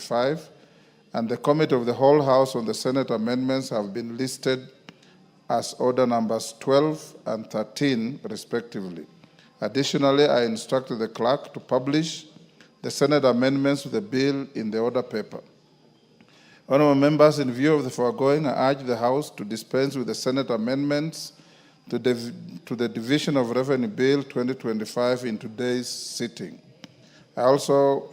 2025, and the Committee of the Whole House on the Senate amendments have been listed as order numbers 12 and 13, respectively. Additionally, I instructed the clerk to publish the Senate amendments to the bill in the order paper. Honourable members, in view of the foregoing, I urge the House to dispense with the Senate amendments to the Division of Revenue Bill 2025 in today's sitting. I also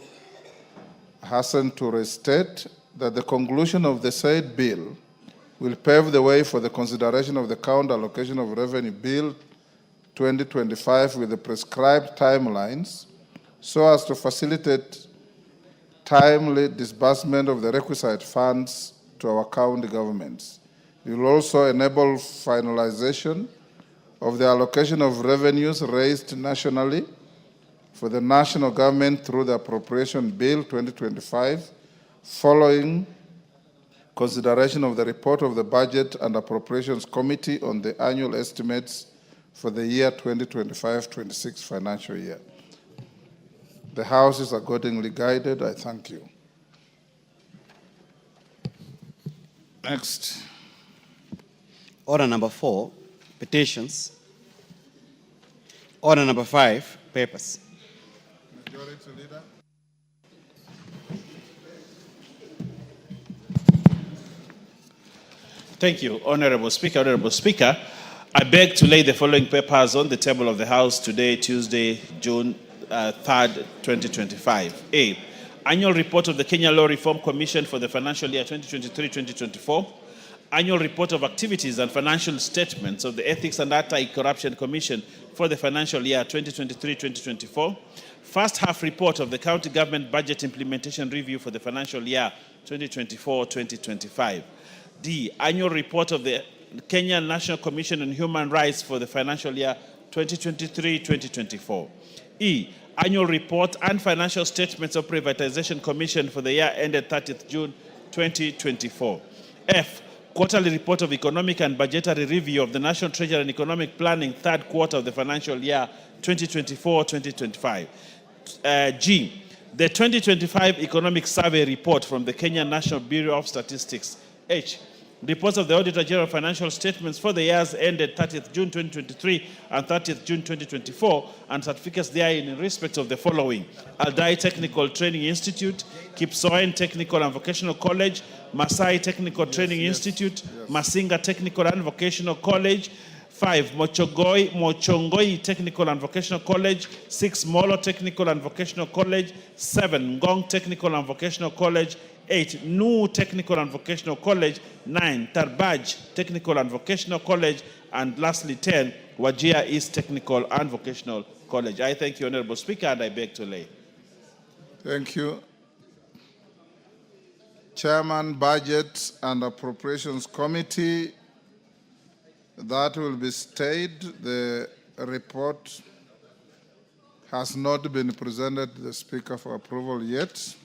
hasten to restate that the conclusion of the said bill will pave the way for the consideration of the Count Allocation of Revenue Bill 2025 with the prescribed timelines so as to facilitate timely disbursement of the requisite funds to our county governments. It will also enable finalization of the allocation of revenues raised nationally for the national government through the Appropriation Bill 2025, following consideration of the report of the Budget and Appropriations Committee on the annual estimates for the year 2025-26 financial year. The House is accordingly guided. I thank you. Next. Order number 4, petitions. Order number 5, papers. Majority Leader. Thank you, Honorable Speaker. Honorable Speaker, I beg to lay the following papers on the table of the House today, Tuesday, June 3rd, 2025. A. Annual Report of the Kenya Law Reform Commission for the financial year 2023-2024. Annual Report of Activities and Financial Statements of the Ethics and Anti-Corruption Commission for the financial year 2023-2024. First half report of the County Government Budget Implementation Review for the financial year 2024-2025. D. Annual Report of the Kenya National Commission on Human Rights for the financial year 2023-2024. E. Annual Report and Financial Statements of Privatization Commission for the year ended 30th June 2024. F. Quarterly Report of Economic and Budgetary Review of the National Treasury and Economic Planning third quarter of the financial year 2024-2025. G. The 2025 Economic Survey Report from the Kenya National Bureau of Statistics. H. Reports of the Auditor General Financial Statements for the years ended 30th June 2023 and 30th June 2024, and certificates therein in respect of the following: Aldai Technical Training Institute, Kipsoen Technical and Vocational College, Masai Technical Training Institute, Masinga Technical and Vocational College. 5. Mochongoi Technical and Vocational College. 6. Molo Technical and Vocational College. 7. Ngong Technical and Vocational College. 8. Nu Technical and Vocational College. 9. Tarbaj Technical and Vocational College. And lastly, 10. Wajir East Technical and Vocational College. I thank you, Honorable Speaker, and I beg to lay. Thank you. Chairman, Budget and Appropriations Committee, that will be stayed. The report has not been presented to the Speaker for approval yet.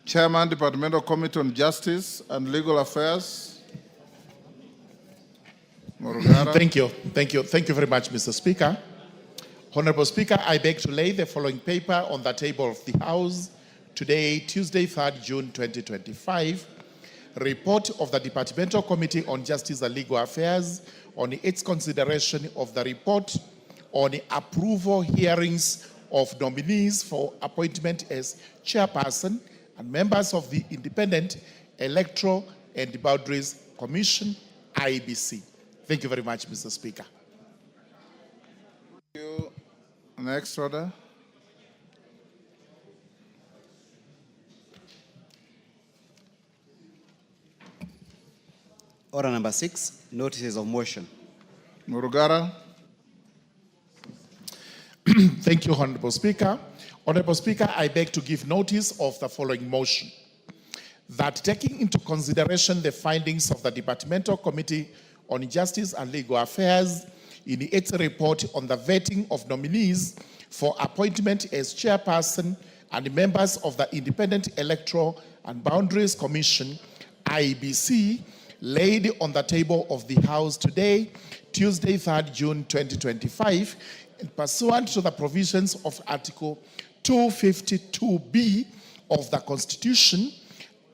Chairman, Departmental Committee on Justice and Legal Affairs. Murugara. Thank you very much, Mr. Speaker. Honorable Speaker, I beg to lay the following paper on the table of the House today, Tuesday, 3rd June 2025. Report of the Departmental Committee on Justice and Legal Affairs on its consideration of the report on approval hearings of nominees for appointment as chairperson and members of the Independent Electoral and Boundaries Commission, IEBC. Thank you very much, Mr. Speaker. Thank you. Next order. Order number 6, notices of motion. Murugara. Thank you, Honorable Speaker. Honorable Speaker, I beg to give notice of the following motion. That taking into consideration the findings of the Departmental Committee on Justice and Legal Affairs in its report on the vetting of nominees for appointment as chairperson and members of the Independent Electoral and Boundaries Commission, IEBC, laid on the table of the House today, Tuesday, 3rd June 2025, and pursuant to the provisions of Article 252B of the Constitution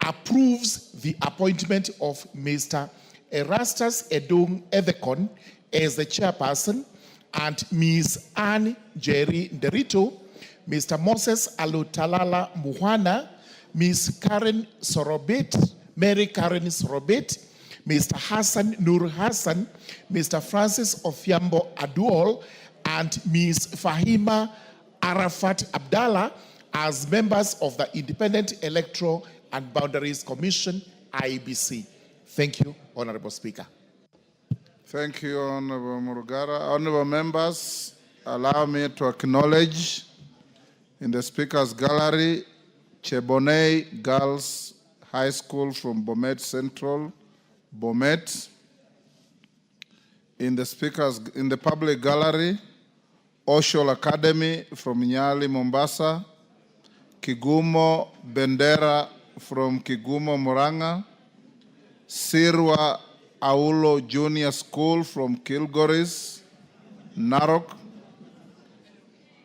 approves the appointment of Mr. Erastus Edung Ethekon as the chairperson and Ms. Anne Jerry Nderito, Mr. Moses Alutalala Muhwana, Ms. Karen Sorobet, Mary Karen Sorobet, Mr. Hassan Nur Hassan, Mr. Francis Ofiambo Aduol, and Ms. Fahima Arafat Abdallah as members of the Independent Electoral and Boundaries Commission, IEBC. Thank you, Honorable Speaker. Thank you, Honorable Murugara. Honorable members, allow me to acknowledge in the Speaker's Gallery, Chebonei Girls High School from Bomet Central, Bomet. In the public gallery, Oshol Academy from Nyali, Mombasa, Kigumo Bendera from Kigumo, Muranga, Sirwa Aulo Junior School from Kilgoris, Narok,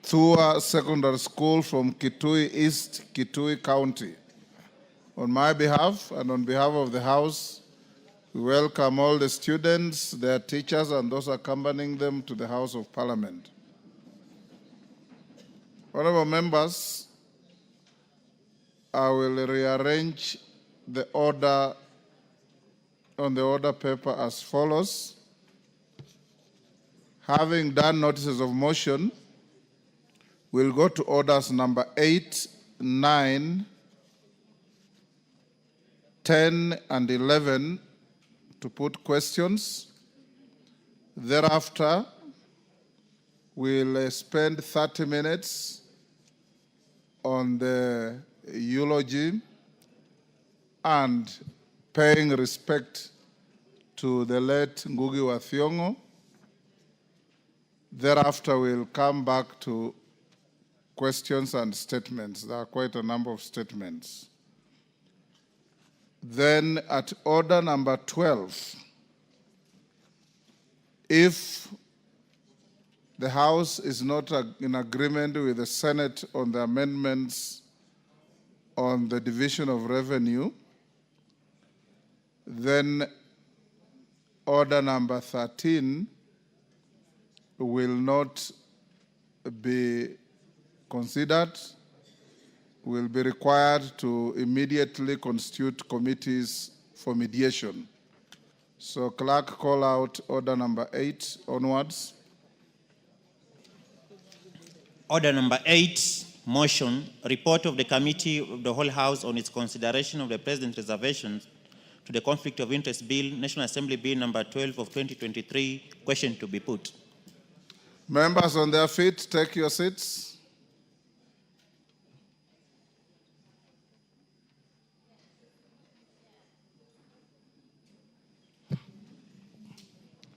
Thua Secondary School from Kitui East, Kitui County. On my behalf and on behalf of the House, we welcome all the students, their teachers, and those accompanying them to the House of Parliament. Honorable members, I will rearrange the order on the order paper as follows. Having done notices of motion, we'll go to orders number 8, 9, 10, and 11 to put questions. Thereafter, we'll spend 30 minutes on the eulogy and paying respect to the late Ngugi wa Thiong'o. Thereafter, we'll come back to questions and statements. There are quite a number of statements. Then at order number 12, if the House is not in agreement with the Senate on the amendments on the division of revenue, then order number 13 will not be considered, will be required to immediately constitute committees for mediation. So clerk, call out order number 8 onwards. Order number 8, motion, report of the Committee of the Whole House on its consideration of the President's reservations to the Conflict of Interest Bill, National Assembly Bill number 12 of 2023, question to be put. Members on their feet, take your seats.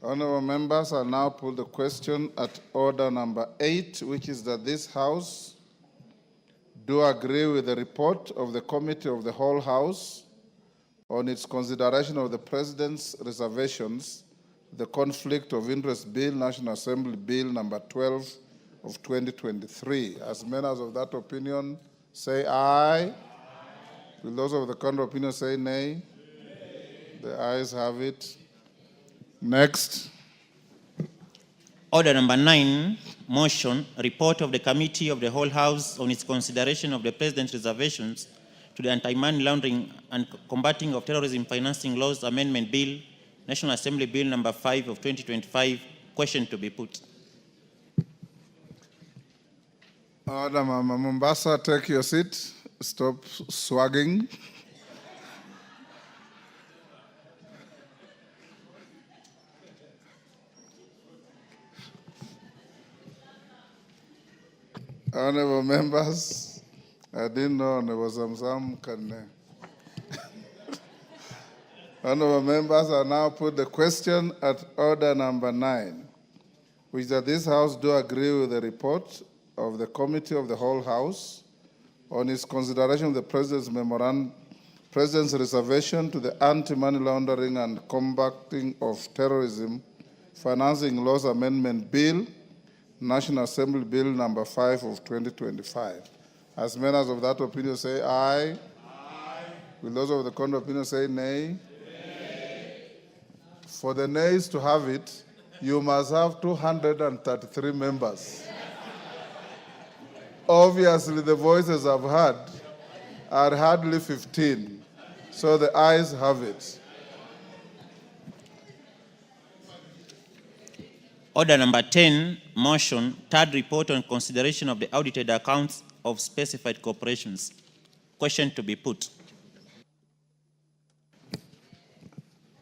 Honorable members, I now put the question at order number 8, which is that this House do agree with the report of the Committee of the Whole House on its consideration of the President's reservations, the Conflict of Interest Bill, National Assembly Bill number 12 of 2023. As members of that opinion say aye. Will those of the contrary opinion say nay? The ayes have it. Next. Order number 9, motion, report of the Committee of the Whole House on its consideration of the President's reservations to the Anti-Money Laundering and Combating of Terrorism Financing Laws Amendment Bill, National Assembly Bill number 5 of 2025, question to be put. Order Mama Mombasa, take your seat. Stop swagging. Honorable members, I didn't know Honorable Zamzam can. Honorable members, I now put the question at order number 9, which that this House do agree with the report of the Committee of the Whole House on its consideration of the President's memorandum, President's reservation to the Anti-Money Laundering and Combating of Terrorism Financing Laws Amendment Bill, National Assembly Bill number 5 of 2025. As members of that opinion say aye. Will those of the contrary opinion say nay? For the nays to have it, you must have 233 members. Obviously, the voices I've heard are hardly 15, so the ayes have it. Order number 10, motion, third report on consideration of the audited accounts of specified corporations. Question to be put.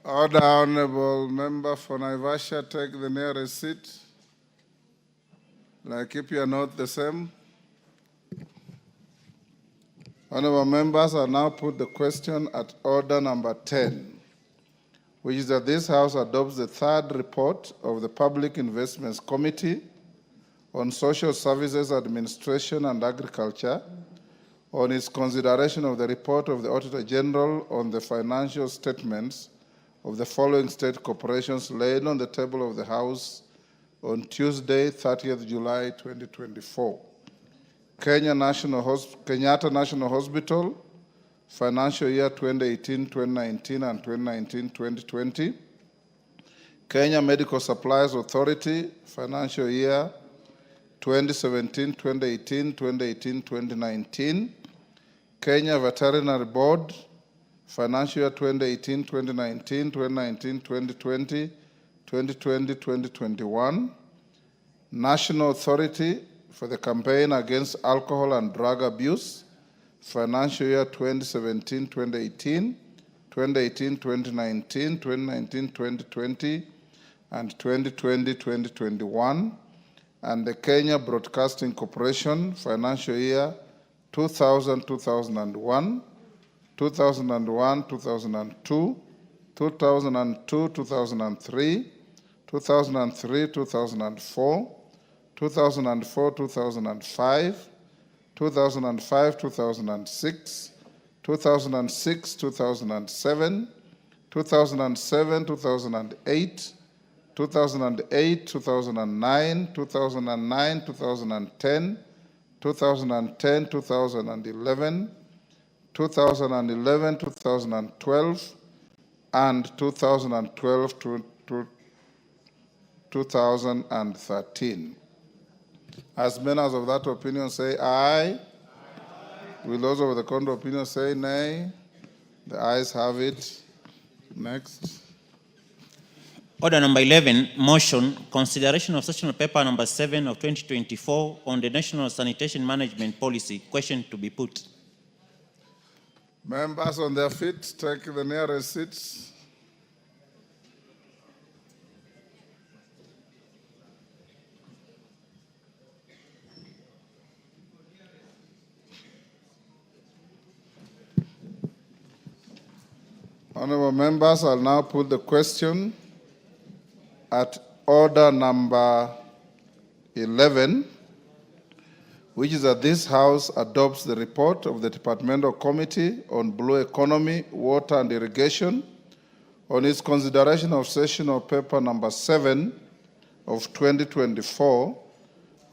Order, Honorable Member for Naivasha, take the nearest seat. Like, keep your note the same. Honorable members, I now put the question at order number 10, which is that this House adopts the third report of the Public Investments Committee on Social Services Administration and Agriculture on its consideration of the report of the Auditor General on the financial statements of the following state corporations laid on the table of the House on Tuesday, 30th July 2024. Kenyatta National Hospital, financial year 2018-2019 and 2019-2020. Kenya Medical Supplies Authority, financial year 2017-2018, 2018-2019. Kenya Veterinary Board, financial year 2018-2019, 2019-2020, 2020-2021. National Authority for the Campaign Against Alcohol and Drug Abuse, financial year 2017-2018, 2018-2019, 2019-2020, and 2020-2021. And the Kenya Broadcasting Corporation, financial year 2000-2001, 2001-2002, 2002-2003, 2003-2004, 2004-2005, 2005-2006, 2006-2007, 2007-2008, 2008-2009, 2009-2010, 2010-2011, 2011-2012, and 2012-2013. As members of that opinion say aye. Will those of the contrary opinion say nay? The ayes have it. Next. Order number 11, motion, consideration of sessional paper number 7 of 2024 on the National Sanitation Management Policy. Question to be put. Members on their feet, take the nearest seats. Honorable members, I'll now put the question at order number 11, which is that this House adopts the report of the Departmental Committee on Blue Economy, Water and Irrigation on its consideration of sessional paper number 7 of 2024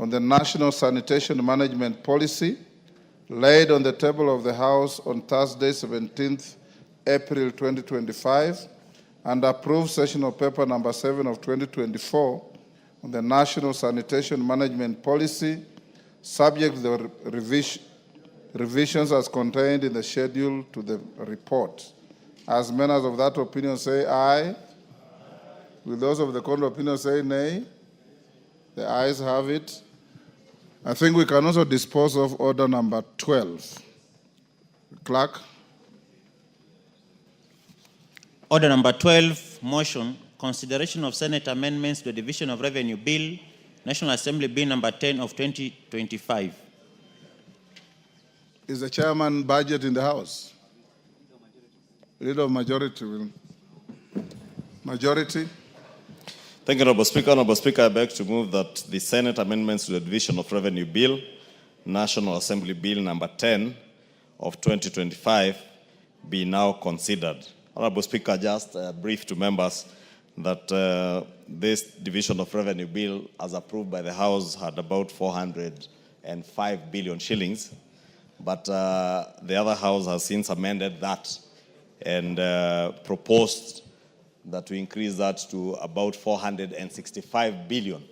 on the National Sanitation Management Policy laid on the table of the House on Thursday, 17th April 2025, and approved sessional paper number 7 of 2024 on the National Sanitation Management Policy, subject to the revisions as contained in the schedule to the report. As members of that opinion say aye. Will those of the contrary opinion say nay? The ayes have it. I think we can also dispose of order number 12. Clerk. Order number 12, motion, consideration of Senate amendments to the Division of Revenue Bill, National Assembly Bill number 10 of 2025. Is the chairman budget in the House? Leader of majority will. Majority. Thank you, Honorable Speaker. Honorable Speaker, I beg to move that the Senate amendments to the Division of Revenue Bill, National Assembly Bill number 10 of 2025 be now considered. Honorable Speaker, just brief to members that this Division of Revenue Bill, as approved by the House, had about 405 billion shillings. but the other house has since amended that and proposed that we increase that to about 465 billion.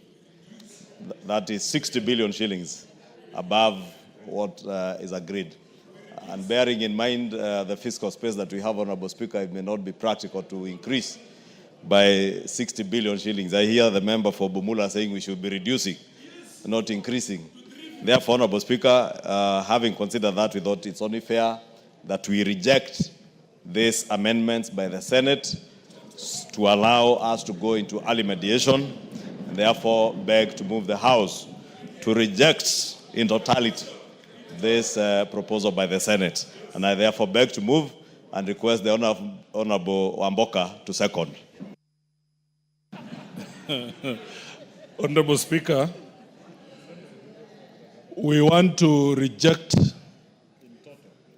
That is 60 billion shillings above what is agreed. And bearing in mind the fiscal space that we have, Honorable Speaker, it may not be practical to increase by 60 billion shillings. I hear the member for Bumula saying we should be reducing, not increasing. Therefore, Honorable Speaker, having considered that, we thought it's only fair that we reject these amendments by the Senate to allow us to go into early mediation, and therefore beg to move the House to reject in totality this proposal by the Senate. And I therefore beg to move and request the Honorable Wamboka to second. Honorable Speaker, we want to reject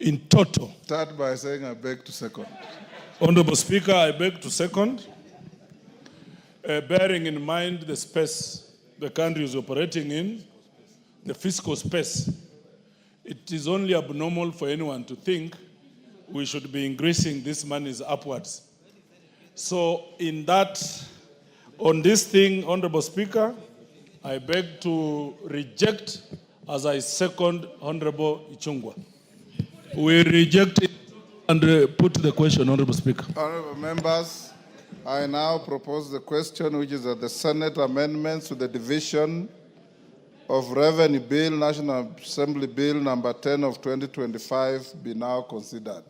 in total. Start by saying I beg to second. Honorable Speaker, I beg to second, bearing in mind the space the country is operating in, the fiscal space. It is only abnormal for anyone to think we should be increasing these monies upwards. So in that, on this thing, Honorable Speaker, I beg to reject as I second Honorable Ichungwa. We reject it and put the question, Honorable Speaker. Honorable members, I now propose the question, which is that the Senate amendments to the division of Revenue Bill, National Assembly Bill number 10 of 2025 be now considered.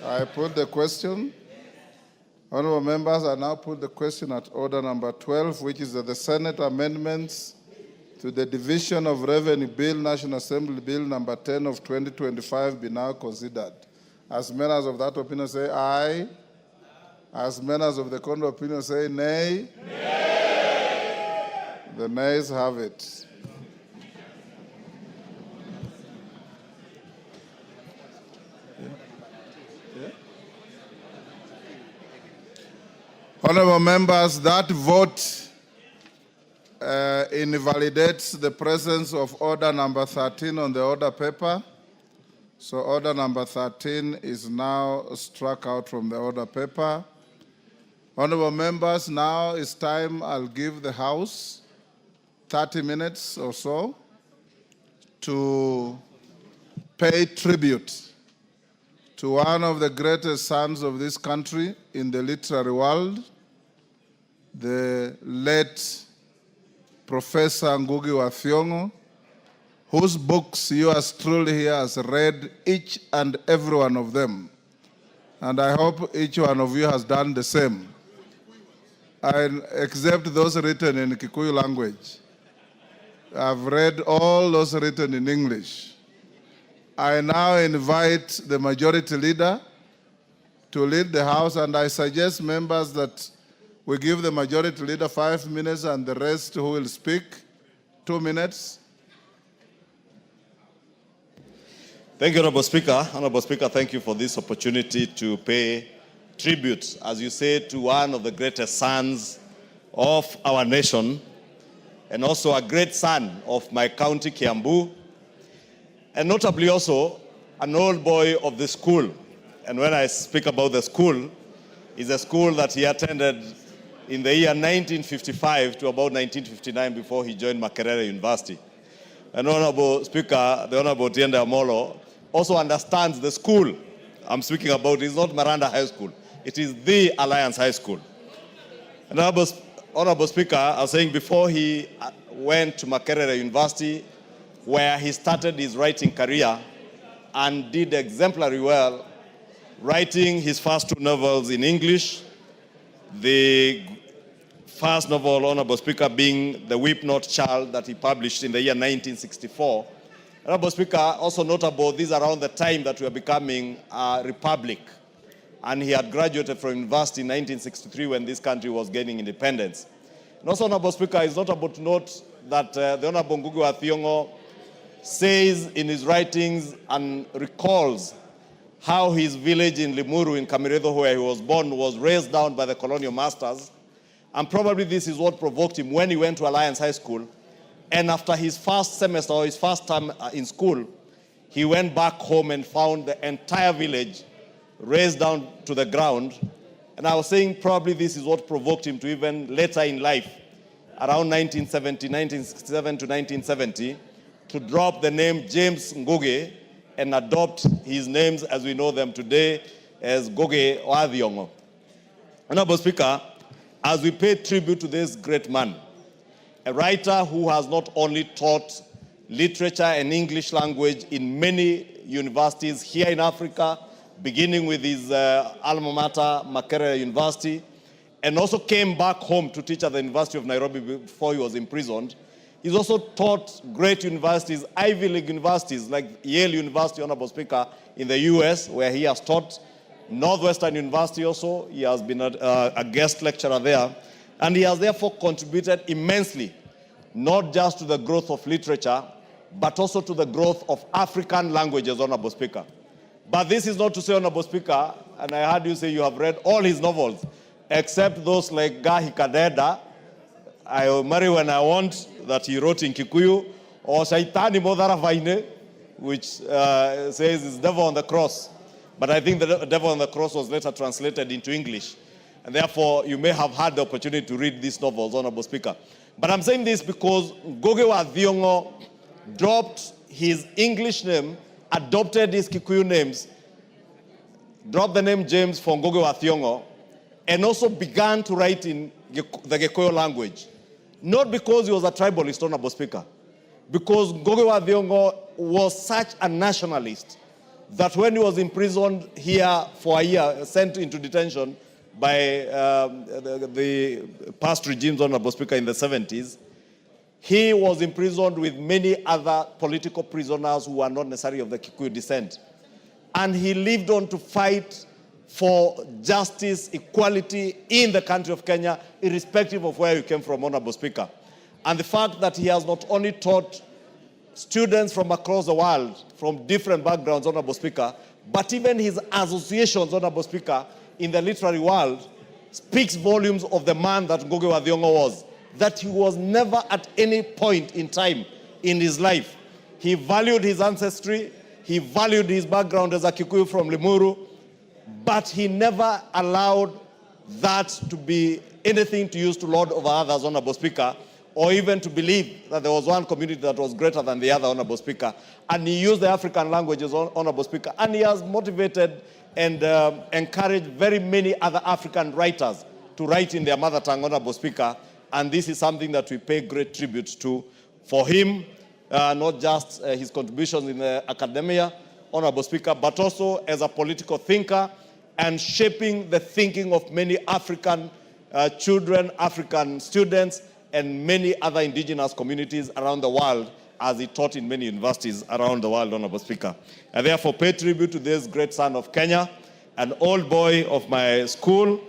I put the question. Honorable members, I now put the question at order number 12, which is that the Senate amendments to the division of Revenue Bill, National Assembly Bill number 10 of 2025 be now considered. As members of that opinion say aye. As members of the contrary opinion say nay. Nay. The nays have it. Honorable members, that vote invalidates the presence of order number 13 on the order paper. So order number 13 is now struck out from the order paper. Honorable members, now it's time I'll give the House 30 minutes or so to pay tribute to one of the greatest sons of this country in the literary world, the late Professor Ngugi wa Thiong'o, whose books yours truly here has read each and every one of them. And I hope each one of you has done the same. Except those written in Kikuyu language. I've read all those written in English. I now invite the majority leader to lead the House, and I suggest members that we give the majority leader 5 minutes and the rest who will speak 2 minutes. Thank you, Honorable Speaker. Honorable Speaker, thank you for this opportunity to pay tribute, as you say, to one of the greatest sons of our nation, and also a great son of my county, Kiambu, and notably also an old boy of the school. And when I speak about the school, it's a school that he attended in the year 1955 to about 1959 before he joined Makerere University. And Honorable Speaker, the Honorable Tiende Amolo, also understands the school I'm speaking about is not Miranda High School. It is the Alliance High School. And Honorable Speaker, I was saying before he went to Makerere University, where he started his writing career and did exemplary well, writing his first 2 novels in English, the first novel, Honorable Speaker, being The Weep Not Child, that he published in the year 1964. Honorable Speaker, also notable, this is around the time that we are becoming a republic. And he had graduated from university in 1963 when this country was gaining independence. And also, Honorable Speaker, it's notable to note that the Honorable Ngugi wa Thiong'o says in his writings and recalls how his village in Limuru in Kamiredo, where he was born, was raised down by the colonial masters. And probably this is what provoked him when he went to Alliance High School And after his first semester or his first time in school, he went back home and found the entire village razed down to the ground. And I was saying probably this is what provoked him to even later in life, around 1967 to 1970, to drop the name James Ngugi and adopt his names as we know them today as Ngugi wa Thiong'o. Honorable Speaker, as we pay tribute to this great man, a writer who has not only taught literature and English language in many universities here in Africa, beginning with his alma mater, Makerere University, and also came back home to teach at the University of Nairobi before he was imprisoned. He's also taught great universities, Ivy League universities like Yale University, Honorable Speaker, in the US, where he has taught. Northwestern University also, he has been a guest lecturer there. And he has therefore contributed immensely, not just to the growth of literature, but also to the growth of African languages, Honorable Speaker. But this is not to say, Honorable Speaker, and I heard you say you have read all his novels, except those like Gahi Kadeda, I Will Marry When I Want, that he wrote in Kikuyu, or Shaitani Modhara Vaine, which says it's Devil on the Cross. But I think the Devil on the Cross was later translated into English. And therefore, you may have had the opportunity to read these novels, Honorable Speaker. But I'm saying this because Ngugi wa Thiong'o dropped his English name, adopted his Kikuyu names, dropped the name James for Ngugi wa Thiong'o, and also began to write in the Gikuyu language. Not because he was a tribalist, Honorable Speaker, because Ngugi wa Thiong'o was such a nationalist that when he was imprisoned here for a year, sent into detention by the past regimes, Honorable Speaker, in the 70s, he was imprisoned with many other political prisoners who were not necessarily of the Kikuyu descent. And he lived on to fight for justice, equality in the country of Kenya, irrespective of where you came from, Honorable Speaker. And the fact that he has not only taught students from across the world, from different backgrounds, Honorable Speaker, but even his associations, Honorable Speaker, in the literary world, speaks volumes of the man that Ngugi wa Thiong'o was, that he was never at any point in time in his life. He valued his ancestry, he valued his background as a Kikuyu from Limuru, but he never allowed that to be anything to use to lord over others, Honorable Speaker, or even to believe that there was one community that was greater than the other, Honorable Speaker. And he used the African languages, Honorable Speaker, and he has motivated and encouraged very many other African writers to write in their mother tongue, Honorable Speaker. And this is something that we pay great tribute to for him, not just his contributions in the academia, Honorable Speaker, but also as a political thinker and shaping the thinking of many African children, African students, and many other indigenous communities around the world as he taught in many universities around the world, Honorable Speaker. I therefore pay tribute to this great son of Kenya, an old boy of my school,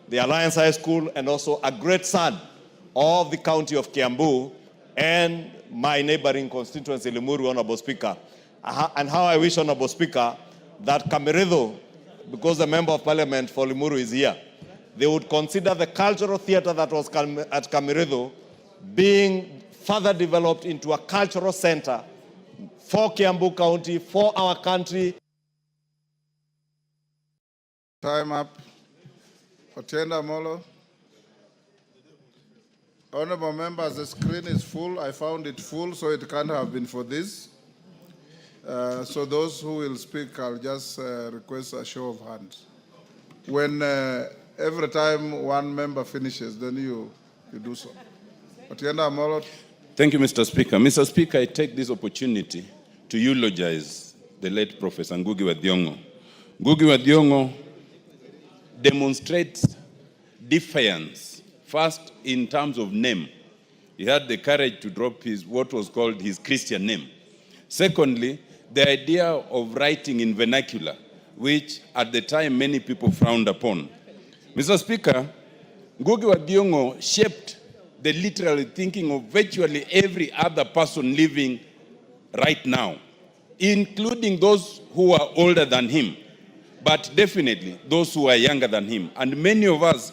the Alliance High School, and also a great son of the county of Kiambu and my neighboring constituency, Limuru, Honorable Speaker. And how I wish, Honorable Speaker, that Kameredo, because the Member of Parliament for Limuru is here, they would consider the cultural theater that was at Kameredo being further developed into a cultural center for Kiambu County, for our country. Time up. Otienda Molo. Honorable members, the screen is full. I found it full, so it can't have been for this. So those who will speak, I'll just request a show of hands. When every time one member finishes, then you do so. Otienda Molo. Thank you, Mr. Speaker. Mr. Speaker, I take this opportunity to eulogize the late Professor Ngugi wa Thiong'o. Ngugi wa Thiong'o demonstrates defiance, first in terms of name. He had the courage to drop what was called his Christian name. Secondly, the idea of writing in vernacular, which at the time many people frowned upon. Mr. Speaker, Ngugi wa Thiong'o shaped the literary thinking of virtually every other person living right now, including those who are older than him, but definitely those who are younger than him. And many of us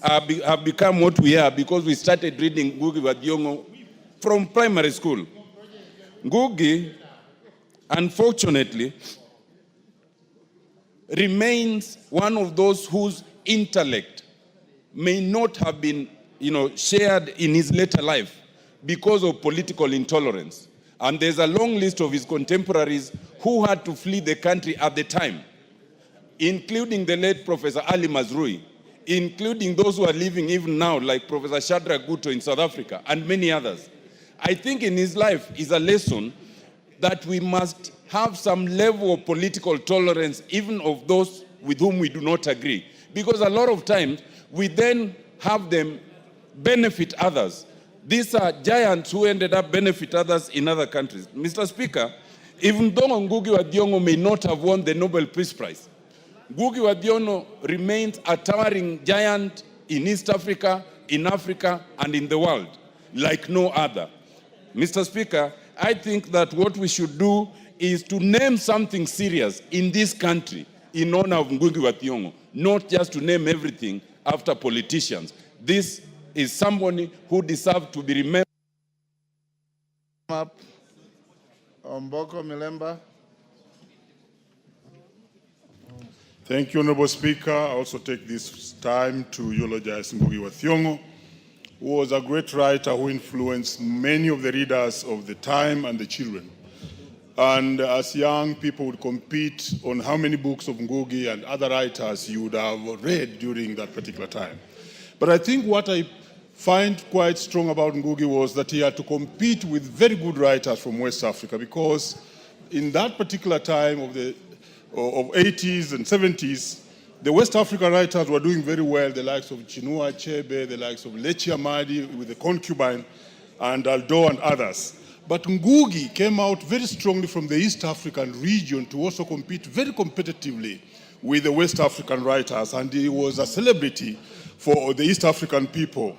have become what we are because we started reading Ngugi wa Thiong'o from primary school. Ngugi, unfortunately, remains one of those whose intellect may not have been, shared in his later life because of political intolerance. And there's a long list of his contemporaries who had to flee the country at the time, including the late Professor Ali Mazrui, including those who are living even now, like Professor Shadrach Guto in South Africa, and many others. I think in his life is a lesson that we must have some level of political tolerance, even of those with whom we do not agree. Because a lot of times, we then have them benefit others. These are giants who ended up benefit others in other countries. Mr. Speaker, even though Ngugi wa Thiong'o may not have won the Nobel Peace Prize, Ngugi wa Thiong'o remains a towering giant in East Africa, and in the world, like no other. Mr. Speaker, I think that what we should do is to name something serious in this country in honor of Ngugi wa Thiong'o, not just to name everything after politicians. This is somebody who deserves to be remembered. Omboko Milemba. Thank you, Honorable Speaker. I also take this time to eulogize Ngugi wa Thiong'o, who was a great writer who influenced many of the readers of the time and the children. And as young people would compete on how many books of Ngugi and other writers you would have read during that particular time. But I think what I find quite strong about Ngugi was that he had to compete with very good writers from West Africa, because in that particular time of the 80s and 70s, the West African writers were doing very well, the likes of Chinua Achebe, the likes of Lechi Amadi with The Concubine, and Aldo and others. But Ngugi came out very strongly from the East African region to also compete very competitively with the West African writers, and he was a celebrity for the East African people.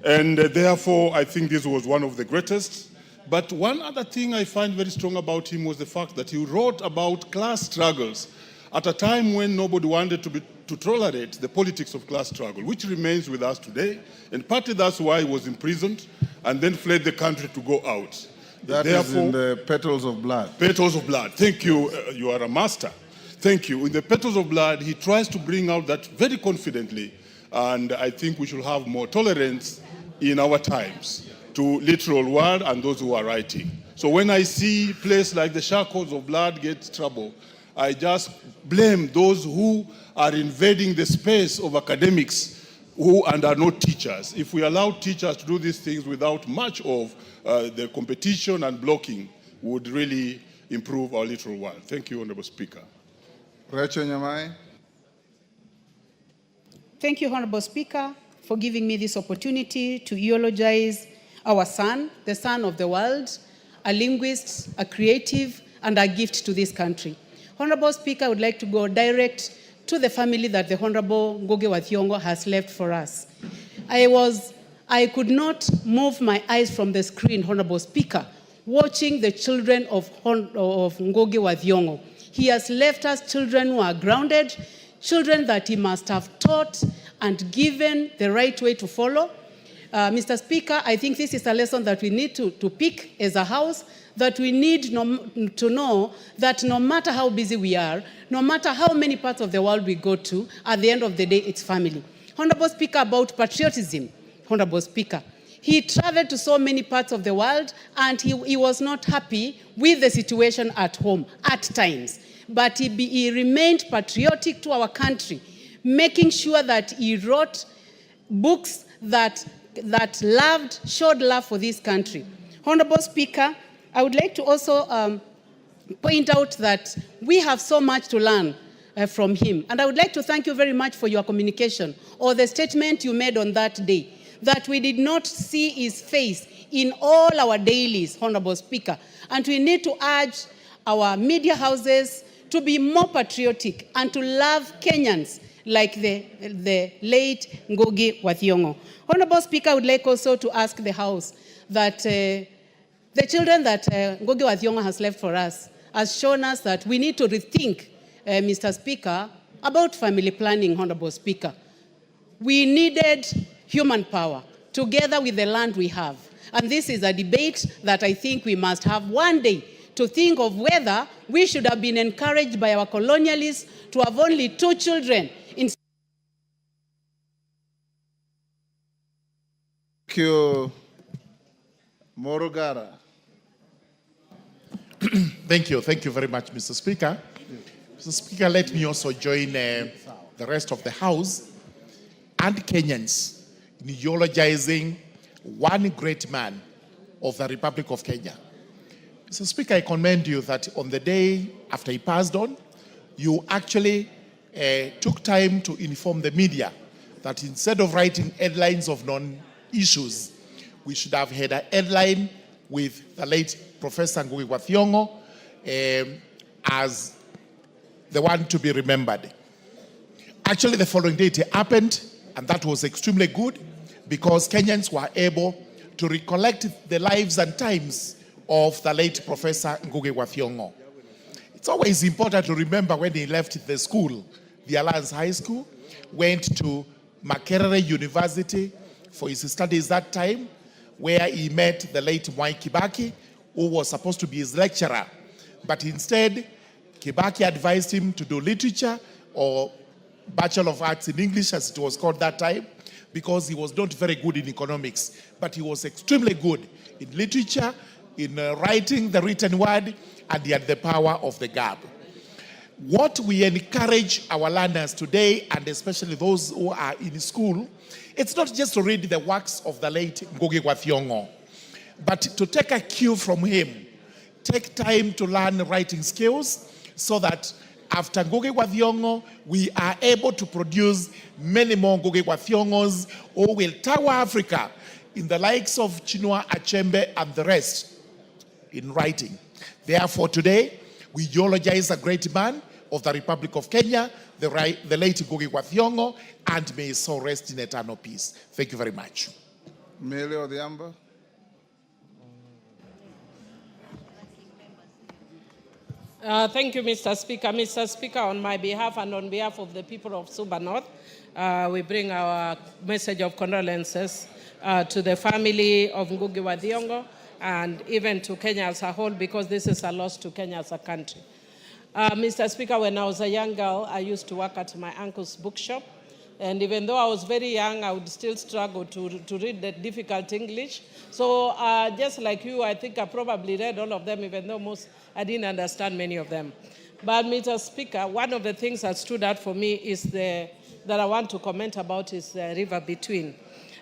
And therefore, I think this was one of the greatest. But one other thing I find very strong about him was the fact that he wrote about class struggles at a time when nobody wanted to tolerate the politics of class struggle, which remains with us today. And partly that's why he was imprisoned and then fled the country to go out. That is in the Petals of Blood. Petals of Blood. Thank you. You are a master. Thank you. In the Petals of Blood, he tries to bring out that very confidently. And I think we should have more tolerance in our times to literal word and those who are writing. So when I see a place like the Shackles of Blood get trouble, I just blame those who are invading the space of academics and are not teachers. If we allow teachers to do these things without much of the competition and blocking, would really improve our literal world. Thank you, Honorable Speaker. Rachel Nyamai. Thank you, Honorable Speaker, for giving me this opportunity to eulogize our son, the son of the world, a linguist, a creative, and a gift to this country. Honorable Speaker, I would like to go direct to the family that the Honorable Ngugi wa Thiong'o has left for us. I could not move my eyes from the screen, Honorable Speaker, watching the children of Ngugi wa Thiong'o. He has left us children who are grounded, children that he must have taught and given the right way to follow. Mr. Speaker, I think this is a lesson that we need to pick as a house, that we need to know that no matter how busy we are, no matter how many parts of the world we go to, at the end of the day, it's family. Honorable Speaker, about patriotism, Honorable Speaker, he traveled to so many parts of the world and he was not happy with the situation at home at times. But he remained patriotic to our country, making sure that he wrote books that showed love for this country. Honorable Speaker, I would like to also point out that we have so much to learn from him. And I would like to thank you very much for your communication or the statement you made on that day, that we did not see his face in all our dailies, Honorable Speaker. And we need to urge our media houses to be more patriotic and to love Kenyans like the late Ngugi wa Thiong'o. Honorable Speaker, I would like also to ask the House that the children that Ngugi wa Thiong'o has left for us has shown us that we need to rethink, Mr. Speaker, about family planning, Honorable Speaker. We needed human power together with the land we have. And this is a debate that I think we must have one day, to think of whether we should have been encouraged by our colonialists to have only 2 children. Thank you, Morugara. Thank you very much, Mr. Speaker. Mr. Speaker, let me also join the rest of the House and Kenyans in eulogizing one great man of the Republic of Kenya. Mr. Speaker, I commend you that on the day after he passed on, you actually took time to inform the media that instead of writing headlines of non-issues, we should have had a headline with the late Professor Ngugi wa Thiong'o as the one to be remembered. Actually, the following day it happened, and that was extremely good because Kenyans were able to recollect the lives and times of the late Professor Ngugi wa Thiong'o. It's always important to remember when he left the school, the Alliance High School, went to Makerere University for his studies that time, where he met the late Mwai Kibaki, who was supposed to be his lecturer. But instead, Kibaki advised him to do literature or Bachelor of Arts in English, as it was called that time, because he was not very good in economics. But he was extremely good in literature, in writing the written word, and he had the power of the gab. What we encourage our learners today, and especially those who are in school, it's not just to read the works of the late Ngugi wa Thiong'o, but to take a cue from him. Take time to learn writing skills so that after Ngugi wa Thiong'o, we are able to produce many more Ngugi wa Thiong'os who will tower Africa in the likes of Chinua Achembe and the rest in writing. Therefore, today, we eulogize a great man of the Republic of Kenya, the late Ngugi wa Thiong'o, and may his soul rest in eternal peace. Thank you very much. Mele Odhiambo. Thank you, Mr. Speaker. Mr. Speaker, on my behalf and on behalf of the people of Suba North, we bring our message of condolences to the family of Ngugi wa Thiong'o and even to Kenya as a whole, because this is a loss to Kenya as a country. Mr. Speaker, when I was a young girl, I used to work at my uncle's bookshop. And even though I was very young, I would still struggle to read the difficult English. So just like you, I think I probably read all of them, even though I didn't understand many of them. But Mr. Speaker, one of the things that stood out for me is that I want to comment about is the River Between.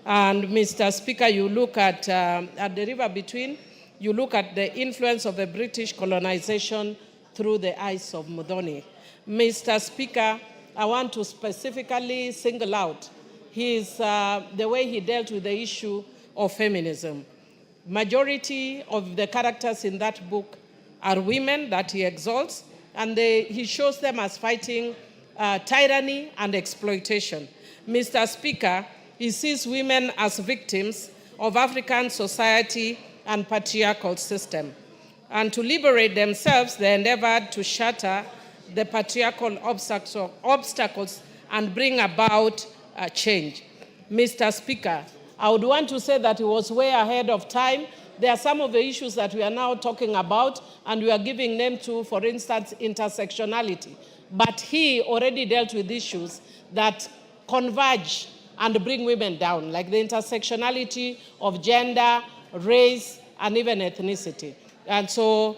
And Mr. Speaker, you look at the River Between, you look at the influence of the British colonization through the eyes of Muthoni. Mr. Speaker, I want to specifically single out the way he dealt with the issue of feminism. Majority of the characters in that book are women that he exalts, and he shows them as fighting tyranny and exploitation. Mr. Speaker, he sees women as victims of African society and patriarchal system. And to liberate themselves, they endeavored to shatter the patriarchal obstacles and bring about change. Mr. Speaker, I would want to say that he was way ahead of time. There are some of the issues that we are now talking about, and we are giving name to, for instance, intersectionality. But he already dealt with issues that converge and bring women down, like the intersectionality of gender, race, and even ethnicity. And so,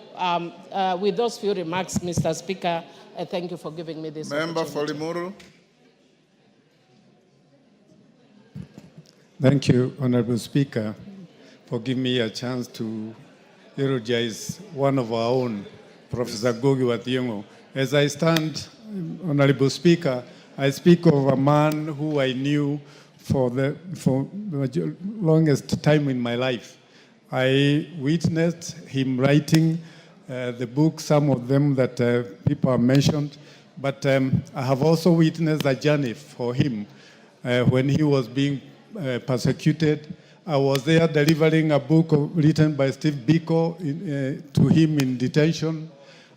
with those few remarks, Mr. Speaker, I thank you for giving me this Member opportunity. for Limuru. Thank you, Honorable Speaker, for giving me a chance to eulogize one of our own, Professor Ngugi wa Thiong'o. As I stand, Honorable Speaker, I speak of a man who I knew for the longest time in my life. I witnessed him writing the books, some of them that people have mentioned, but I have also witnessed a journey for him when he was being persecuted. I was there delivering a book written by Steve Biko to him in detention.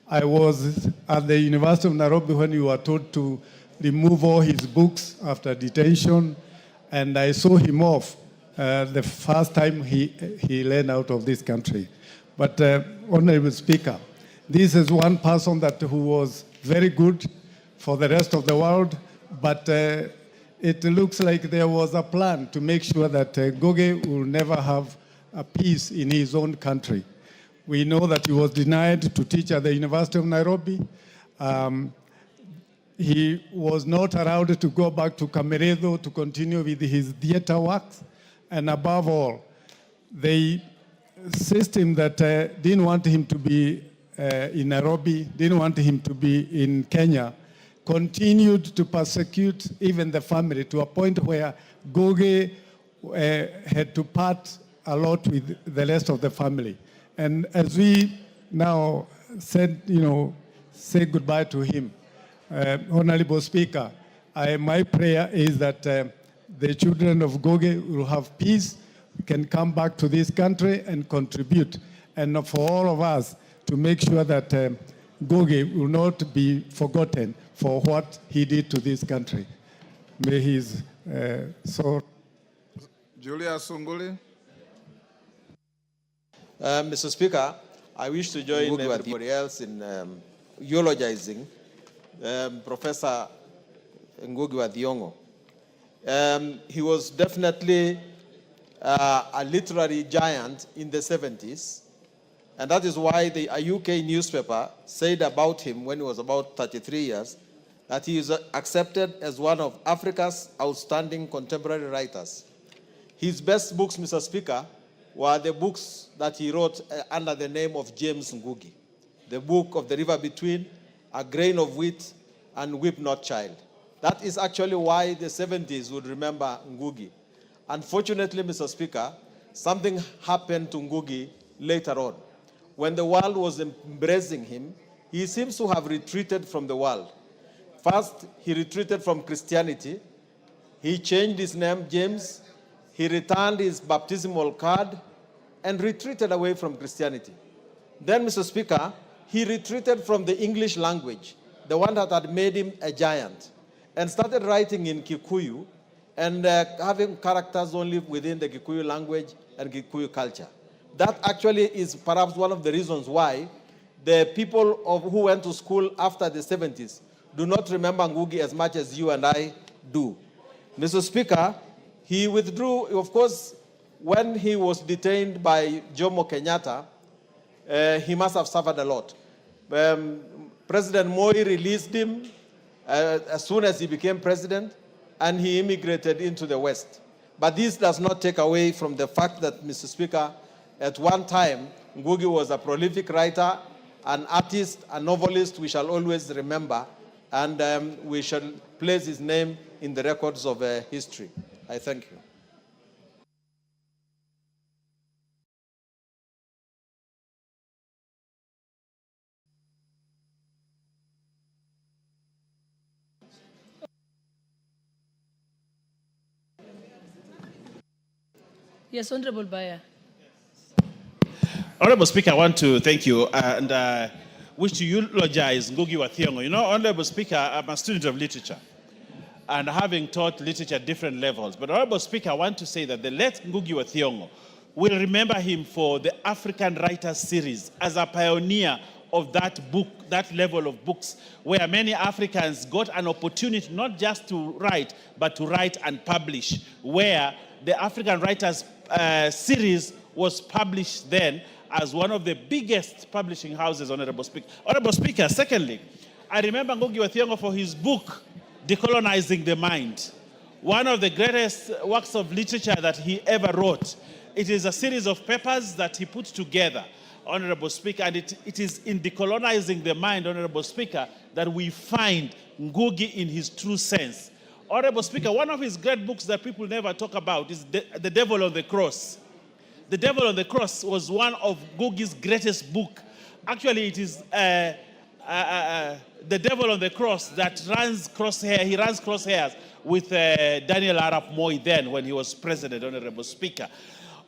I was at the University of Nairobi when you were told to remove all his books after detention, and I saw him off the first time he led out of this country. But Honorable Speaker, this is one person who was very good for the rest of the world, but it looks like there was a plan to make sure that Ngugi will never have a peace in his own country. We know that he was denied to teach at the University of Nairobi. He was not allowed to go back to Kameredo to continue with his theater works. And above all, the system that didn't want him to be in Nairobi, didn't want him to be in Kenya, continued to persecute even the family to a point where Ngugi had to part a lot with the rest of the family. And as we now said, say goodbye to him, Honorable Speaker, my prayer is that the children of Ngugi will have peace, can come back to this country and contribute. And for all of us to make sure that Ngugi will not be forgotten for what he did to this country. May his soul. Julia Sunguli. Mr. Speaker, I wish to join everybody else in eulogizing Professor Ngugi wa Thiong'o. He was definitely a literary giant in the 70s, and that is why a UK newspaper said about him when he was about 33 years that he is accepted as one of Africa's outstanding contemporary writers. His best books, Mr. Speaker, were the books that he wrote under the name of James Ngugi. The book of The River Between, A Grain of Wheat, and Weep Not Child. That is actually why the 70s would remember Ngugi. Unfortunately, Mr. Speaker, something happened to Ngugi later on. When the world was embracing him, he seems to have retreated from the world. First, he retreated from Christianity. He changed his name, James. He returned his baptismal card and retreated away from Christianity. Then, Mr. Speaker, he retreated from the English language, the one that had made him a giant, and started writing in Kikuyu and having characters only within the Kikuyu language and Kikuyu culture. That actually is perhaps one of the reasons why the people who went to school after the 70s do not remember Ngugi as much as you and I do. Mr. Speaker, he withdrew, of course, when he was detained by Jomo Kenyatta, he must have suffered a lot. President Moi released him as soon as he became president, and he immigrated into the West. But this does not take away from the fact that, Mr. Speaker, at one time, Ngugi was a prolific writer, an artist, a novelist we shall always remember, and we shall place his name in the records of history. I thank you. Yes, Honorable Bayer. Honorable Speaker, I want to thank you and wish to eulogize Ngugi wa Thiong'o. You know, Honorable Speaker, I'm a student of literature and having taught literature at different levels. But Honorable Speaker, I want to say that the late Ngugi wa Thiong'o will remember him for the African Writers Series as a pioneer of that book, that level of books, where many Africans got an opportunity not just to write, but to write and publish, where the African Writers Series was published then as one of the biggest publishing houses, Honorable Speaker. Honorable Speaker, secondly, I remember Ngugi wa Thiong'o for his book, Decolonizing the Mind, one of the greatest works of literature that he ever wrote. It is a series of papers that he put together, Honorable Speaker, and it is in Decolonizing the Mind, Honorable Speaker, that we find Ngugi in his true sense. Honorable Speaker, one of his great books that people never talk about is The Devil on the Cross. The Devil on the Cross was one of Ngugi's greatest book. Actually, it is The Devil on the Cross that runs crosshairs with Daniel Arap Moi then when he was president, Honorable Speaker.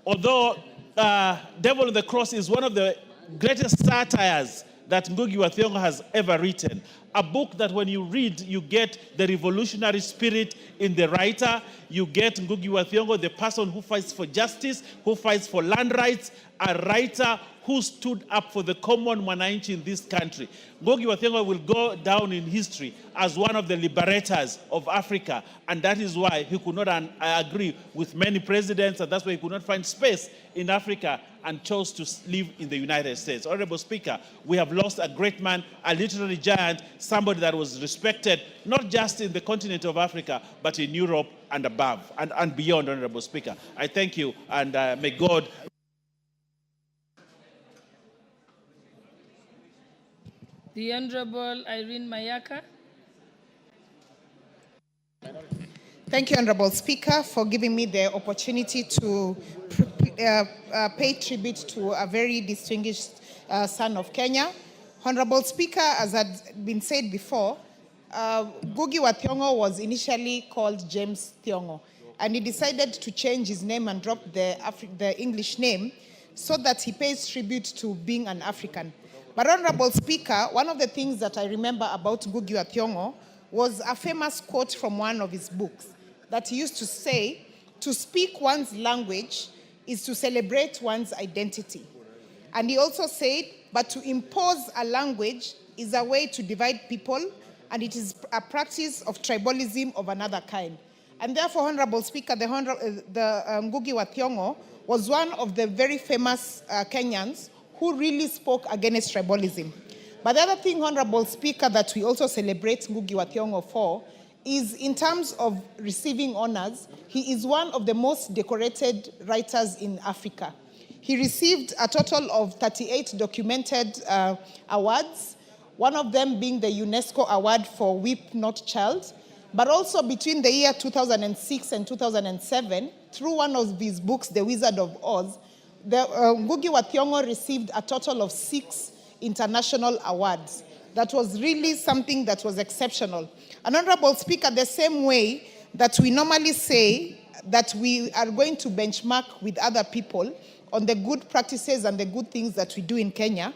Although Devil on the Cross is one of the greatest satires that Ngugi wa Thiong'o has ever written, A book that when you read, you get the revolutionary spirit in the writer. You get Ngugi wa Thiong'o, the person who fights for justice, who fights for land rights, a writer who stood up for the common mwananchi in this country. Ngugi wa Thiong'o will go down in history as one of the liberators of Africa, and that is why he could not agree with many presidents, and that's why he could not find space in Africa and chose to live in the United States. Honorable Speaker, we have lost a great man, a literary giant, somebody that was respected, not just in the continent of Africa, but in Europe and above and beyond, Honorable Speaker. I thank you, and may God... The Honorable Irene Mayaka. Thank you, Honorable Speaker, for giving me the opportunity to pay tribute to a very distinguished son of Kenya. Honorable Speaker, as had been said before, Ngugi wa Thiong'o was initially called James Thiong'o, and he decided to change his name and drop the English name so that he pays tribute to being an African. But Honorable Speaker, one of the things that I remember about Ngugi wa Thiong'o was a famous quote from one of his books that he used to say, "To speak one's language is to celebrate one's identity." And he also said, "But to impose a language is a way to divide people, and it is a practice of tribalism of another kind." And therefore, Honorable Speaker, the Ngugi wa Thiong'o was one of the very famous Kenyans who really spoke against tribalism. But the other thing, Honorable Speaker, that we also celebrate Ngugi wa Thiong'o for is in terms of receiving honors, he is one of the most decorated writers in Africa. He received a total of 38 documented awards, one of them being the UNESCO Award for Weep Not Child. But also between the year 2006 and 2007, through one of his books, The Wizard of Oz, Ngugi wa Thiong'o received a total of 6 international awards. That was really something that was exceptional. And Honorable Speaker, the same way that we normally say that we are going to benchmark with other people on the good practices and the good things that we do in Kenya,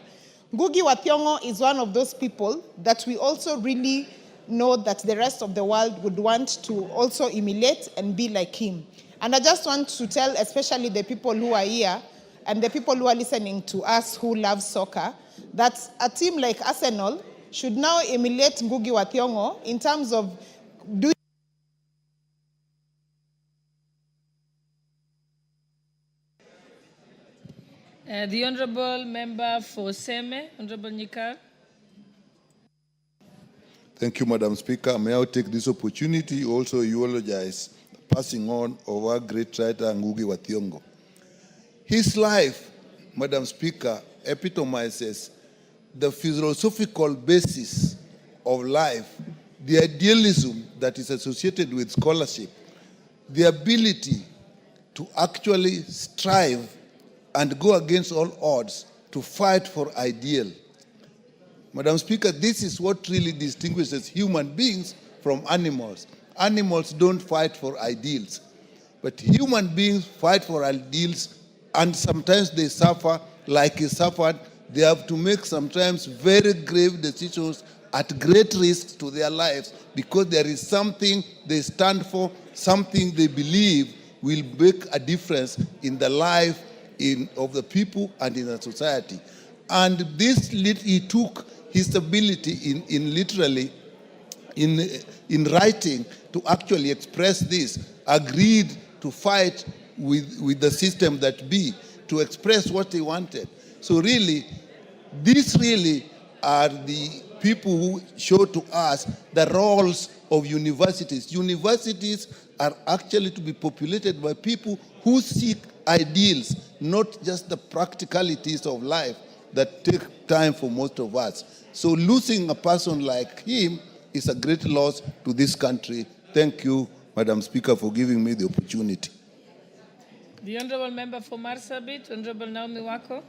Ngugi wa Thiong'o is one of those people that we also really know that the rest of the world would want to also emulate and be like him. And I just want to tell especially the people who are here and the people who are listening to us who love soccer, that a team like Arsenal should now emulate Ngugi wa Thiong'o in terms of doing The Honorable Member for Seme, Honorable Nyikar. Thank you, Madam Speaker. May I take this opportunity also eulogize the passing on of our great writer Ngugi wa Thiong'o. His life, Madam Speaker, epitomizes the philosophical basis of life, the idealism that is associated with scholarship, the ability to actually strive and go against all odds to fight for ideal. Madam Speaker, this is what really distinguishes human beings from animals. Animals don't fight for ideals, but human beings fight for ideals, and sometimes they suffer like he suffered. They have to make sometimes very grave decisions at great risk to their lives because there is something they stand for, something they believe will make a difference in the life of the people and in the society. And this, he took his ability in writing to actually express this, agreed to fight with the system that be, to express what he wanted. So really, these really are the people who show to us the roles of universities. Universities are actually to be populated by people who seek ideals, not just the practicalities of life that take time for most of us. So losing a person like him is a great loss to this country. Thank you, Madam Speaker, for giving me the opportunity. The Honorable Member for Marsabit, Honorable Naomi Wako.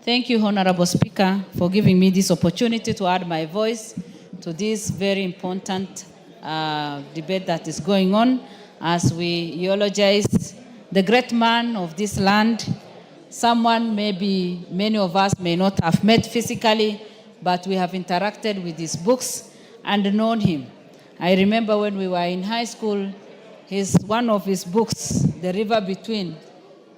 Thank you, Honorable Speaker, for giving me this opportunity to add my voice to this very important debate that is going on as we eulogize the great man of this land someone maybe many of us may not have met physically, but we have interacted with his books and known him. I remember when we were in high school, one of his books, The River Between,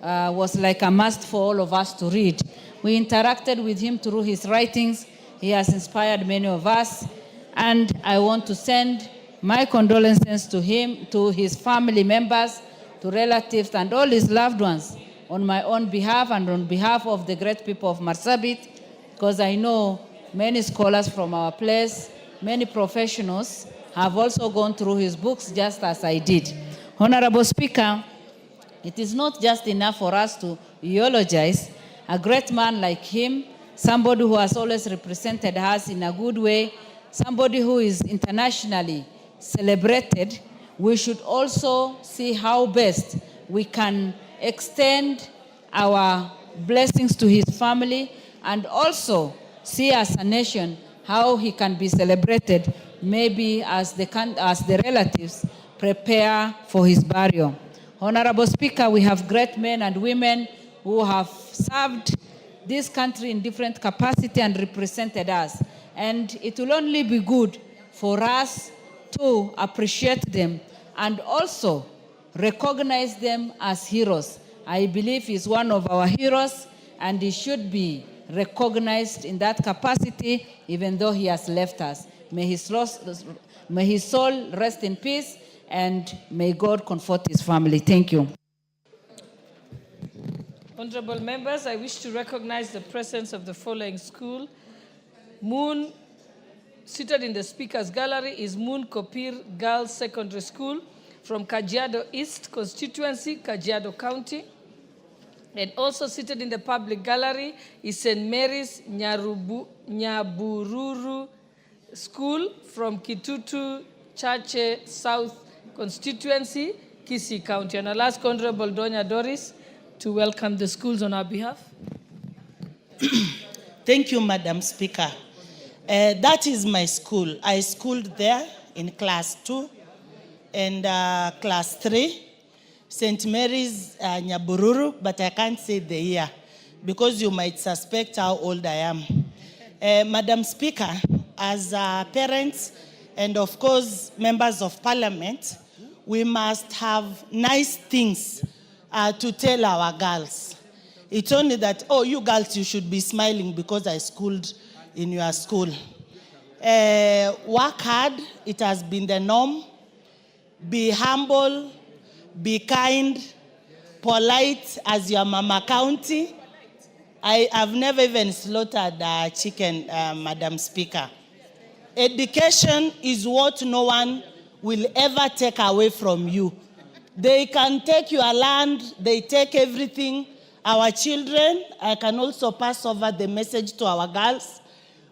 was like a must for all of us to read. We interacted with him through his writings. He has inspired many of us, and I want to send my condolences to him, to his family members, to relatives, and all his loved ones on my own behalf and on behalf of the great people of Marsabit, because I know many scholars from our place, many professionals have also gone through his books just as I did. Honorable Speaker, it is not just enough for us to eulogize a great man like him, somebody who has always represented us in a good way, somebody who is internationally celebrated. We should also see how best we can extend our blessings to his family and also see as a nation how he can be celebrated, maybe as the relatives prepare for his burial. Honorable Speaker, we have great men and women who have served this country in different capacity and represented us. And it will only be good for us to appreciate them and also recognize them as heroes. I believe he's one of our heroes and he should be recognized in that capacity even though he has left us. May his soul rest in peace and may God comfort his family. Thank you. Honorable members, I wish to recognize the presence of the following school. Seated in the Speaker's Gallery is Moon Kopir Girls Secondary School from Kajiado East Constituency, Kajiado County. And also seated in the Public Gallery is St. Mary's Nyabururu School from Kitutu Chache South Constituency, Kisii County. And I'll ask Honorable Donya Doris to welcome the schools on our behalf. Thank you, Madam Speaker. That is my school. I schooled there in class 2 and class 3, St. Mary's Nyabururu, but I can't say the year because you might suspect how old I am. Madam Speaker, as parents and of course members of parliament, we must have nice things to tell our girls. It's only that, oh, you girls, you should be smiling because I schooled in your school. Work hard, it has been the norm. Be humble, be kind, polite as your mama county. I have never even slaughtered a chicken, Madam Speaker. Education is what no one will ever take away from you. They can take your land, they take everything. Our children, I can also pass over the message to our girls,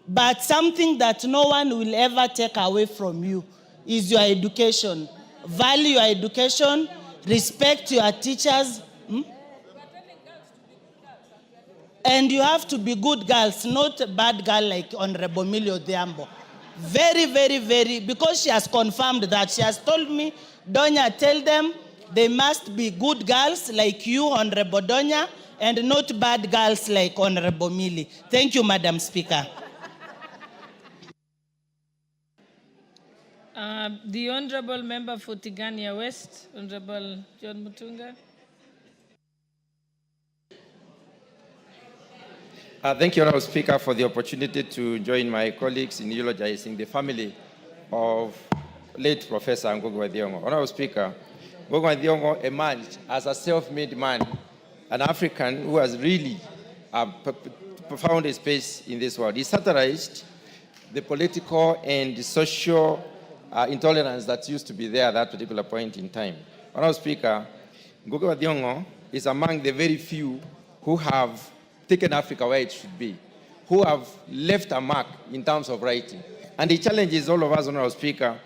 but something that no one will ever take away from you is your education. Value your education, respect your teachers, and you have to be good girls, not a bad girl like Honorable Millie Odhiambo. Very, very, very, because she has confirmed that. She has told me, Donya, tell them they must be good girls like you, Honorable Donya, and not bad girls like Honorable Millie. Thank you, Madam Speaker. The Honorable Member for Tigania West, Honorable John Mutunga. Thank you, Honorable Speaker, for the opportunity to join my colleagues in eulogizing the family of late Professor Ngugi wa Thiong'o. Honorable Speaker, Ngugi wa Thiong'o emerged as a self-made man, an African who has really found a space in this world. He satirized the political and the social intolerance that used to be there at that particular point in time. Honorable Speaker, Ngugi wa Thiong'o is among the very few who have taken Africa where it should be, who have left a mark in terms of writing. And he challenges all of us, Honorable Speaker,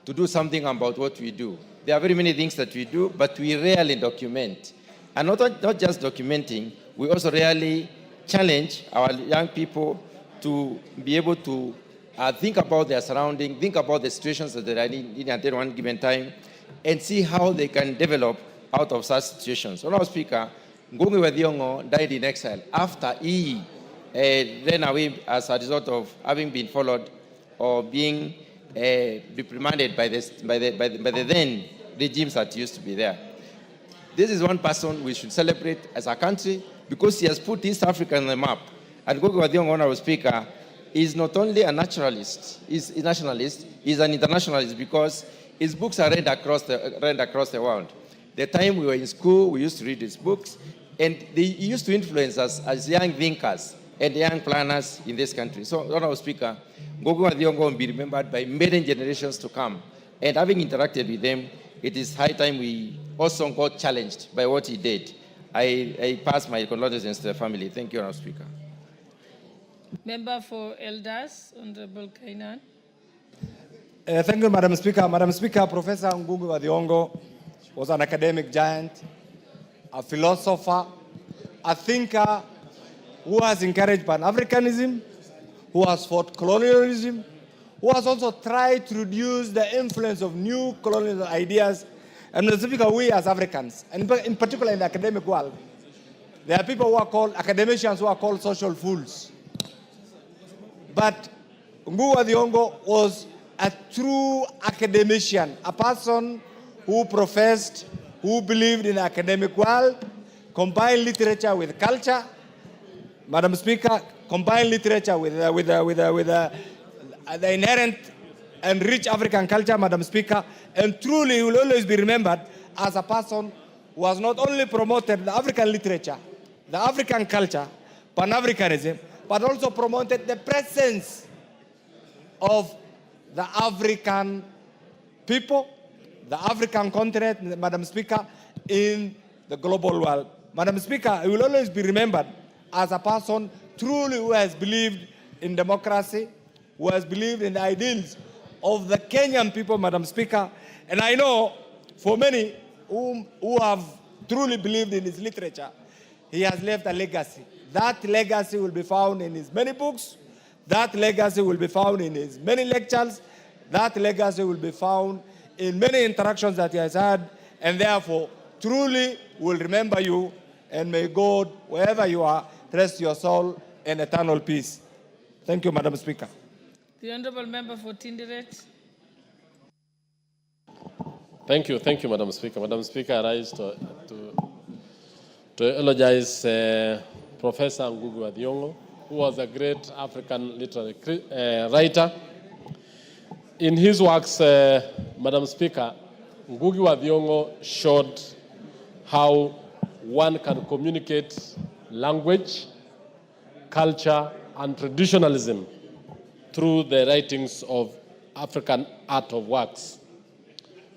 to do something about what we do. There are very many things that we do, but we rarely document. And not just documenting, we also rarely challenge our young people to be able to think about their surroundings, think about the situations that they are in at one given time, and see how they can develop out of such situations. Honorable Speaker, Ngugi wa Thiong'o died in exile after he ran away as a result of having been followed or being reprimanded by the then regimes that used to be there. This is one person we should celebrate as a country because he has put East Africa on the map. And Ngugi wa Thiong'o, Honorable Speaker, is not only a naturalist, he's a nationalist, he's an internationalist because his books are read across the world. The time we were in school, we used to read his books, and they used to influence us as young thinkers and young planners in this country. So, Honorable Speaker, Ngugi wa Thiong'o will be remembered by many generations to come. And having interacted with them, it is high time we also got challenged by what he did. I pass my condolences to the family. Thank you, Honorable Speaker. Member for Elders, Honorable Kainan. Thank you, Madam Speaker. Madam Speaker, Professor Ngugi wa Thiong'o was an academic giant, a philosopher, a thinker who has encouraged Pan-Africanism, who has fought colonialism, who has also tried to reduce the influence of new colonial ideas. And Mr. Speaker, we as Africans, and in particular in the academic world, there are people who are called academicians who are called social fools. But Ngugi wa Thiong'o was a true academician, a person who professed, who believed in the academic world, combined literature with culture. Madam Speaker, combined literature with the inherent and rich African culture, Madam Speaker, and truly will always be remembered as a person who has not only promoted the African literature, the African culture, Pan-Africanism, but also promoted the presence of the African people, the African continent, Madam Speaker, in the global world. Madam Speaker, he will always be remembered as a person truly who has believed in democracy, who has believed in the ideals of the Kenyan people, Madam Speaker. And I know for many who have truly believed in his literature, he has left a legacy. That legacy will be found in his many books. That legacy will be found in his many lectures. That legacy will be found in many interactions that he has had. And therefore, truly will remember you. And may God, wherever you are, rest your soul in eternal peace. Thank you, Madam Speaker. The Honourable Member for Tinderet. Thank you, Madam Speaker. Madam Speaker, I rise to eulogize Professor Ngugi wa Thiong'o, who was a great African literary writer. In his works, Madam Speaker, Ngugi wa Thiong'o showed how one can communicate language, culture, and traditionalism through the writings of African art of works.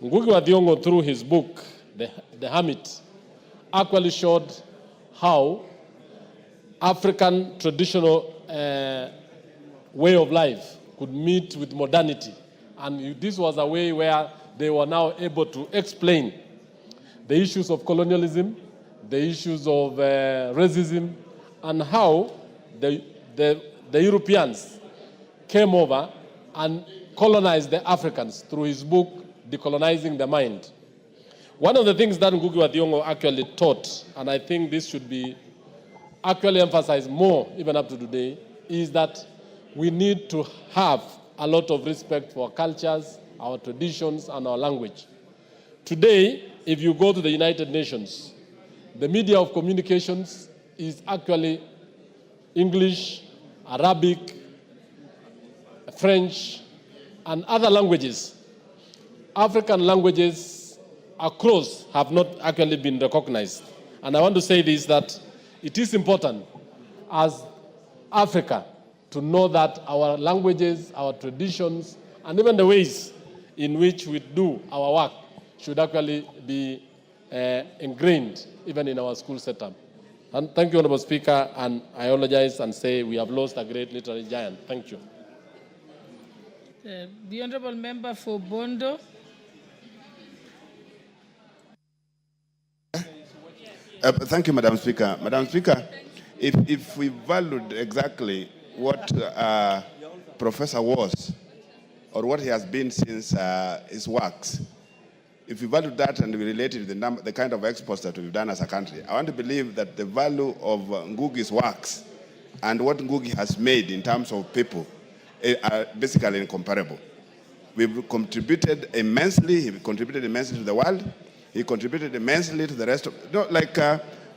Ngugi wa Thiong'o, through his book, The Hermit, actually showed how African traditional way of life could meet with modernity. And this was a way where they were now able to explain the issues of colonialism, the issues of racism, and how the Europeans came over and colonized the Africans through his book, Decolonizing the Mind. One of the things that Ngugi wa Thiong'o actually taught, and I think this should be actually emphasized more even up to today, is that we need to have a lot of respect for our cultures, our traditions, and our language. Today, if you go to the United Nations, the media of communications is actually English, Arabic, French, and other languages. African languages across have not actually been recognized. And I want to say this, that it is important as Africa to know that our languages, our traditions, and even the ways in which we do our work should actually be ingrained even in our school setup. And thank you, Honorable Speaker, and I apologize and say we have lost a great literary giant. Thank you. The Honourable Member for Bondo. Thank you, Madam Speaker. Madam Speaker, if we valued exactly what Professor was, or what he has been since his works, if we value that and we relate it to the kind of exports that we've done as a country, I want to believe that the value of Ngugi's works and what Ngugi has made in terms of people are basically incomparable. We've contributed immensely. He contributed immensely to the world. He contributed immensely to the rest of,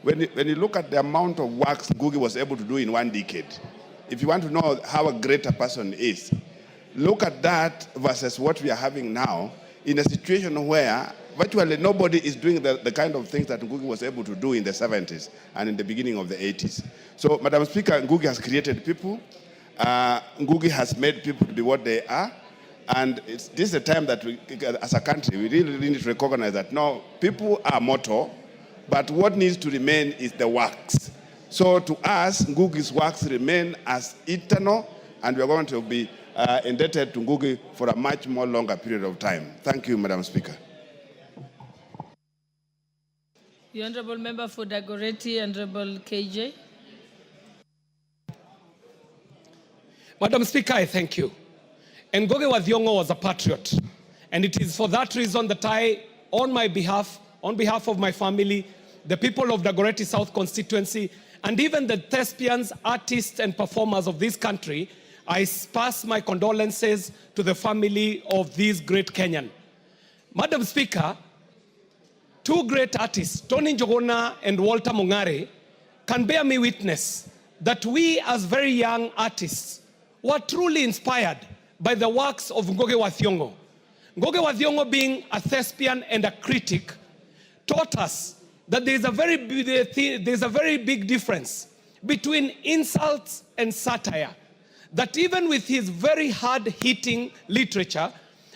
when you look at the amount of works Ngugi was able to do in 1 decade, if you want to know how a great a person is, look at that versus what we are having now in a situation where virtually nobody is doing the kind of things that Ngugi was able to do in the 70s and in the beginning of the 80s. So, Madam Speaker, Ngugi has created people. Ngugi has made people to be what they are. And this is a time that we, as a country, we really need to recognize that, no, people are mortal, but what needs to remain is the works. So to us, Ngugi's works remain as eternal, and we're going to be indebted to Ngugi for a much more longer period of time. Thank you, Madam Speaker. The Honourable Member for Dagoretti, Honourable KJ. Madam Speaker, I thank you. Ngugi wa Thiong'o was a patriot, and it is for that reason that I, on behalf of my family, the people of Dagoretti South constituency, and even the thespians, artists, and performers of this country, I pass my condolences to the family of this great Kenyan. Madam Speaker, two great artists, Tony Njogona and Walter Mung'are, can bear me witness that we as very young artists were truly inspired by the works of Ngugi wa Thiong'o. Ngugi wa Thiong'o, being a thespian and a critic, taught us that there's a very big difference between insults and satire. That even with his very hard-hitting literature,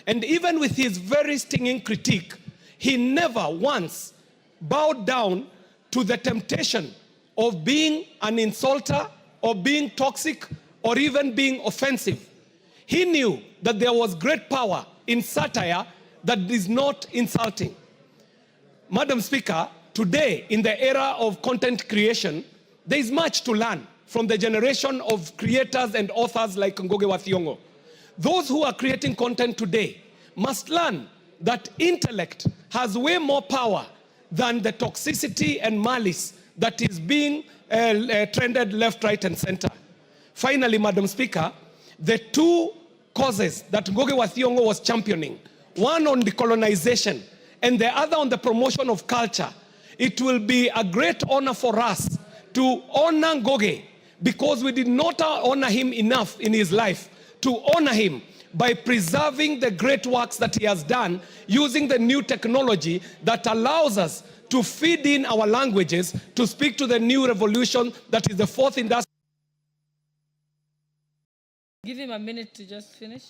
and even with his very stinging critique, he never once bowed down to the temptation of being an insulter, or being toxic, or even being offensive. He knew that there was great power in satire that is not insulting. Madam Speaker, today, in the era of content creation, there is much to learn from the generation of creators and authors like Ngugi wa Thiong'o. Those who are creating content today must learn that intellect has way more power than the toxicity and malice that is being trended left, right, and center. Finally, Madam Speaker, the two causes that Ngugi wa Thiong'o was championing, one on decolonization and the other on the promotion of culture, it will be a great honor for us to honor Ngugi, because we did not honor him enough in his life, to honor him by preserving the great works that he has done using the new technology that allows us to feed in our languages to speak to the new revolution that is the fourth industrial. Give him a minute to just finish.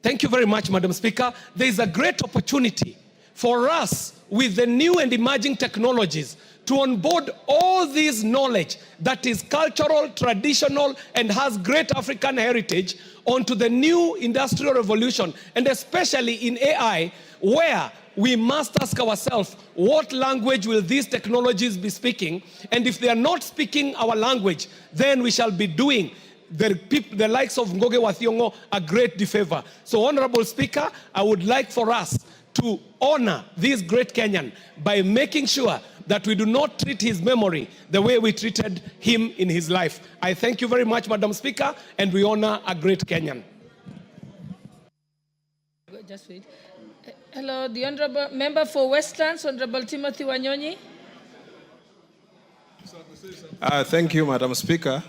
Thank you very much, Madam Speaker. There is a great opportunity for us with the new and emerging technologies to onboard all this knowledge that is cultural, traditional, and has great African heritage onto the new industrial revolution, and especially in AI, where we must ask ourselves, what language will these technologies be speaking? And if they are not speaking our language, then we shall be doing the likes of Ngugi wa Thiong'o a great disfavor. So, Honorable Speaker, I would like for us to honor this great Kenyan by making sure that we do not treat his memory the way we treated him in his life. I thank you very much, Madam Speaker, and we honor a great Kenyan. Just wait. Hello, the Honourable Member for Westlands, Honourable Timothy Wanyonyi. Thank you, Madam Speaker,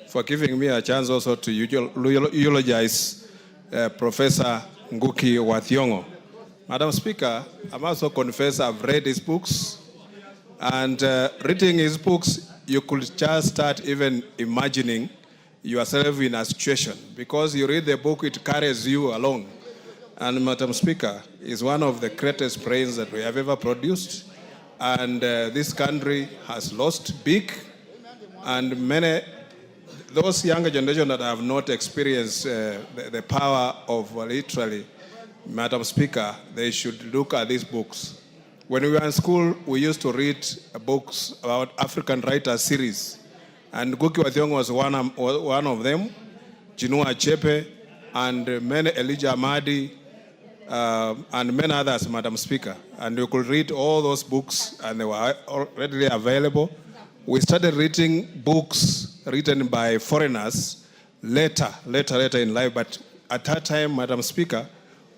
for giving me a chance also to eulogize Professor Ngugi wa Thiong'o. Madam Speaker, I must also confess I've read his books, and reading his books, you could just start even imagining yourself in a situation, because you read the book, it carries you along. And Madam Speaker, is one of the greatest brains that we have ever produced. And this country has lost big, and many, those younger generation that have not experienced the power of literally, Madam Speaker, they should look at these books. When we were in school, we used to read books about African writers series. And Ngugi wa Thiong'o was one of them. Chinua Achebe, and many Elijah Amadi, and many others, Madam Speaker. And you could read all those books, and they were readily available. We started reading books written by foreigners later in life, but at that time, Madam Speaker,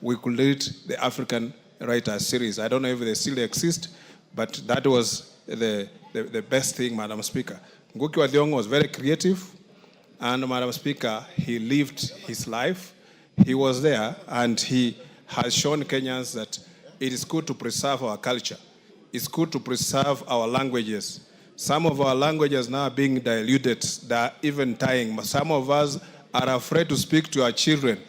we could read the African Writers series. I don't know if they still exist, but that was the best thing, Madam Speaker. Ngugi wa Thiong'o was very creative, and Madam Speaker, he lived his life. He was there, and he has shown Kenyans that it is good to preserve our culture. It's good to preserve our languages. Some of our languages now are being diluted. They're even dying. Some of us are afraid to speak to our children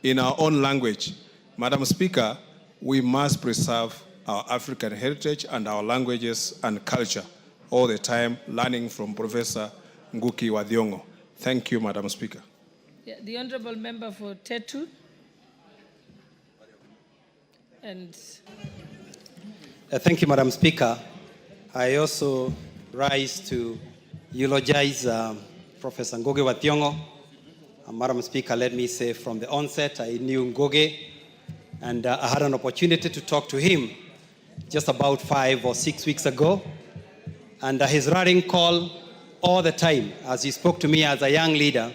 in our own language. Madam Speaker, we must preserve our African heritage and our languages and culture all the time, learning from Professor Ngugi wa Thiong'o. Thank you, Madam Speaker. Yeah, the Honorable Member for Tetu. And thank you, Madam Speaker. I also rise to eulogize Professor Ngugi wa Thiong'o. Madam Speaker, let me say from the onset, I knew Ngugi, and I had an opportunity to talk to him just about 5 or 6 weeks ago. And his rallying call all the time, as he spoke to me as a young leader,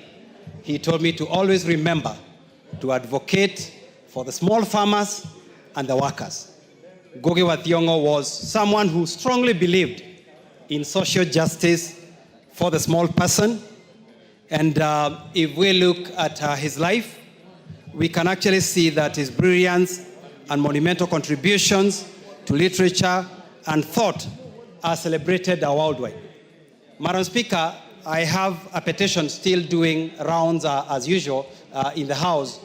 he told me to always remember to advocate for the small farmers and the workers. Ngugi wa Thiong'o was someone who strongly believed in social justice for the small person. And if we look at his life, we can actually see that his brilliance and monumental contributions to literature and thought are celebrated worldwide. Madam Speaker, I have a petition still doing rounds as usual in the House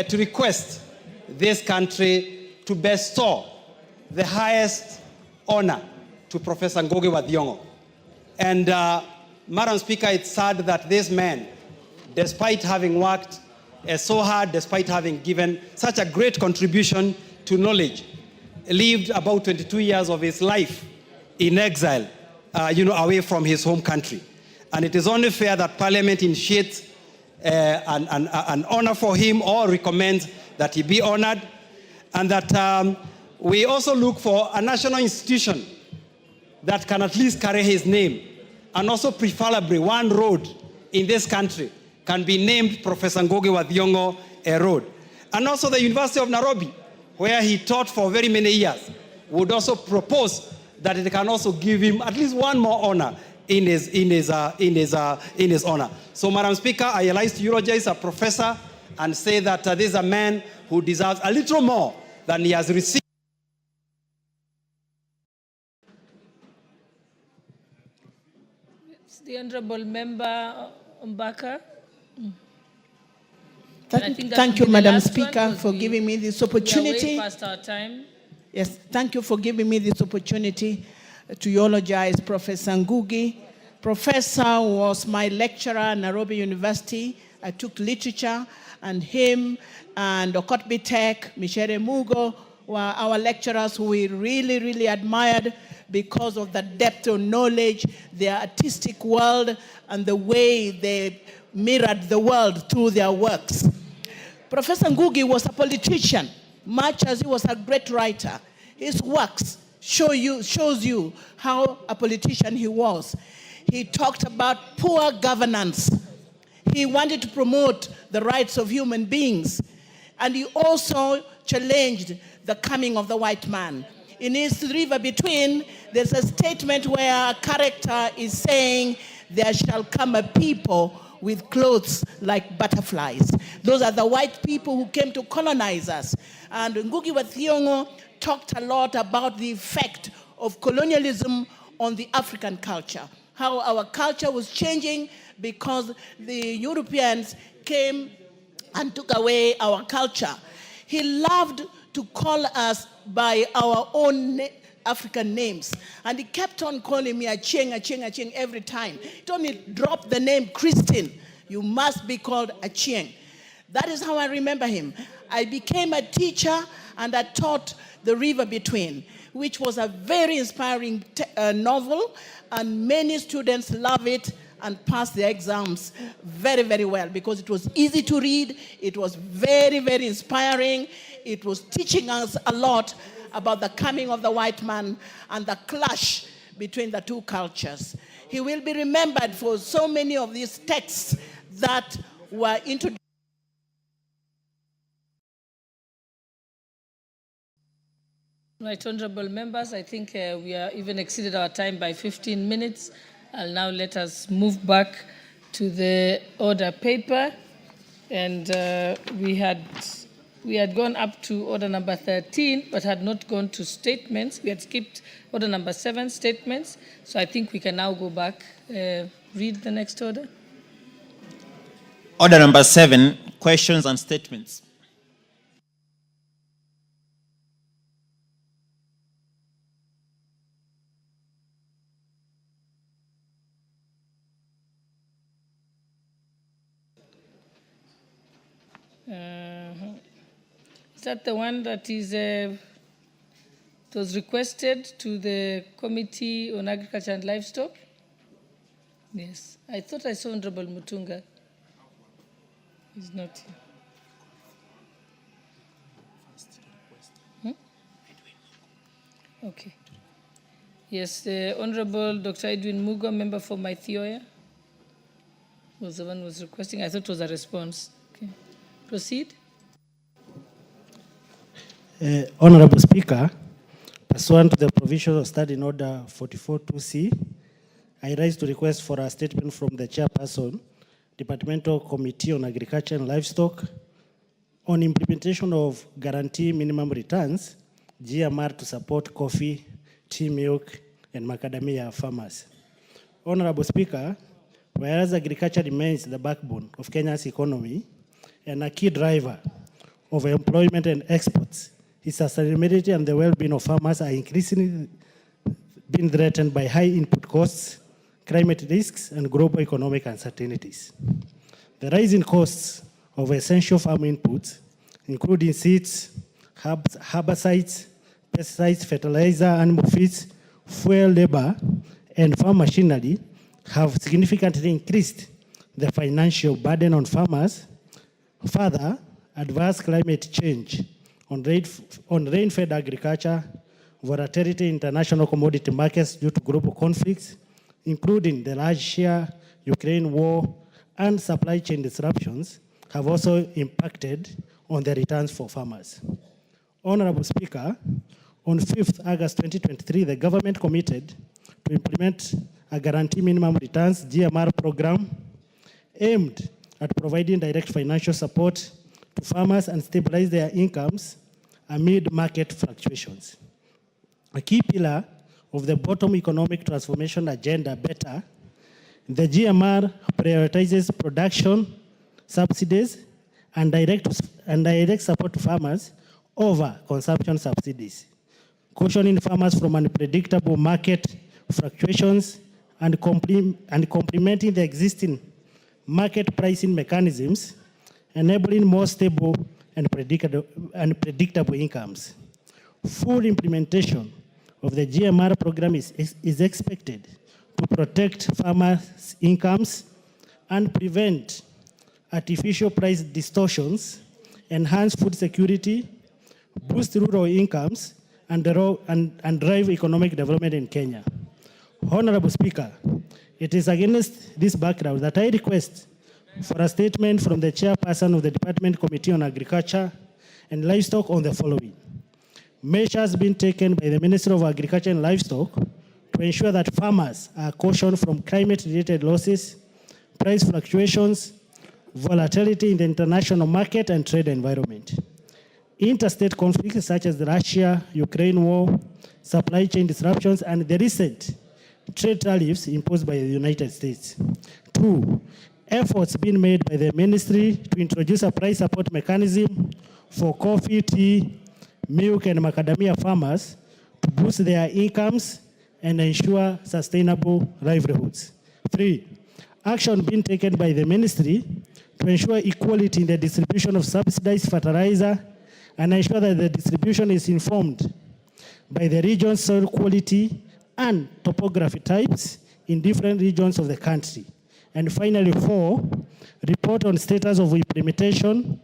to request this country to bestow the highest honor to Professor Ngugi wa Thiong'o. And Madam Speaker, it's sad that this man, despite having worked so hard, despite having given such a great contribution to knowledge, lived about 22 years of his life in exile, away from his home country. And it is only fair that Parliament initiates an honor for him or recommends that he be honored, and that we also look for a national institution that can at least carry his name, and also preferably one road in this country can be named Professor Ngugi wa Thiong'o a road. And also the University of Nairobi, where he taught for very many years, would also propose that it can also give him at least one more honor in his honor. So, Madam Speaker, I rise to eulogize a professor and say that this is a man who deserves a little more than he has received. the Honorable Member Mbaka. Thank you, Madam Speaker, for giving me this opportunity. We are way past our time. Yes, thank you for giving me this opportunity to eulogize Professor Ngugi. Professor was my lecturer at Nairobi University. I took literature, and him and Okotbi Tech, Michere Mugo were our lecturers who we really, really admired because of the depth of knowledge, their artistic world, and the way they mirrored the world through their works. Professor Ngugi was a politician, much as he was a great writer. His works shows you how a politician he was. He talked about poor governance. He wanted to promote the rights of human beings. And he also challenged the coming of the white man. In his River Between, there's a statement where a character is saying, "There shall come a people with clothes like butterflies." Those are the white people who came to colonize us. And Ngugi wa Thiong'o talked a lot about the effect of colonialism on the African culture, how our culture was changing because the Europeans came and took away our culture. He loved to call us by our own African names. And he kept on calling me Achieng, Achieng, Achieng every time. He told me, drop the name Christine. You must be called Achieng. That is how I remember him. I became a teacher and I taught The River Between, which was a very inspiring novel, and many students love it and passed their exams very, very well because it was easy to read. It was very, very inspiring. It was teaching us a lot about the coming of the white man and the clash between the two cultures. He will be remembered for so many of these texts that were introduced. Right, honorable members, I think we are even exceeded our time by 15 minutes. I'll now let us move back to the order paper. And we had gone up to order number 13, but had not gone to statements. We had skipped order number 7, statements. So I think we can now go back. Read the next order. Order number 7, questions and statements. Is that the one that is was requested to the Committee on Agriculture and Livestock? Yes. I thought I saw Honorable Mutunga. He's not here. Okay. Yes, the Honorable Dr. Edwin Mugo, member for Maithioya, was the one who was requesting. I thought it was a response. Okay. Proceed. Honorable Speaker, pursuant to the provisions of Standing Order 44.2c, I rise to request for a statement from the Chairperson, Departmental Committee on Agriculture and Livestock, on implementation of Guarantee Minimum Returns, GMR, to support coffee, tea, milk, and macadamia farmers. Honorable Speaker, whereas agriculture remains the backbone of Kenya's economy and a key driver of employment and exports, its sustainability and the well-being of farmers are increasingly being threatened by high input costs, climate risks, and global economic uncertainties. The rising costs of essential farm inputs, including seeds, herbicides, pesticides, fertilizer, animal feeds, fuel, labor, and farm machinery, have significantly increased the financial burden on farmers. Further, adverse climate change on rain-fed agriculture, volatility in international commodity markets due to global conflicts, including the Russia-Ukraine war and supply chain disruptions, have also impacted on the returns for farmers. Honorable Speaker, on 5th August 2023, the government committed to implement a Guarantee Minimum Returns GMR program aimed at providing direct financial support to farmers and stabilize their incomes amid market fluctuations. A key pillar of the bottom economic transformation agenda, BETTER, the GMR prioritizes production, subsidies, and direct support to farmers over consumption subsidies, cautioning farmers from unpredictable market fluctuations and complementing the existing market pricing mechanisms, enabling more stable and predictable incomes. Full implementation of the GMR program is expected to protect farmers' incomes and prevent artificial price distortions, enhance food security, boost rural incomes, and drive economic development in Kenya. Honorable Speaker, it is against this background that I request for a statement from the chairperson of the Department Committee on Agriculture and Livestock on the following. Measures being taken by the Ministry of Agriculture and Livestock to ensure that farmers are cautioned from climate-related losses, price fluctuations, volatility in the international market and trade environment. Interstate conflicts such as the Russia-Ukraine war, supply chain disruptions, and the recent trade tariffs imposed by the United States. 2, efforts being made by the ministry to introduce a price support mechanism for coffee, tea, milk, and macadamia farmers to boost their incomes and ensure sustainable livelihoods. 3, action being taken by the ministry to ensure equality in the distribution of subsidized fertilizer and ensure that the distribution is informed by the region's soil quality and topography types in different regions of the country, And finally, 4, report on status of implementation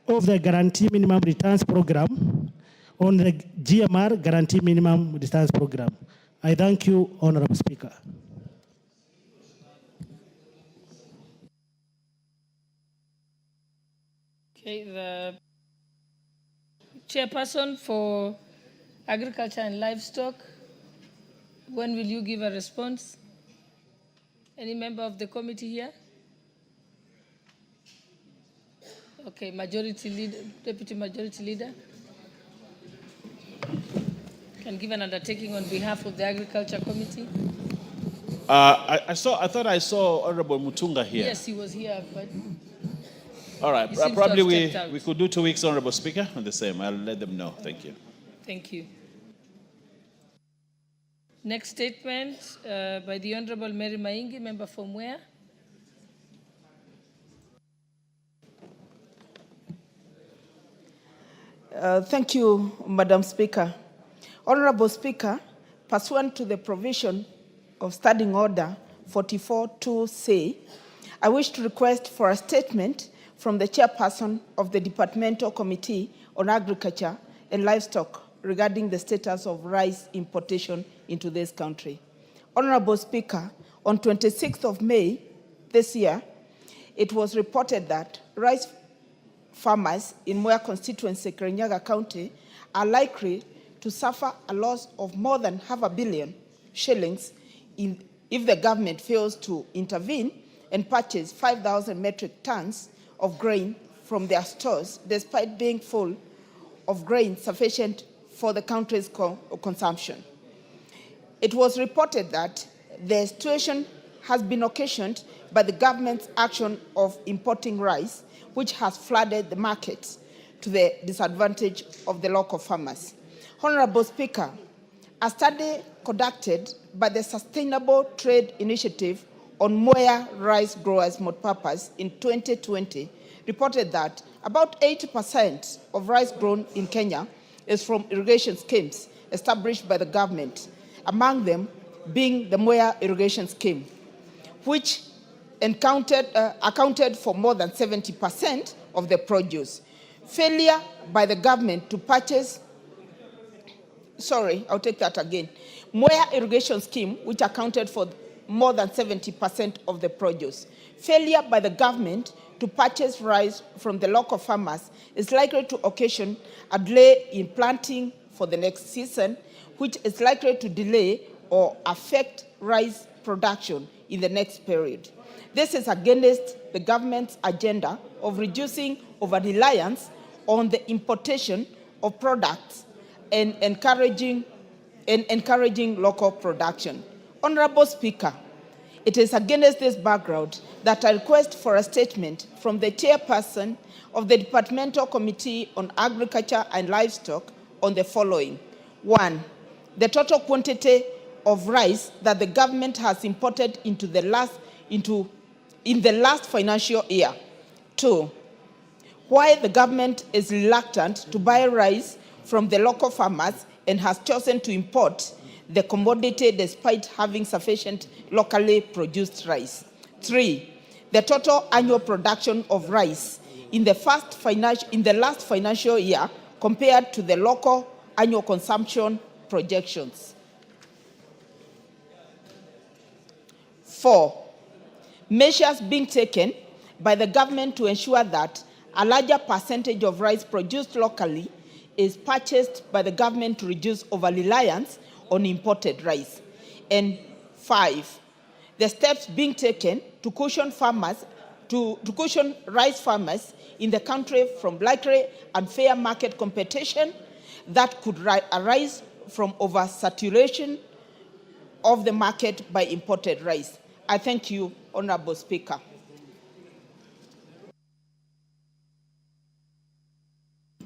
of the Guarantee Minimum Returns Program on the GMR Guarantee Minimum Returns Program. I thank you, Honorable Speaker. Okay, the chairperson for Agriculture and Livestock, when will you give a response? Any member of the committee here? Okay, Majority Leader, Deputy Majority Leader. Can give an undertaking on behalf of the Agriculture Committee. I thought I saw Honorable Mutunga here. Yes, he was here, but All right, he seems to probably have stepped out. we could do 2 weeks, Honorable Speaker, on the same. I'll let them know. Thank you. Thank you. Next statement by the Honorable Mary Maingi, member from where? Thank you, Madam Speaker. Honorable Speaker, pursuant to the provision of Standing Order 44.2c, I wish to request for a statement from the chairperson of the Departmental Committee on Agriculture and Livestock regarding the status of rice importation into this country. Honorable Speaker, on 26th of May this year, it was reported that rice farmers in Mwea constituency, Kirinyaga County, are likely to suffer a loss of more than $500 million if the government fails to intervene and purchase 5,000 metric tons of grain from their stores, despite being full of grain sufficient for the country's consumption. It was reported that the situation has been occasioned by the government's action of importing rice, which has flooded the markets to the disadvantage of the local farmers. Honorable Speaker, a study conducted by the Sustainable Trade Initiative on Mwea rice growers' multipurpose in 2020 reported that about 80% of rice grown in Kenya is from irrigation schemes established by the government, among them being the Mwea irrigation scheme, which accounted for more than 70% of the produce. Failure by the government to purchase, Mwea irrigation scheme, which accounted for more than 70% of the produce. Failure by the government to purchase rice from the local farmers is likely to occasion a delay in planting for the next season, which is likely to delay or affect rice production in the next period. This is against the government's agenda of reducing over-reliance on the importation of products and encouraging local production. Honorable Speaker, it is against this background that I request for a statement from the chairperson of the Departmental Committee on Agriculture and Livestock on the following. 1, the total quantity of rice that the government has imported in the last financial year. 2, why the government is reluctant to buy rice from the local farmers and has chosen to import the commodity despite having sufficient locally produced rice. 3, the total annual production of rice in the last financial year compared to the local annual consumption projections. 4, measures being taken by the government to ensure that a larger percentage of rice produced locally is purchased by the government to reduce over-reliance on imported rice. And 5, the steps being taken to cushion rice farmers in the country from likely unfair market competition that could arise from oversaturation of the market by imported rice. I thank you, Honorable Speaker.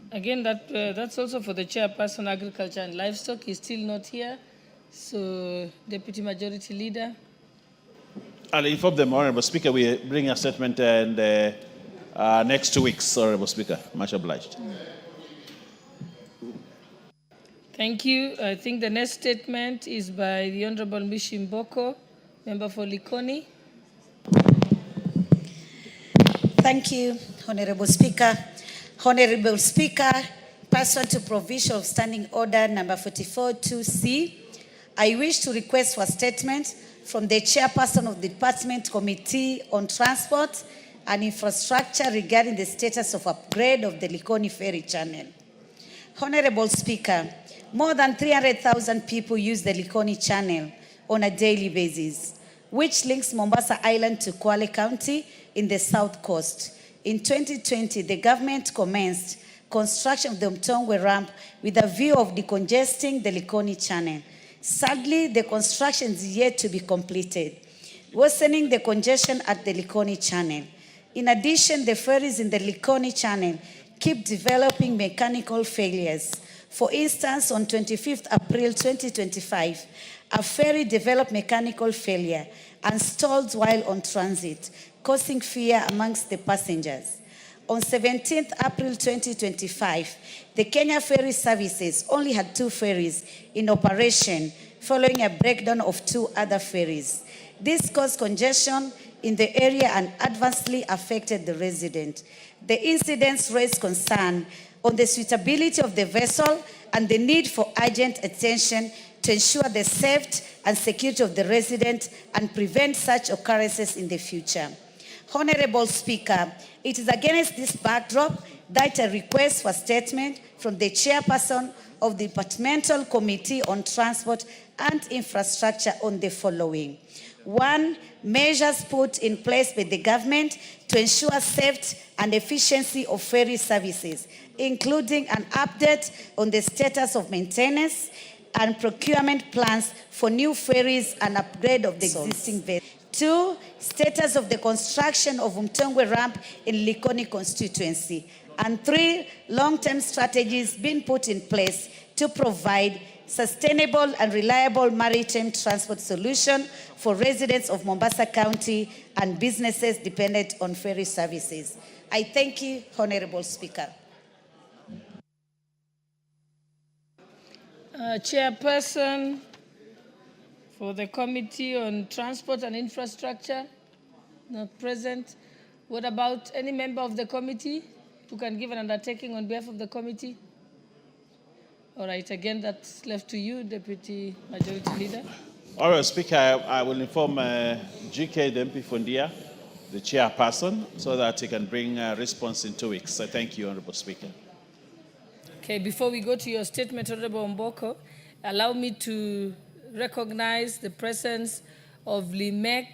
Again, that's also for the chairperson, Agriculture and Livestock. He's still not here. So, Deputy Majority Leader. I'll inform them, Honorable Speaker, we bring a statement in the next 2 weeks, Honorable Speaker. Much obliged. Thank you. I think the next statement is by the Honorable Mishi Mboko, member for Likoni. Thank you, Honorable Speaker. Honorable Speaker, pursuant to provision of Standing Order number 44-2C, I wish to request for a statement from the Chairperson of the Department Committee on Transport and Infrastructure regarding the status of upgrade of the Likoni Ferry Channel. Honorable Speaker, more than 300,000 people use the Likoni Channel on a daily basis, which links Mombasa Island to Kwale County in the South Coast. In 2020, the government commenced construction of the Mtongwe ramp with a view of decongesting the Likoni Channel. Sadly, the construction is yet to be completed, worsening the congestion at the Likoni Channel. In addition, the ferries in the Likoni Channel keep developing mechanical failures. For instance, on 25th April 2025, a ferry developed mechanical failure and stalled while on transit, causing fear amongst the passengers. On 17th April 2025, the Kenya Ferry Services only had 2 ferries in operation following a breakdown of 2 other ferries. This caused congestion in the area and adversely affected the residents. The incidents raised concern on the suitability of the vessel and the need for urgent attention to ensure the safety and security of the resident and prevent such occurrences in the future. Honorable Speaker, it is against this backdrop that I request for a statement from the Chairperson of the Departmental Committee on Transport and Infrastructure on the following. 1, measures put in place by the government to ensure safety and efficiency of ferry services, including an update on the status of maintenance and procurement plans for new ferries and upgrade of the existing vessels. 2, status of the construction of Mtongwe ramp in Likoni constituency. And 3, long-term strategies being put in place to provide sustainable and reliable maritime transport solution for residents of Mombasa County and businesses dependent on ferry services. I thank you, Honorable Speaker. Chairperson for the Committee on Transport and Infrastructure, not present. What about any member of the committee who can give an undertaking on behalf of the committee? All right, again, that's left to you, Deputy Majority Leader. All right, Speaker, I will inform GK, the MP Fundia, the chairperson, so that he can bring a response in 2 weeks. Thank you, Honorable Speaker. Okay, before we go to your statement, Honorable Mboko, allow me to recognize the presence of Limek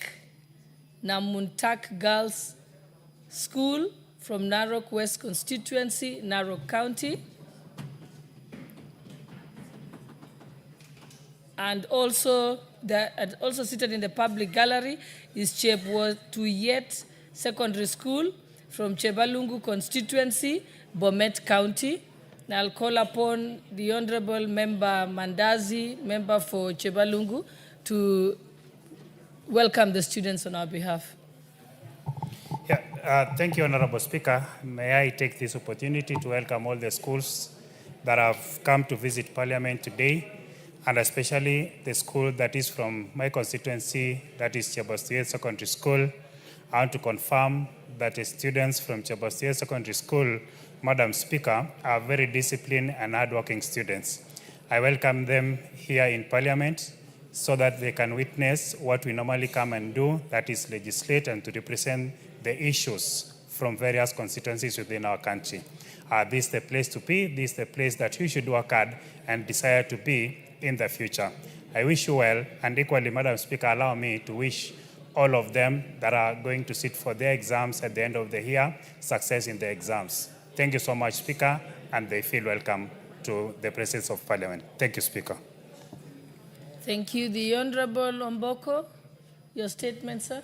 Namuntak Girls School from Narok West Constituency, Narok County. And also seated in the public gallery is Chepwotuyet Secondary School from Chebalungu constituency, Bomet County. Now I'll call upon the Honorable Member Mandazi, member for Chebalungu, to welcome the students on our behalf. Thank you, Honorable Speaker. May I take this opportunity to welcome all the schools that have come to visit Parliament today, and especially the school that is from my constituency, that is Chebostuyet Secondary School. I want to confirm that the students from Chebostuyet Secondary School, Madam Speaker, are very disciplined and hardworking students. I welcome them here in Parliament so that they can witness what we normally come and do, that is legislate and to represent the issues from various constituencies within our country. This is the place to be. This is the place that you should work hard and desire to be in the future. I wish you well, and equally, Madam Speaker, allow me to wish all of them that are going to sit for their exams at the end of the year success in their exams. Thank you so much, Speaker, and they feel welcome to the presence of Parliament. Thank you, Speaker. Thank you. The Honorable Omboko, your statement, sir.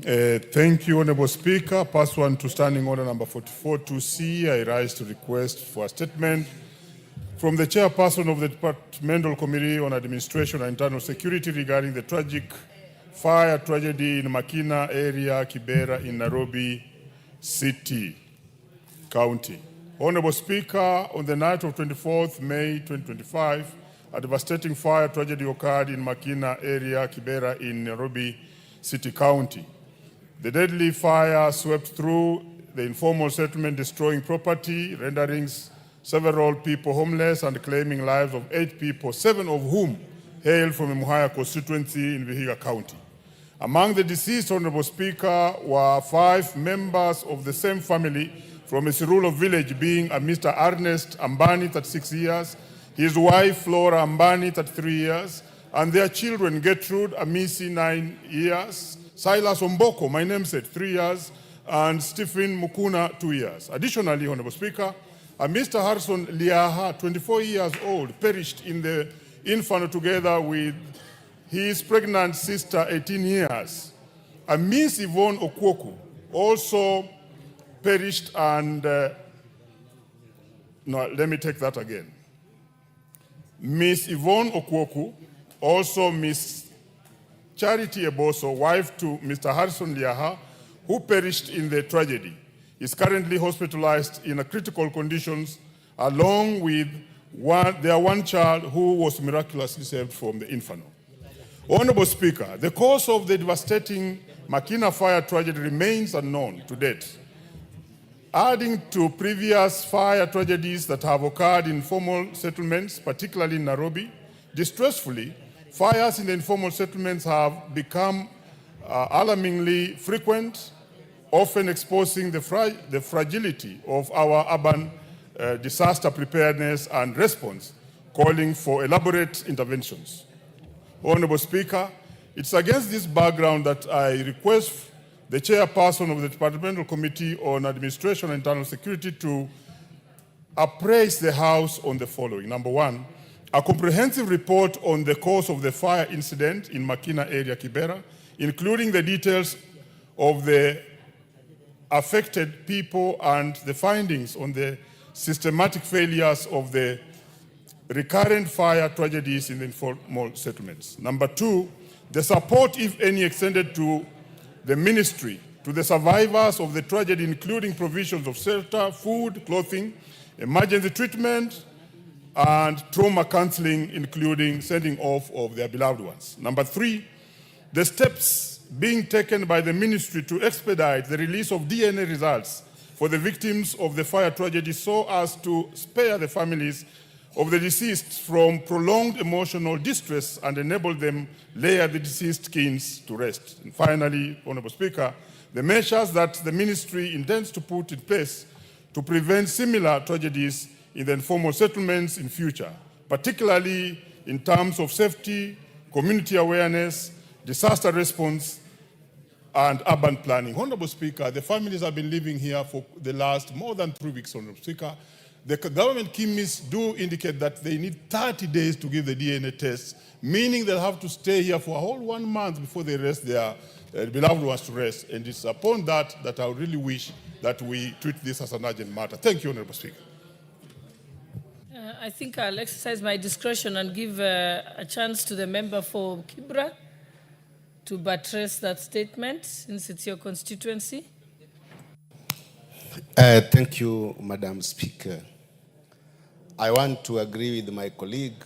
Thank you, Honorable Speaker. Pursuant to Standing Order number 44-2C, I rise to request for a statement from the Chairperson of the Departmental Committee on Administration and Internal Security regarding the tragic fire tragedy in Makina area, Kibera, in Nairobi City, County. Honorable Speaker, on the night of 24th May 2025, a devastating fire tragedy occurred in Makina area, Kibera, in Nairobi City, County. The deadly fire swept through the informal settlement, destroying property, rendering several people homeless and claiming lives of 8 people, 7 of whom hail from the Muhaya constituency in Vihiga County. Among the deceased, Honorable Speaker, were 5 members of the same family from a Sirulo village, being a Mr. Ernest Ambani, 36 years, his wife Flora Ambani, 33 years, and their children Gertrude Amisi, 9 years, Silas Omboko, my namesake, 3 years, and Stephen Mukuna, 2 years. Additionally, Honorable Speaker, a Mr. Harrison Liaha, 24 years old, perished in the Inferno together with his pregnant sister, 18 years. A Miss Yvonne Okwoku also perished and, no, let me take that again. Miss Yvonne Okwoku, also Miss Charity Eboso, wife to Mr. Harrison Liaha, who perished in the tragedy, is currently hospitalized in a critical conditions, along with their one child who was miraculously saved from the inferno. Honorable Speaker, the cause of the devastating Makina fire tragedy remains unknown to date. Adding to previous fire tragedies that have occurred in informal settlements, particularly in Nairobi, distressfully, fires in the informal settlements have become alarmingly frequent, often exposing the fragility of our urban disaster preparedness and response, calling for elaborate interventions. Honorable Speaker, it's against this background that I request the chairperson of the Departmental Committee on Administration and Internal Security to appraise the House on the following. Number 1, a comprehensive report on the cause of the fire incident in Makina area, Kibera, including the details of the affected people and the findings on the systematic failures of the recurrent fire tragedies in the informal settlements. Number 2, the support, if any, extended to the ministry to the survivors of the tragedy, including provisions of shelter, food, clothing, emergency treatment, and trauma counseling, including sending off of their beloved ones. Number 3, the steps being taken by the ministry to expedite the release of DNA results for the victims of the fire tragedy so as to spare the families of the deceased from prolonged emotional distress and enable them lay the deceased kins to rest. And finally, Honorable Speaker, the measures that the ministry intends to put in place to prevent similar tragedies in the informal settlements in future, particularly in terms of safety, community awareness, disaster response, and urban planning. Honorable Speaker, the families have been living here for the last more than 3 weeks, Honorable Speaker. The government chemists do indicate that they need 30 days to give the DNA test, meaning they'll have to stay here for a whole 1 month before they rest their beloved ones to rest. And it's upon that that I really wish that we treat this as an urgent matter. Thank you, Honorable Speaker. I think I'll exercise my discretion and give a chance to the member for Kibra to buttress that statement, since it's your constituency. Thank you, Madam Speaker. I want to agree with my colleague,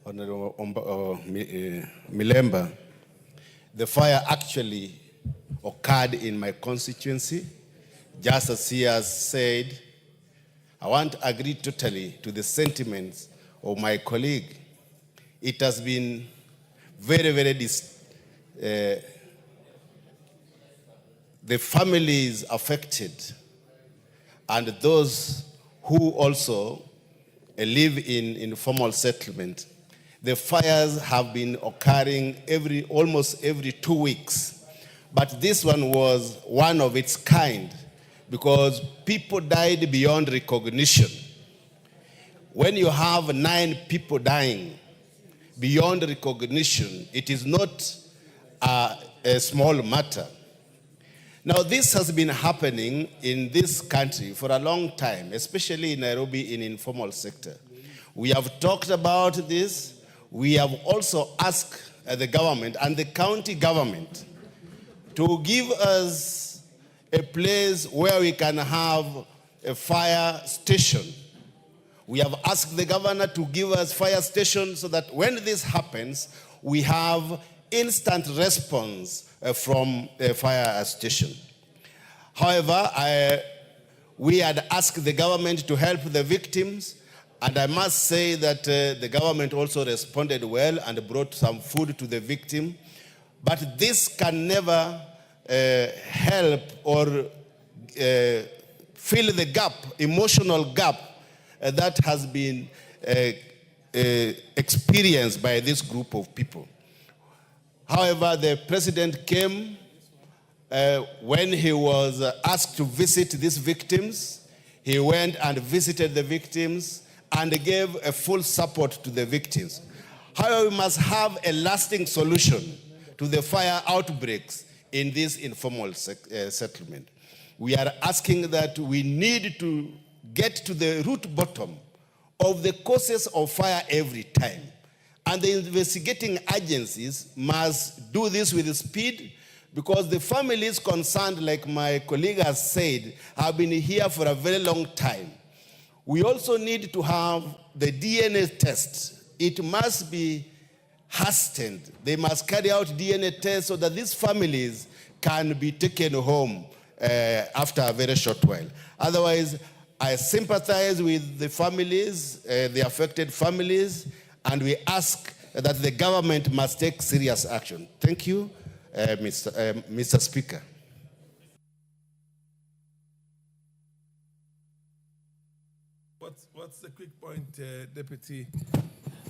Honorable Milemba. The fire actually occurred in my constituency. Just as he has said, I want to agree totally to the sentiments of my colleague. It has been very, very the families affected and those who also live in informal settlement. The fires have been occurring almost every 2 weeks. But this one was one of its kind because people died beyond recognition. When you have 9 people dying beyond recognition, it is not a small matter. Now, this has been happening in this country for a long time, especially in Nairobi in informal sector. We have talked about this. We have also asked the government and the county government to give us a place where we can have a fire station. We have asked the governor to give us fire stations so that when this happens, we have instant response from a fire station. However, we had asked the government to help the victims, and I must say that the government also responded well and brought some food to the victim. But this can never help or fill the gap, emotional gap that has been experienced by this group of people. However, the president came when he was asked to visit these victims. He went and visited the victims and gave a full support to the victims. However, we must have a lasting solution to the fire outbreaks in this informal settlement. We are asking that we need to get to the root bottom of the causes of fire every time. And the investigating agencies must do this with speed, because the families concerned, like my colleague has said, have been here for a very long time. We also need to have the DNA test. It must be hastened. They must carry out DNA tests so that these families can be taken home after a very short while. Otherwise, I sympathize with the families, the affected families, and we ask that the government must take serious action. Thank you, Mr. Speaker. What's the quick point, Deputy?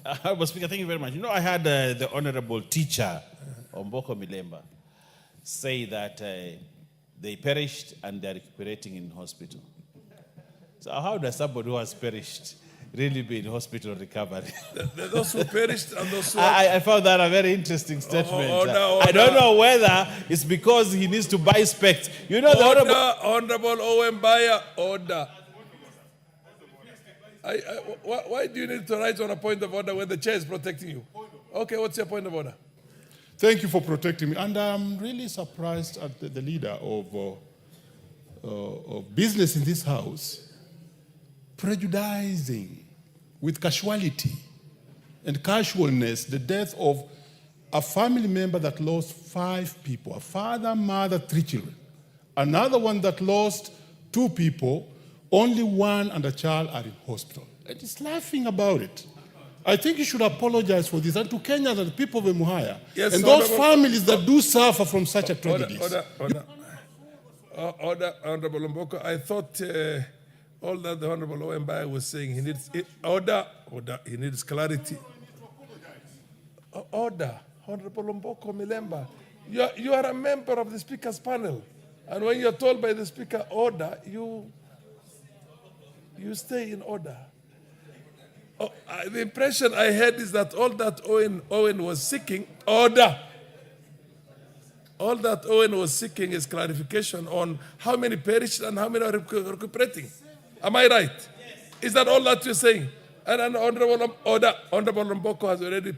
Honorable Speaker, thank you very much. You know, I had the Honorable Teacher, Omboko Milemba, say that they perished and they're recuperating in hospital. So how does somebody who has perished really be in hospital recovery? Those who perished and those who... I found that a very interesting statement. Order. I don't know whether it's because he needs to buy specs. You know, the Honorable Owen Baya, order. Why do you need to write on a point of order when the chair is protecting you? Okay, what's your point of order? Thank you for protecting me. And I'm really surprised at the leader of business in this house prejudicing with casualty and casualness the death of a family member that lost 5 people, a father, mother, 3 children. Another one that lost 2 people, only 1 and a child are in hospital. And he's laughing about it. I think you should apologize for this, and to Kenya and the people of Emuhaya, yes, and those families that do suffer from such a tragedy. Order, Honorable Mboko. I thought all that the Honorable Owenbai was saying, he needs order, he needs clarity. Order, Honorable Mboko Milemba. You are a member of the Speaker's panel, and when you're told by the Speaker order, you stay in order. The impression I had is that all that Owen was seeking, order. All that Owen was seeking is clarification on how many perished and how many are recuperating. Am I right? Yes. Is that all that you're saying? And Honorable Mboko has already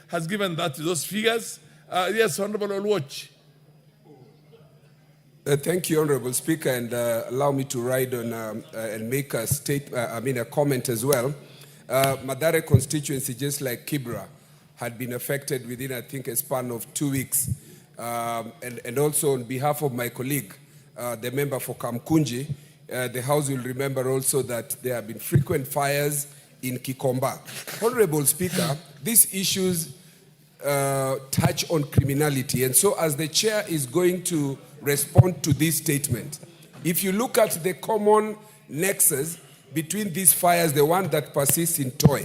has given that those figures. Yes, Honorable Olwoch. Thank you, Honorable Speaker, and allow me to ride on and make a a comment as well. Mathare constituency, just like Kibra, had been affected within, I think, a span of 2 weeks. And also on behalf of my colleague, the member for Kamkunji, the House will remember also that there have been frequent fires in Kikomba. Honorable Speaker, these issues touch on criminality, and so as the chair is going to respond to this statement, if you look at the common nexus between these fires, the one that persists in Toi,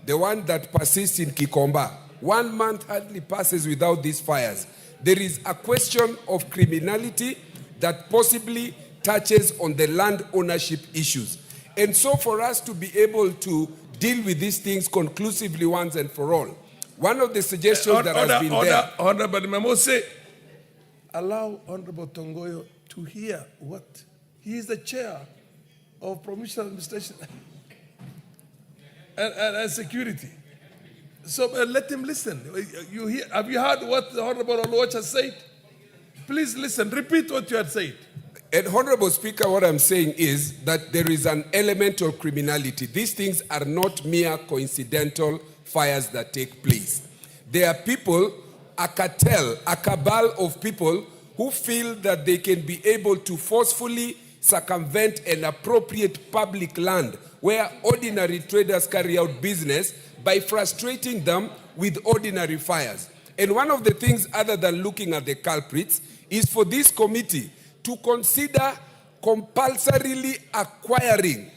the one that persists in Kikomba, 1 month hardly passes without these fires. There is a question of criminality that possibly touches on the land ownership issues. And so for us to be able to deal with these things conclusively once and for all, one of the suggestions that has been there... Honorable Mamose, allow Honorable Tongoyo to hear what? He is the chair of provincial administration and security. So let him listen. Have you heard what the Honorable Olwoch has said? Please listen. Repeat what you had said. And Honorable Speaker, what I'm saying is that there is an element of criminality. These things are not mere coincidental fires that take place. There are people a cartel, a cabal of people who feel that they can be able to forcefully circumvent and appropriate public land where ordinary traders carry out business by frustrating them with ordinary fires. And one of the things, other than looking at the culprits, is for this committee to consider compulsorily acquiring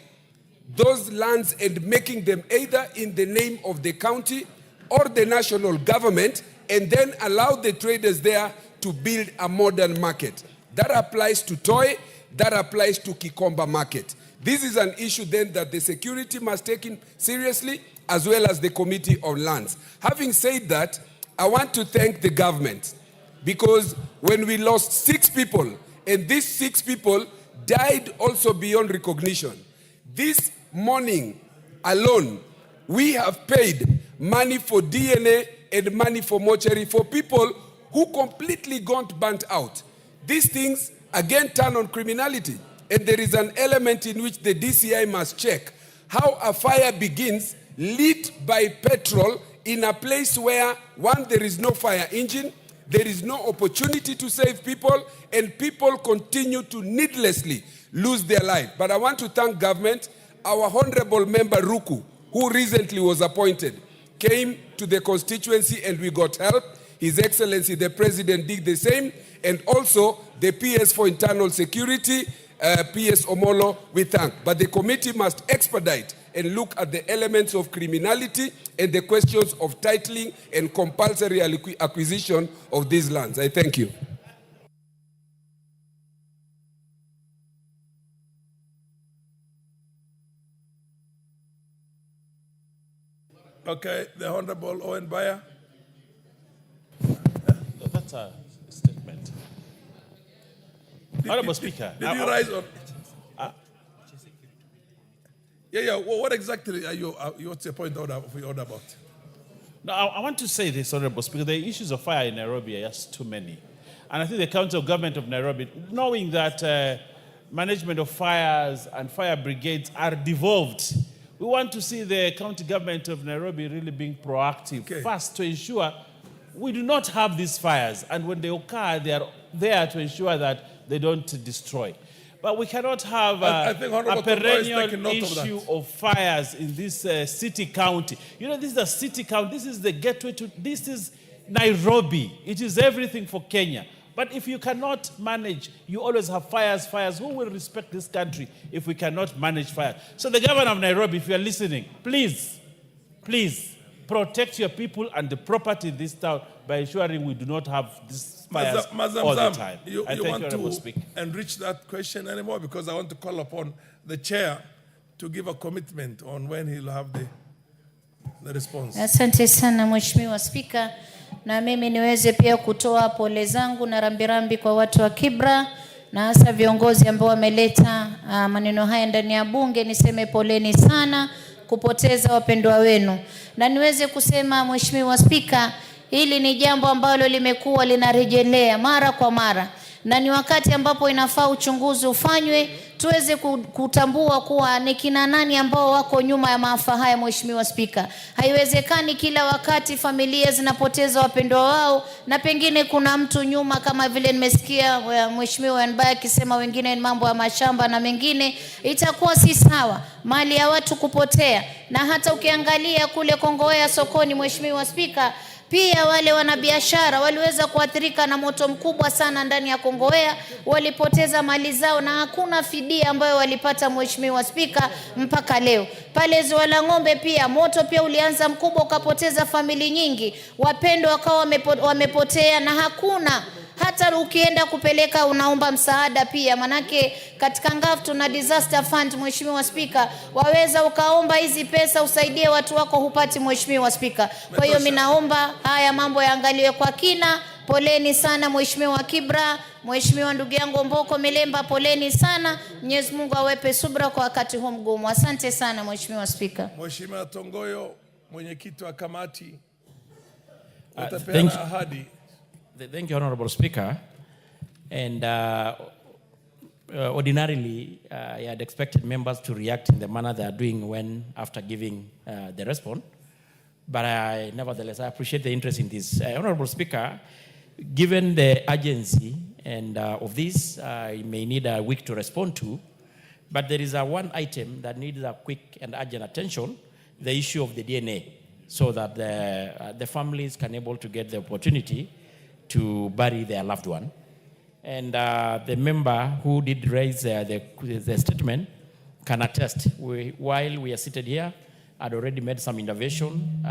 those lands and making them either in the name of the county or the national government, and then allow the traders there to build a modern market. That applies to Toi, that applies to Kikomba market. This is an issue then that the security must take in seriously, as well as the Committee on Lands. Having said that, I want to thank the government, because when we lost 6 people, and these 6 people died also beyond recognition, this morning alone, we have paid money for DNA and money for mortuary for people who completely got burnt out. These things again turn on criminality, and there is an element in which the DCI must check how a fire begins lit by petrol in a place where, one, there is no fire engine, there is no opportunity to save people, and people continue to needlessly lose their life. But I want to thank government. Our honorable member Ruku, who recently was appointed, came to the constituency and we got help. His Excellency the President did the same, and also the PS for Internal Security, PS Omolo, we thank. But the committee must expedite and look at the elements of criminality and the questions of titling and compulsory acquisition of these lands. I thank you. Okay, the Honorable Owen Bayer. That's a statement. Honorable Speaker. Did you rise on? Yeah. What exactly are you? What's your point of your order about? No, I want to say this, Honorable Speaker. The issues of fire in Nairobi are just too many. And I think the Council of Government of Nairobi, knowing that management of fires and fire brigades are devolved, we want to see the county government of Nairobi really being proactive first to ensure we do not have these fires. And when they occur, they are there to ensure that they don't destroy. But we cannot have a perennial issue of fires in this city county. You know, this is a city county. This is the gateway to, this is Nairobi. It is everything for Kenya. But if you cannot manage, you always have fires. Who will respect this country if we cannot manage fire? So the governor of Nairobi, if you are listening, please protect your people and the property in this town by ensuring we do not have these fires all the time. You want to enrich that question anymore? Because I want to call upon the chair to give a commitment on when he'll have the response. Asante sana Mheshimiwa Spika, na mimi niweze pia kutoa pole zangu na rambirambi kwa watu wa Kibra na hasa viongozi ambao wameleta maneno haya ndani ya bunge. Niseme poleni sana kupoteza wapendwa wenu, na niweze kusema Mheshimiwa Spika, hili ni jambo ambalo limekuwa linarejelea mara kwa mara, na ni wakati ambapo inafaa uchunguzi ufanywe tuweze kutambua kuwa ni kina nani ambao wako nyuma ya maafa haya. Mheshimiwa Spika, haiwezekani kila wakati familia zinapoteza wapendwa wao na pengine kuna mtu nyuma, kama vile nimesikia Mheshimiwa Mbaya akisema wengine ni mambo ya mashamba na mengine. Itakuwa si sawa mali ya watu kupotea, na hata ukiangalia kule Kongowea sokoni, Mheshimiwa Spika, pia wale wanabiashara waliweza kuathirika na moto mkubwa sana ndani ya Kongowea, walipoteza mali zao na hakuna fidia ambayo walipata Mheshimiwa Spika mpaka leo. Pale Ziwa la Ng'ombe pia moto pia ulianza mkubwa ukapoteza famili nyingi, wapendwa wakawa wamepotea na hakuna hata ukienda kupeleka unaomba msaada pia, manake katika ngafu tuna disaster fund. Mheshimiwa Spika, waweza ukaomba hizi pesa usaidie watu wako, hupati Mheshimiwa Spika. Kwa hiyo mimi naomba haya mambo yaangaliwe kwa kina. Poleni sana Mheshimiwa Kibra, Mheshimiwa ndugu yangu Mboko Milemba, poleni sana. Mwenyezi Mungu awepe subra kwa wakati huu mgumu. Asante sana Mheshimiwa Spika. Mheshimiwa Tongoyo, mwenyekiti wa kamati, utapeana ahadi. Thank you, Honorable Speaker. And ordinarily, I had expected members to react in the manner they are doing when after giving the response. But nevertheless, I appreciate the interest in this. Honorable Speaker, given the urgency and of this, I may need a week to respond to, but there is one item that needs a quick and urgent attention, the issue of the DNA, so that the families can able to get the opportunity to bury their loved one. And the member who did raise the statement can attest. While we are seated here, I'd already made some intervention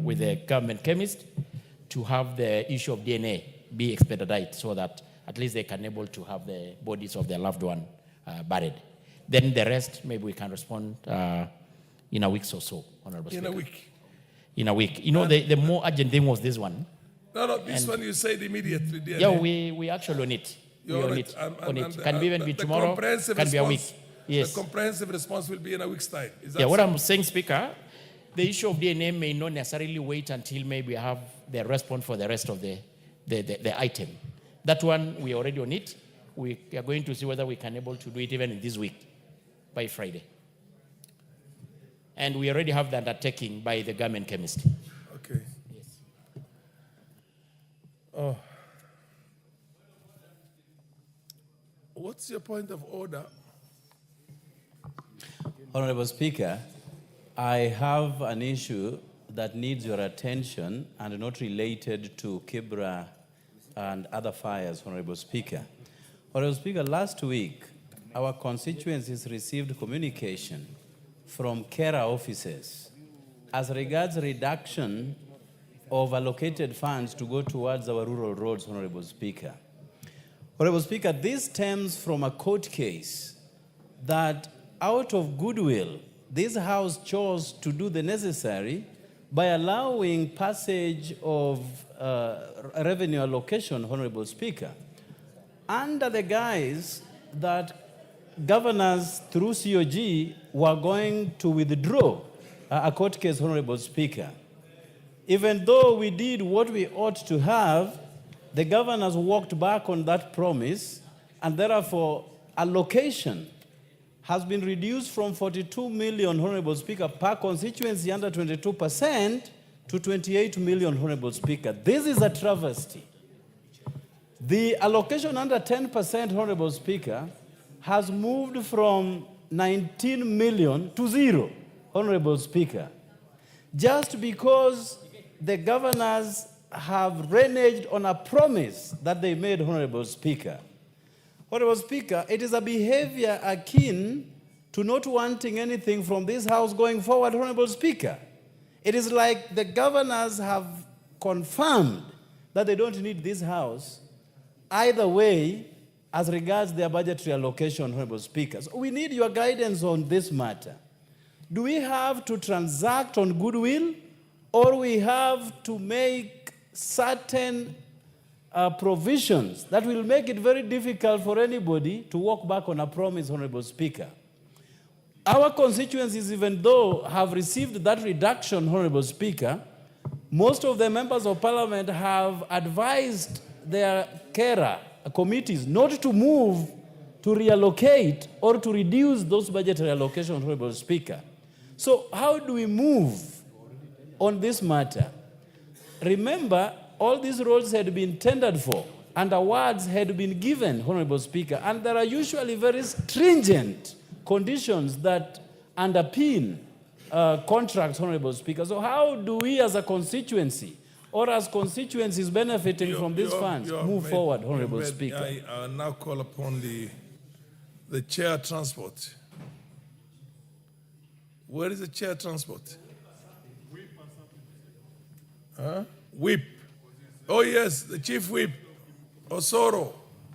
with the government chemist to have the issue of DNA be expedited so that at least they can able to have the bodies of their loved one buried. Then the rest, maybe we can respond in a week or so, Honorable Speaker. In a week? In a week. You know, the more urgent thing was this one. No, this one you said immediately. DNA. Yeah, we actually on it. You're on it. Can be even be tomorrow, can be a week. Yes. The comprehensive response will be in a week's time. Is that yeah, what so? I'm saying, Speaker, the issue of DNA may not necessarily wait until maybe we have the response for the rest of the item. That one, we are already on it. We are going to see whether we can able to do it even in this week, by Friday. And we already have the undertaking by the government chemist. Okay. Yes. Oh. What's your point of order? Honorable Speaker, I have an issue that needs your attention and not related to Kibra and other fires, Honorable Speaker. Honorable Speaker, last week, our constituencies received communication from carer officers as regards reduction of allocated funds to go towards our rural roads, Honorable Speaker. Honorable Speaker, this stems from a court case that out of goodwill, this House chose to do the necessary by allowing passage of revenue allocation, Honorable Speaker, under the guise that governors through COG were going to withdraw a court case, Honorable Speaker. Even though we did what we ought to have, the governors walked back on that promise, and therefore allocation has been reduced from 42 million, Honorable Speaker, per constituency under 22% to 28 million, Honorable Speaker. This is a travesty. The allocation under 10%, Honorable Speaker, has moved from 19 million to 0, Honorable Speaker, just because the governors have reneged on a promise that they made, Honorable Speaker. Honorable Speaker, it is a behavior akin to not wanting anything from this House going forward, Honorable Speaker. It is like the governors have confirmed that they don't need this House either way as regards their budgetary allocation, Honorable Speaker. So we need your guidance on this matter. Do we have to transact on goodwill, or we have to make certain provisions that will make it very difficult for anybody to walk back on a promise, Honorable Speaker? Our constituencies, even though have received that reduction, Honorable Speaker, most of the members of Parliament have advised their carer committees not to move to reallocate or to reduce those budgetary allocations, Honorable Speaker. So how do we move on this matter? Remember, all these roles had been tendered for and awards had been given, Honorable Speaker, and there are usually very stringent conditions that underpin contracts, Honorable Speaker. So how do we as a constituency or as constituencies benefiting from these funds move forward, Honorable Speaker? I now call upon the chair transport. Where is the chair transport? Huh? Whip. Oh yes, the chief whip, Osoro.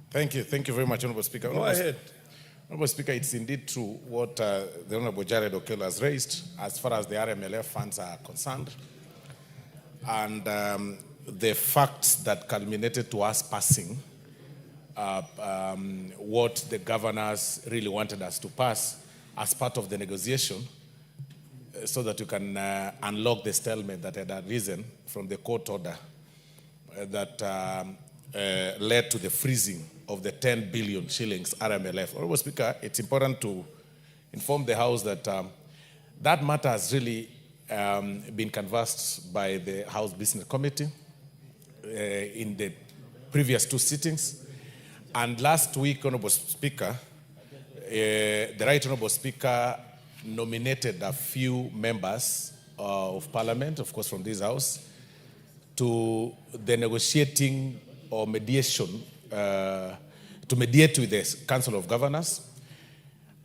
Thank you very much, Honorable Speaker. Go ahead. Honorable Speaker, it's indeed true what the Honorable Jared Okello has raised as far as the RMLF funds are concerned. And the facts that culminated to us passing what the governors really wanted us to pass as part of the negotiation so that you can unlock the stalemate that had arisen from the court order that led to the freezing of the 10 billion shillings RMLF. Honorable Speaker, it's important to inform the House that that matter has really been canvassed by the House Business Committee in the previous two sittings. And last week, Honorable Speaker, the Right Honorable Speaker nominated a few members of Parliament, of course from this House, to the negotiating or mediation, to mediate with the Council of Governors.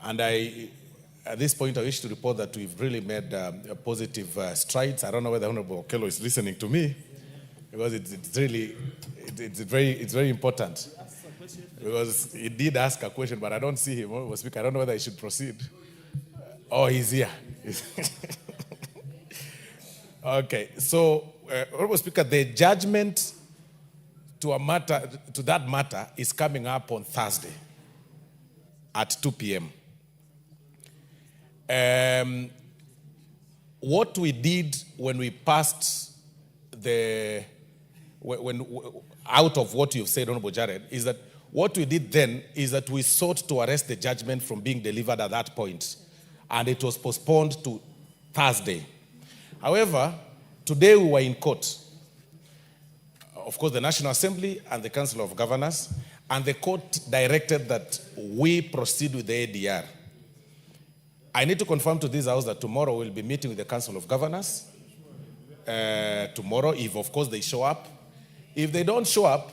And at this point, I wish to report that we've really made positive strides. I don't know whether Honorable Okello is listening to me, because it's very important. Because he did ask a question, but I don't see him. Honorable Speaker, I don't know whether I should proceed. Oh, he's here. Okay, so Honorable Speaker, the judgment to that matter is coming up on Thursday at 2 p.m. What we did when we passed out of what you've said, Honorable Jared, is that what we did then is that we sought to arrest the judgment from being delivered at that point, and it was postponed to Thursday. However, today we were in court. Of course, the National Assembly and the Council of Governors, and the court directed that we proceed with the ADR. I need to confirm to this House that tomorrow we'll be meeting with the Council of Governors. Tomorrow, if of course they show up. If they don't show up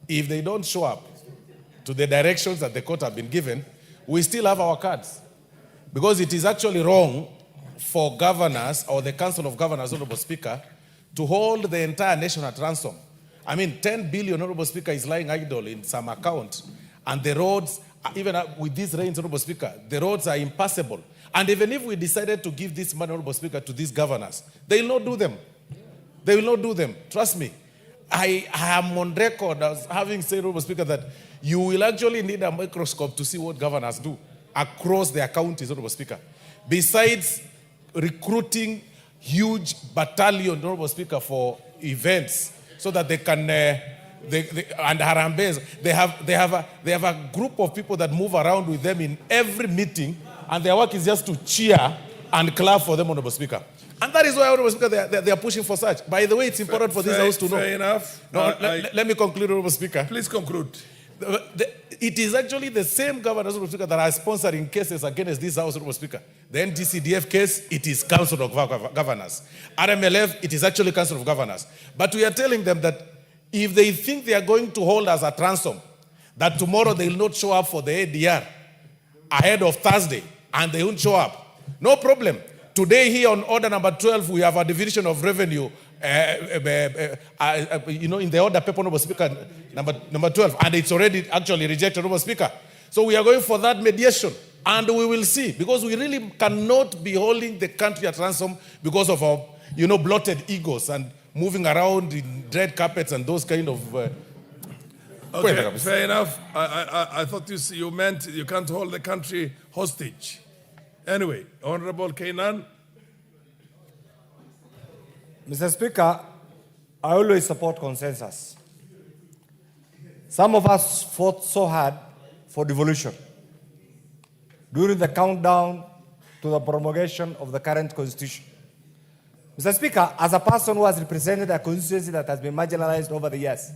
to the directions that the court have been given, we still have our cards. Because it is actually wrong for governors or the Council of Governors, Honorable Speaker, to hold the entire nation at ransom. I mean, 10 billion, Honorable Speaker, is lying idle in some account. And the roads, even with these rains, Honorable Speaker, the roads are impassable. And even if we decided to give this money, Honorable Speaker, to these governors, they will not do them. They will not do them. Trust me. I am on record as having said, Honorable Speaker, that you will actually need a microscope to see what governors do across their counties, Honorable Speaker. Besides recruiting huge battalion, Honorable Speaker, for events so that they can, and Harambes, they have a group of people that move around with them in every meeting, and their work is just to cheer and clap for them, Honorable Speaker. And that is why, Honorable Speaker, they are pushing for such. By the way, it's important for this House to know. Fair enough. No, let me conclude, Honorable Speaker. Please conclude. It is actually the same governors, Honorable Speaker, that are sponsoring cases against this House, Honorable Speaker. The NDCDF case, it is Council of Governors. RMLF, it is actually Council of Governors. But we are telling them that if they think they are going to hold us at ransom, that tomorrow they will not show up for the ADR ahead of Thursday, and they won't show up. No problem. Today here on order number 12, we have a division of revenue, in the order paper, Honorable Speaker, number 12, and it's already actually rejected, Honorable Speaker. So we are going for that mediation, and we will see, because we really cannot be holding the country at ransom because of our, bloated egos and moving around in red carpets and those kind of... Okay, fair enough. I thought you meant you can't hold the country hostage. Anyway, Honorable Kainan. Mr. Speaker, I always support consensus. Some of us fought so hard for devolution during the countdown to the promulgation of the current constitution. Mr. Speaker, as a person who has represented a constituency that has been marginalized over the years,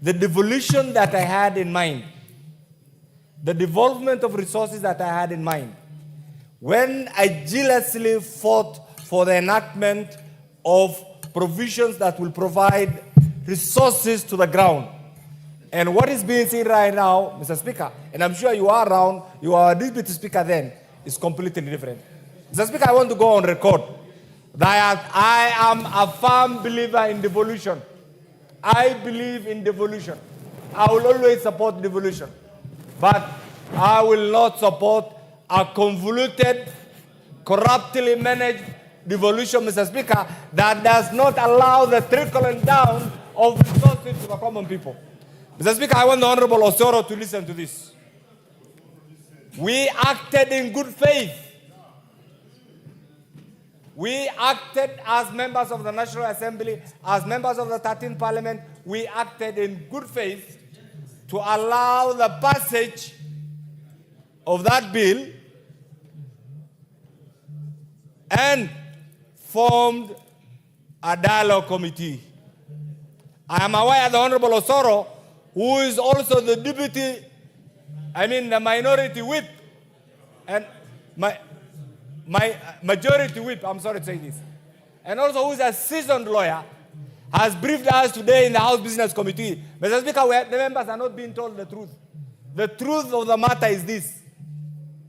the devolution that I had in mind, the devolvement of resources that I had in mind, when I jealously fought for the enactment of provisions that will provide resources to the ground. And what is being seen right now, Mr. Speaker, and I'm sure you are around, you are a deputy speaker then, is completely different. Mr. Speaker, I want to go on record that I am a firm believer in devolution. I believe in devolution. I will always support devolution. But I will not support a convoluted, corruptly managed devolution, Mr. Speaker, that does not allow the trickling down of resources to the common people. Mr. Speaker, I want the Honorable Osoro to listen to this. We acted in good faith. We acted as members of the National Assembly, as members of the 13th Parliament. We acted in good faith to allow the passage of that bill, and formed a dialogue committee. I am aware the Honorable Osoro, who is also the the minority whip, and my majority whip, I'm sorry to say this, and also who is a seasoned lawyer, has briefed us today in the House Business Committee. Mr. Speaker, the members are not being told the truth. The truth of the matter is this,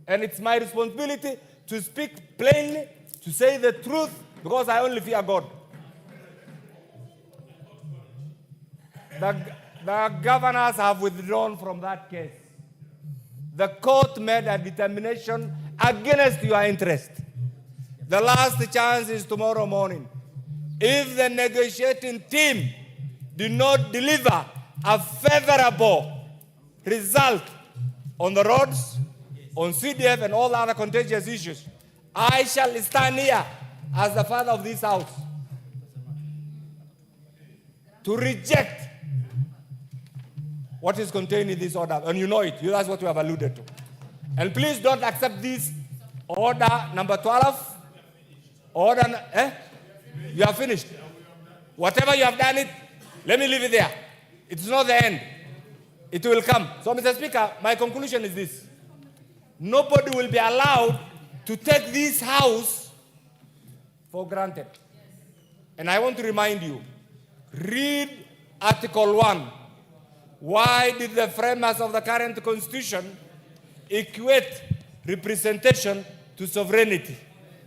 and it's my responsibility to speak plainly, to say the truth, because I only fear God. The governors have withdrawn from that case. The court made a determination against your interest. The last chance is tomorrow morning. If the negotiating team do not deliver a favorable result on the roads, on CDF and all other contentious issues, I shall stand here as the father of this house to reject what is contained in this order. And you know it. That's what we have alluded to. And please don't accept this order number 12. You have finished. Whatever you have done it, let me leave it there. It's not the end. It will come. So, Mr. Speaker, my conclusion is this. Nobody will be allowed to take this house for granted. And I want to remind you, read Article 1. Why did the framers of the current constitution equate representation to sovereignty?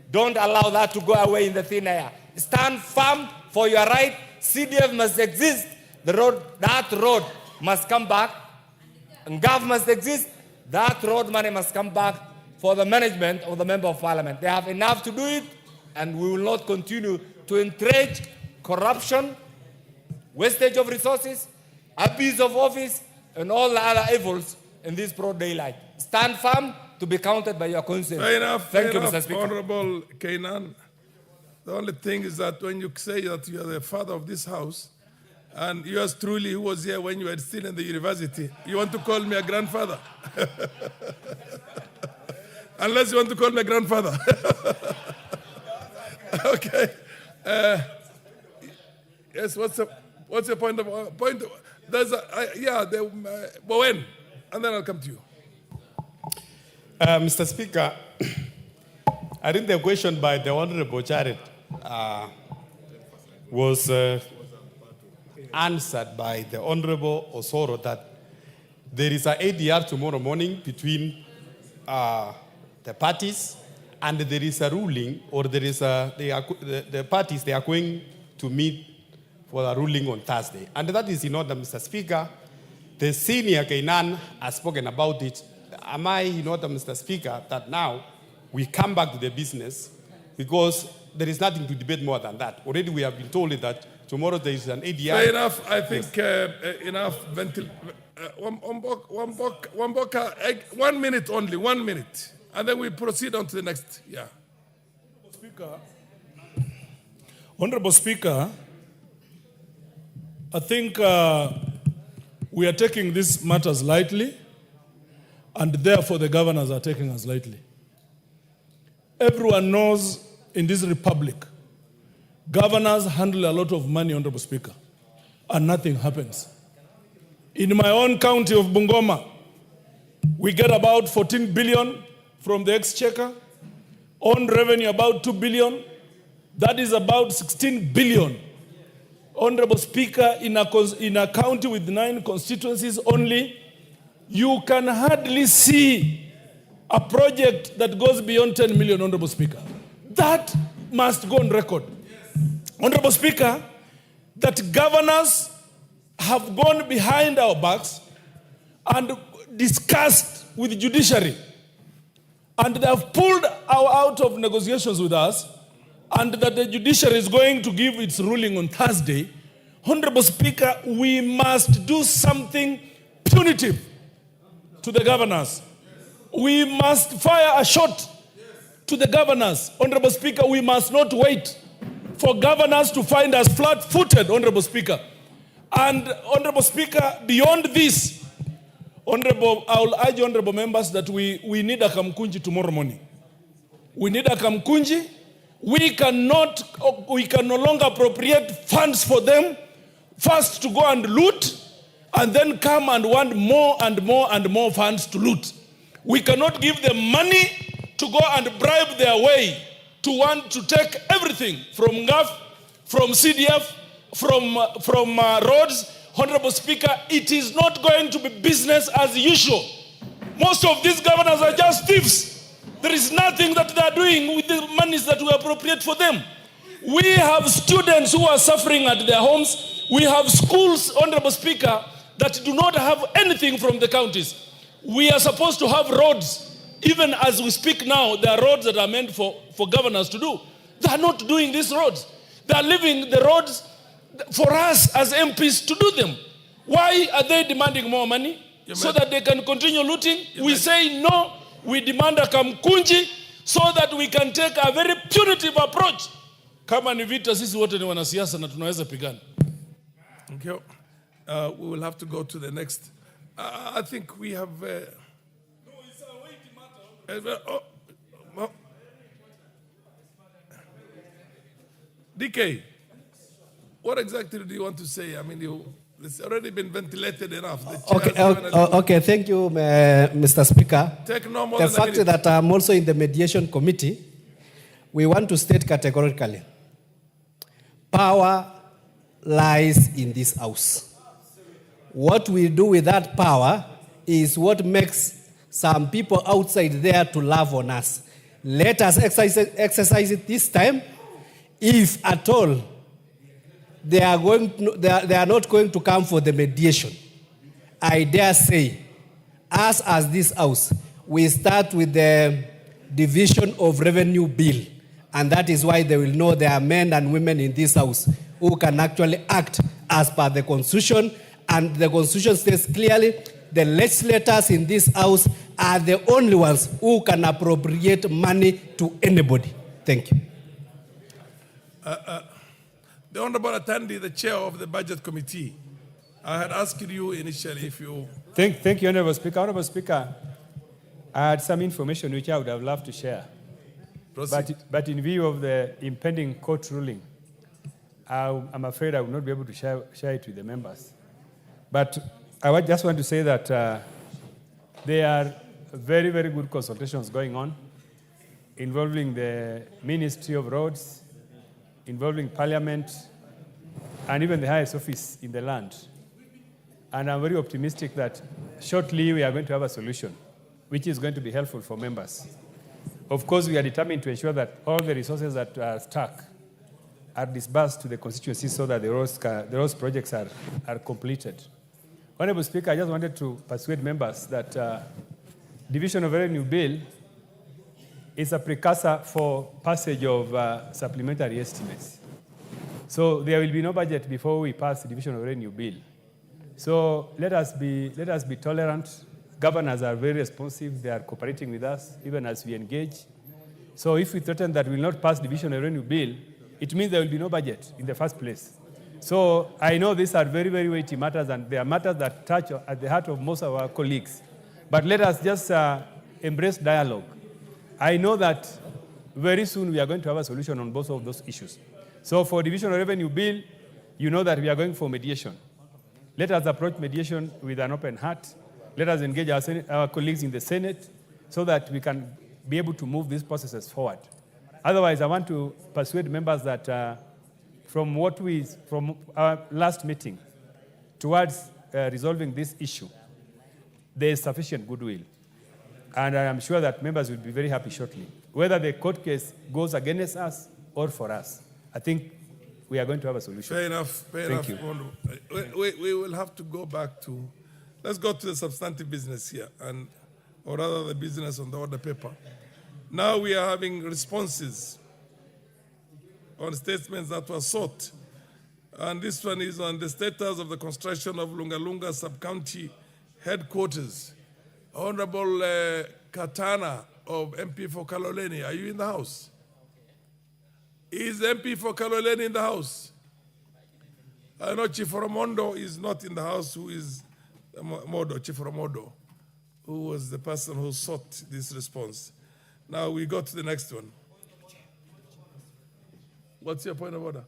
Don't allow that to go away in the thin air. Stand firm for your right. CDF must exist. That road must come back. And GAV must exist. That road money must come back for the management of the Member of Parliament. They have enough to do it, and we will not continue to entrench corruption, wastage of resources, abuse of office, and all the other evils in this broad daylight. Stand firm to be counted by your conscience. Fair enough. Thank you, Mr. Speaker. Honorable Kainan. The only thing is that when you say that you are the father of this house, and yours truly, who was here when you were still in the university, you want to call me a grandfather? Unless you want to call me a grandfather. Okay. Yes, what's your point of point? There's when? And then I'll come to you. Mr. Speaker, I think the question by the Honorable Jared was answered by the Honorable Osoro that there is an ADR tomorrow morning between the parties, and there is a ruling, or there is the parties, they are going to meet for a ruling on Thursday. And that is in order, Mr. Speaker. The senior Kainan has spoken about it. Am I in order, Mr. Speaker, that now we come back to the business, because there is nothing to debate more than that. Already we have been told that tomorrow there is an ADR. Fair enough. I think enough. 1 minute only, 1 minute. And then we proceed on to the next. Yeah. Honorable Speaker, I think we are taking these matters lightly, and therefore the governors are taking us lightly. Everyone knows in this republic, governors handle a lot of money, Honorable Speaker, and nothing happens. In my own county of Bungoma, we get about 14 billion from the exchequer, on revenue about 2 billion. That is about 16 billion. Honorable Speaker, in a county with 9 constituencies only, you can hardly see a project that goes beyond 10 million, Honorable Speaker. That must go on record. Honorable Speaker, that governors have gone behind our backs and discussed with the judiciary, and they have pulled out of negotiations with us, and that the judiciary is going to give its ruling on Thursday. Honorable Speaker, we must do something punitive to the governors. We must fire a shot to the governors. Honorable Speaker, we must not wait for governors to find us flat-footed, Honorable Speaker. And Honorable Speaker, beyond this, I will urge Honorable members that we need a Kamkunji tomorrow morning. We need a Kamkunji. We can no longer appropriate funds for them, first to go and loot, and then come and want more and more and more funds to loot. We cannot give them money to go and bribe their way to want to take everything from GAF, from CDF, from roads. Honorable Speaker, it is not going to be business as usual. Most of these governors are just thieves. There is nothing that they are doing with the monies that we appropriate for them. We have students who are suffering at their homes. We have schools, Honorable Speaker, that do not have anything from the counties. We are supposed to have roads. Even as we speak now, there are roads that are meant for governors to do. They are not doing these roads. They are leaving the roads for us as MPs to do them. Why are they demanding more money? So that they can continue looting? We say no. We demand a kamkunji so that we can take a very punitive approach. Kama ni vita, sisi wote ni wanasiasa na tunaweza pigana. Thank you. We will have to go to the next. I think we have... no, it's a weighty matter. DK, what exactly do you want to say? I mean, it's already been ventilated enough. Okay, thank you, Mr. Speaker. Take no more the than fact that I'm also in the mediation committee, we want to state categorically, power lies in this house. What we do with that power is what makes some people outside there to love on us. Let us exercise it this time. If at all they are not going to come for the mediation, I dare say, us as this house, we start with the division of revenue bill. And that is why they will know there are men and women in this house who can actually act as per the Constitution. And the Constitution says clearly, the legislators in this house are the only ones who can appropriate money to anybody. Thank you. The Honorable Atandi, the chair of the Budget Committee, I had asked you initially if you... Thank you, Honorable Speaker. Honorable Speaker, I had some information which I would have loved to share. But in view of the impending court ruling, I'm afraid I will not be able to share it with the members. But I just want to say that there are very, very good consultations going on involving the Ministry of Roads, involving Parliament, and even the highest office in the land. And I'm very optimistic that shortly we are going to have a solution, which is going to be helpful for members. Of course, we are determined to ensure that all the resources that are stuck are disbursed to the constituency so that the roads projects are completed. Honorable Speaker, I just wanted to persuade members that Division of Revenue Bill is a precursor for passage of supplementary estimates. So there will be no budget before we pass the Division of Revenue Bill. So let us be tolerant. Governors are very responsive. They are cooperating with us, even as we engage. So if we threaten that we will not pass Division of Revenue Bill, it means there will be no budget in the first place. So I know these are very, very weighty matters, and they are matters that touch at the heart of most of our colleagues. But let us just embrace dialogue. I know that very soon we are going to have a solution on both of those issues. So for Division of Revenue Bill, you know that we are going for mediation. Let us approach mediation with an open heart. Let us engage our colleagues in the Senate so that we can be able to move these processes forward. Otherwise, I want to persuade members that from our last meeting towards resolving this issue, there is sufficient goodwill. And I am sure that members will be very happy shortly. Whether the court case goes against us or for us, I think we are going to have a solution. Fair enough. Thank you. We will have to go back to... Let's go to the substantive business here, or rather the business on the order paper. Now we are having responses on statements that were sought. And this one is on the status of the construction of Lunga Lunga Sub-County Headquarters. Honorable Katana of MP for Kaloleni, are you in the house? Is MP for Kaloleni in the house? I know Chief Romondo is not in the house, who is Chief Romondo, who was the person who sought this response. Now we go to the next one. What's your point of order?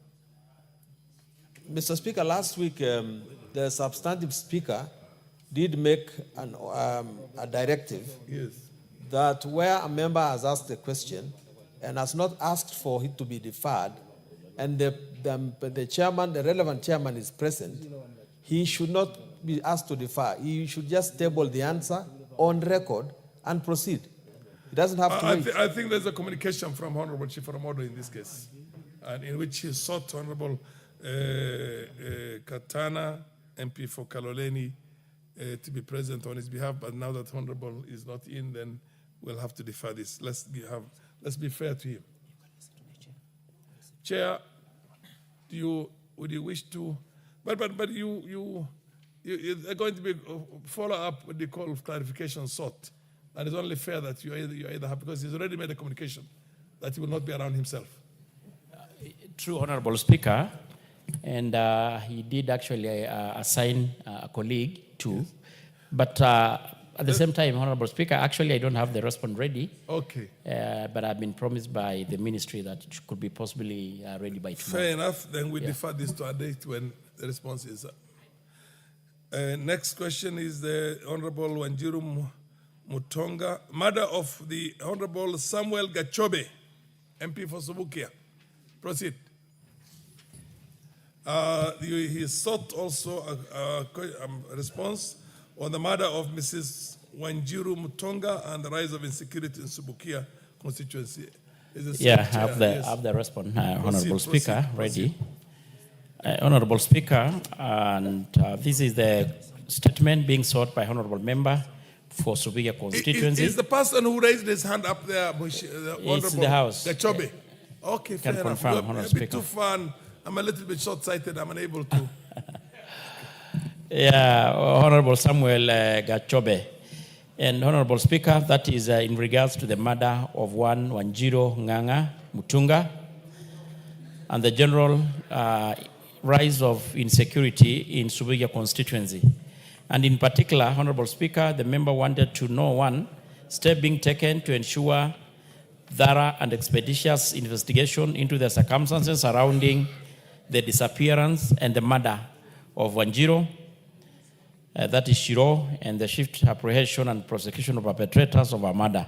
Mr. Speaker, last week the substantive speaker did make a directive that where a member has asked a question and has not asked for it to be deferred, and the chairman, the relevant chairman is present, he should not be asked to defer. He should just table the answer on record and proceed. He doesn't have to wait. I think there's a communication from Honorable Chief Ramodo in this case, and in which he sought Honorable Katana, MP for Kaloleni, to be present on his behalf, but now that Honorable is not in, then we'll have to defer this. Let's be fair to him. Chair, would you wish to? But you are going to be follow up with the call of clarification sought, and it's only fair that you either have, because he's already made a communication that he will not be around himself. True, Honorable Speaker, and he did actually assign a colleague too, but at the same time, Honorable Speaker, actually I don't have the response ready. Okay. But I've been promised by the ministry that it could be possibly ready by tomorrow. Fair enough. Then we defer this to a date when the response is up. Next question is the Honorable Wanjiru Mutonga, mother of the Honorable Samuel Gachobe, MP for Subukia. Proceed. He sought also a response on the matter of Mrs. Wanjiru Mutonga and the rise of insecurity in Subukia constituency. Yeah, I have the response, Honorable Speaker, ready. Honorable Speaker, and this is the statement being sought by Honorable Member for Subukia constituency. Is the person who raised his hand up there, It's the House. Gachobe? Okay, fair enough. Confirm, Honorable a bit Speaker. too fun. I'm a little bit short-sighted. I'm unable to. Yeah, Honorable Samuel Gachobe. And Honorable Speaker, that is in regards to the murder of one Wanjiru Nganga Mutunga and the general rise of insecurity in Subukia constituency. And in particular, Honorable Speaker, the member wanted to know, one, step being taken to ensure thorough and expeditious investigation into the circumstances surrounding the disappearance and the murder of Wanjiru, that is Shiro, and the swift apprehension and prosecution of perpetrators of a murder.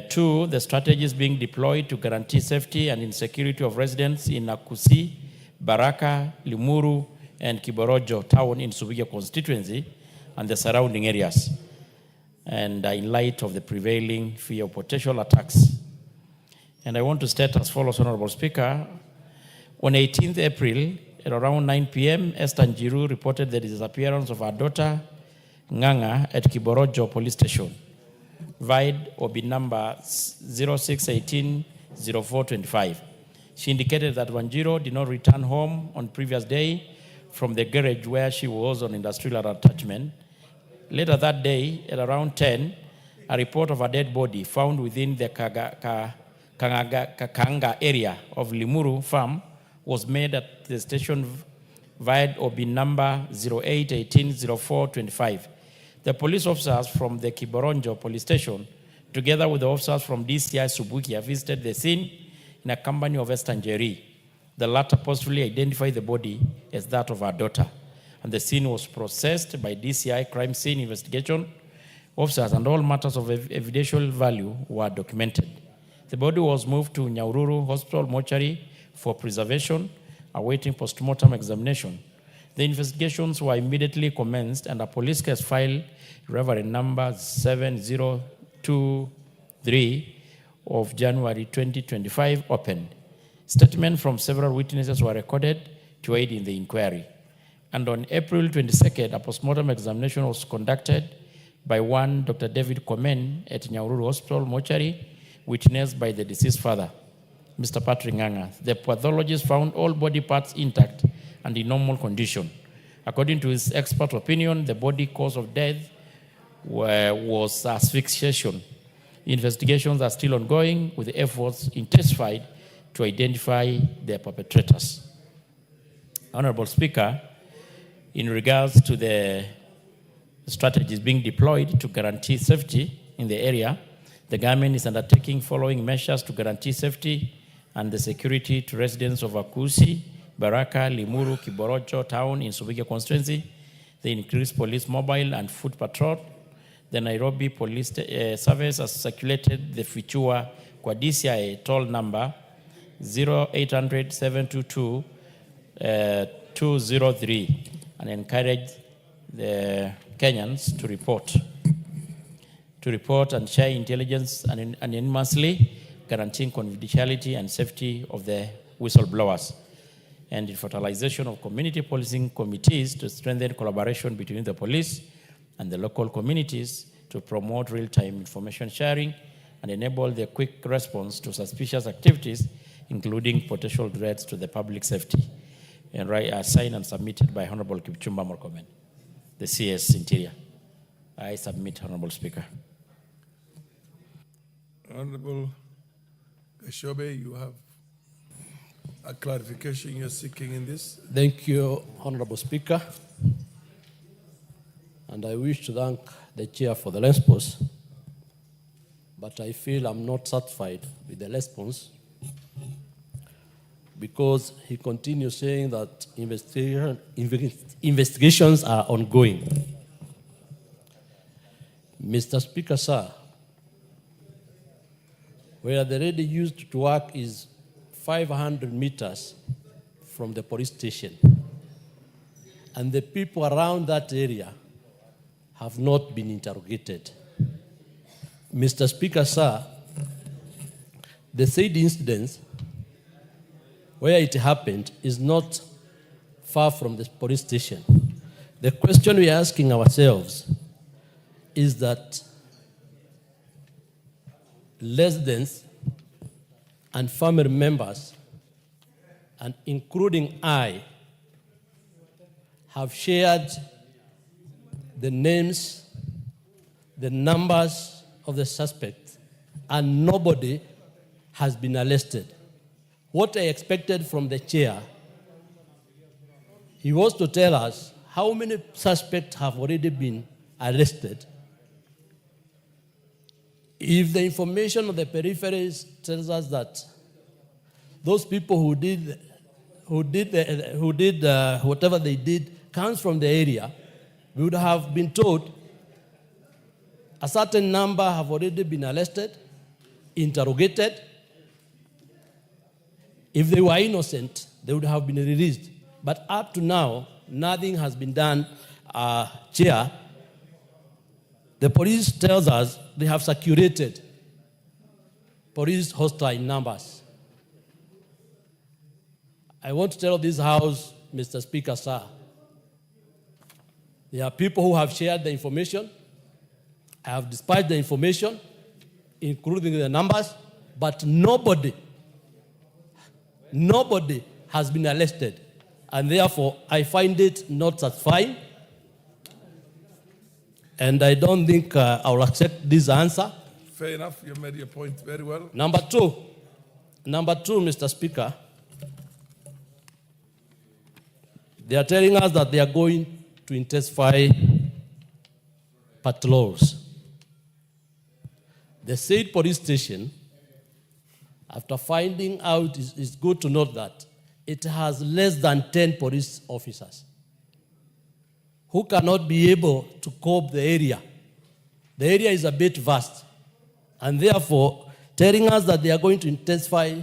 Two, the strategies being deployed to guarantee safety and insecurity of residents in Nakusi, Baraka, Limuru, and Kiborojo town in Subukia constituency and the surrounding areas, and in light of the prevailing fear of potential attacks. And I want to state as follows, Honorable Speaker. On 18th April, at around 9 p.m., Esther Njiru reported the disappearance of her daughter, Nganga, at Kiborojo Police Station, VIDE OB number 0618-0425. She indicated that Wanjiru did not return home on previous day from the garage where she was on industrial attachment. Later that day, at around 10, a report of a dead body found within the Kanga area of Limuru farm was made at the station VIDE OB number 0818-0425. The police officers from the Kiboronjo police station, together with the officers from DCI Subukia, visited the scene in a company of Esther Njeri. The latter possibly identified the body as that of her daughter, and the scene was processed by DCI crime scene investigation officers, and all matters of evidential value were documented. The body was moved to Nyahururu Hospital mortuary for preservation, awaiting postmortem examination. The investigations were immediately commenced, and a police case file, Reverend number 7023 of January 2025, opened. Statements from several witnesses were recorded to aid in the inquiry. And on April 22nd, a postmortem examination was conducted by one Dr. David Komen at Nyahururu Hospital mortuary, witnessed by the deceased father, Mr. Patrick Nganga. The pathologist found all body parts intact and in normal condition. According to his expert opinion, the body cause of death was asphyxiation. Investigations are still ongoing, with efforts intensified to identify the perpetrators. Honorable Speaker, in regards to the strategies being deployed to guarantee safety in the area, the government is undertaking following measures to guarantee safety and the security to residents of Akusi, Baraka, Limuru, Kiborocho town in Subukia constituency. The increased police mobile and foot patrol. The Nairobi Police Service has circulated the Fichua kwa DCI toll number 0800 722 203 and encourage the Kenyans to report and share intelligence anonymously, guaranteeing confidentiality and safety of the whistleblowers, and the fertilization of community policing committees to strengthen collaboration between the police and the local communities to promote real-time information sharing and enable the quick response to suspicious activities, including potential threats to the public safety. And signed and submitted by Honorable Kipchumba Murkomen, the CS Interior. I submit, Honorable Speaker. Honorable Gashobe, you have a clarification you're seeking in this? Thank you, Honorable Speaker. And I wish to thank the chair for the response, but I feel I'm not satisfied with the response because he continues saying that investigations are ongoing. Mr. Speaker, sir, where the lady used to work is 500 meters from the police station, and the people around that area have not been interrogated. Mr. Speaker, sir, the said incident where it happened is not far from the police station. The question we are asking ourselves is that residents and family members, and including I, have shared the names, the numbers of the suspects, and nobody has been arrested. What I expected from the chair, he was to tell us how many suspects have already been arrested. If the information of the peripheries tells us that those people who did whatever they did comes from the area, we would have been told a certain number have already been arrested, interrogated. If they were innocent, they would have been released. But up to now, nothing has been done, Chair. The police tells us they have circulated police hostile numbers. I want to tell this House, Mr. Speaker, sir, there are people who have shared the information. I have dispatched the information, including the numbers, but nobody has been arrested. And therefore, I find it not satisfying. And I don't think I will accept this answer. Fair enough, you made your point very well. Number two, Mr. Speaker, they are telling us that they are going to intensify patrols. The said police station, after finding out, it's good to note that it has less than 10 police officers who cannot be able to cope the area. The area is a bit vast, and therefore telling us that they are going to intensify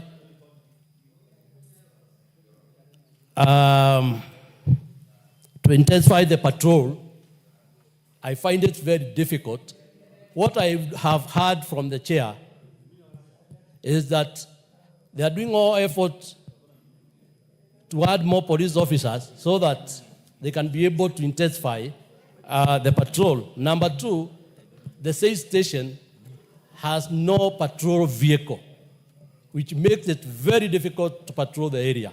the patrol, I find it very difficult. What I have heard from the chair is that they are doing all efforts to add more police officers so that they can be able to intensify the patrol. Number two, the said station has no patrol vehicle, which makes it very difficult to patrol the area.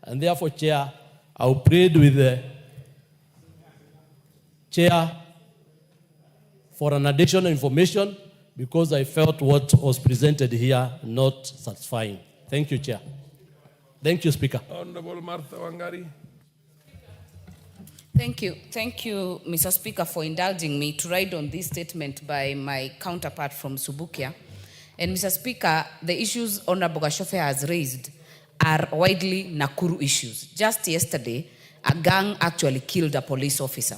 And therefore, Chair, I will plead with the Chair for an additional information because I felt what was presented here not satisfying. Thank you, Chair. Thank you, Speaker. Honorable Martha Wangari. Thank you, Mr. Speaker, for indulging me to ride on this statement by my counterpart from Subukia. And Mr. Speaker, the issues Honorable Gashofe has raised are widely Nakuru issues. Just yesterday, a gang actually killed a police officer.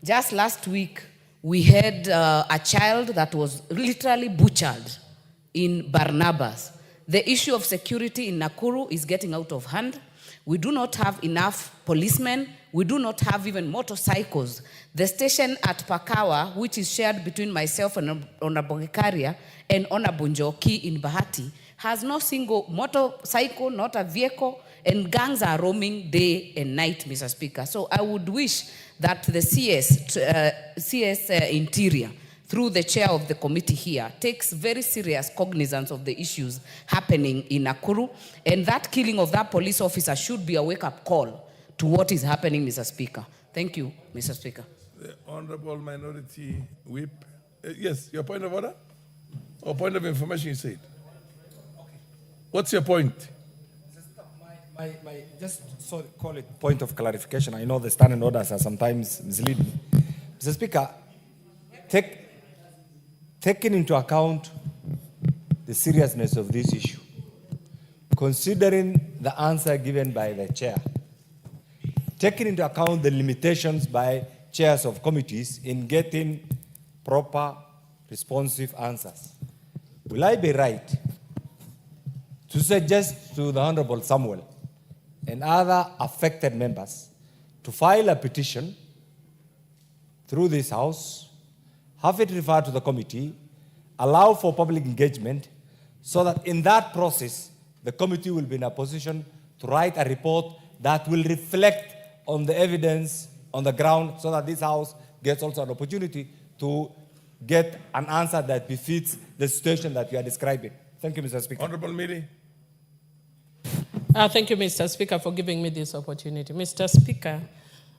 Just last week, we had a child that was literally butchered in Barnabas. The issue of security in Nakuru is getting out of hand. We do not have enough policemen. We do not have even motorcycles. The station at Pakawa, which is shared between myself and Honorable Gikaria and Honorable Njoki in Bahati, has no single motorcycle, not a vehicle, and gangs are roaming day and night, Mr. Speaker. So I would wish that the CS Interior, through the chair of the committee here, takes very serious cognizance of the issues happening in Nakuru, and that killing of that police officer should be a wake-up call to what is happening, Mr. Speaker. Thank you, Mr. Speaker. The Honorable Minority Whip. Yes, your point of order? Or point of information, you said? What's your point? Call it point of clarification. I know the standing orders are sometimes misleading. Mr. Speaker, taking into account the seriousness of this issue, considering the answer given by the chair, taking into account the limitations by chairs of committees in getting proper, responsive answers, will I be right to suggest to the Honorable Samuel and other affected members to file a petition through this House, have it referred to the committee, allow for public engagement, so that in that process, the committee will be in a position to write a report that will reflect on the evidence on the ground, so that this House gets also an opportunity to get an answer that befits the situation that you are describing. Thank you, Mr. Speaker. Honorable Miri. Thank you, Mr. Speaker, for giving me this opportunity. Mr. Speaker,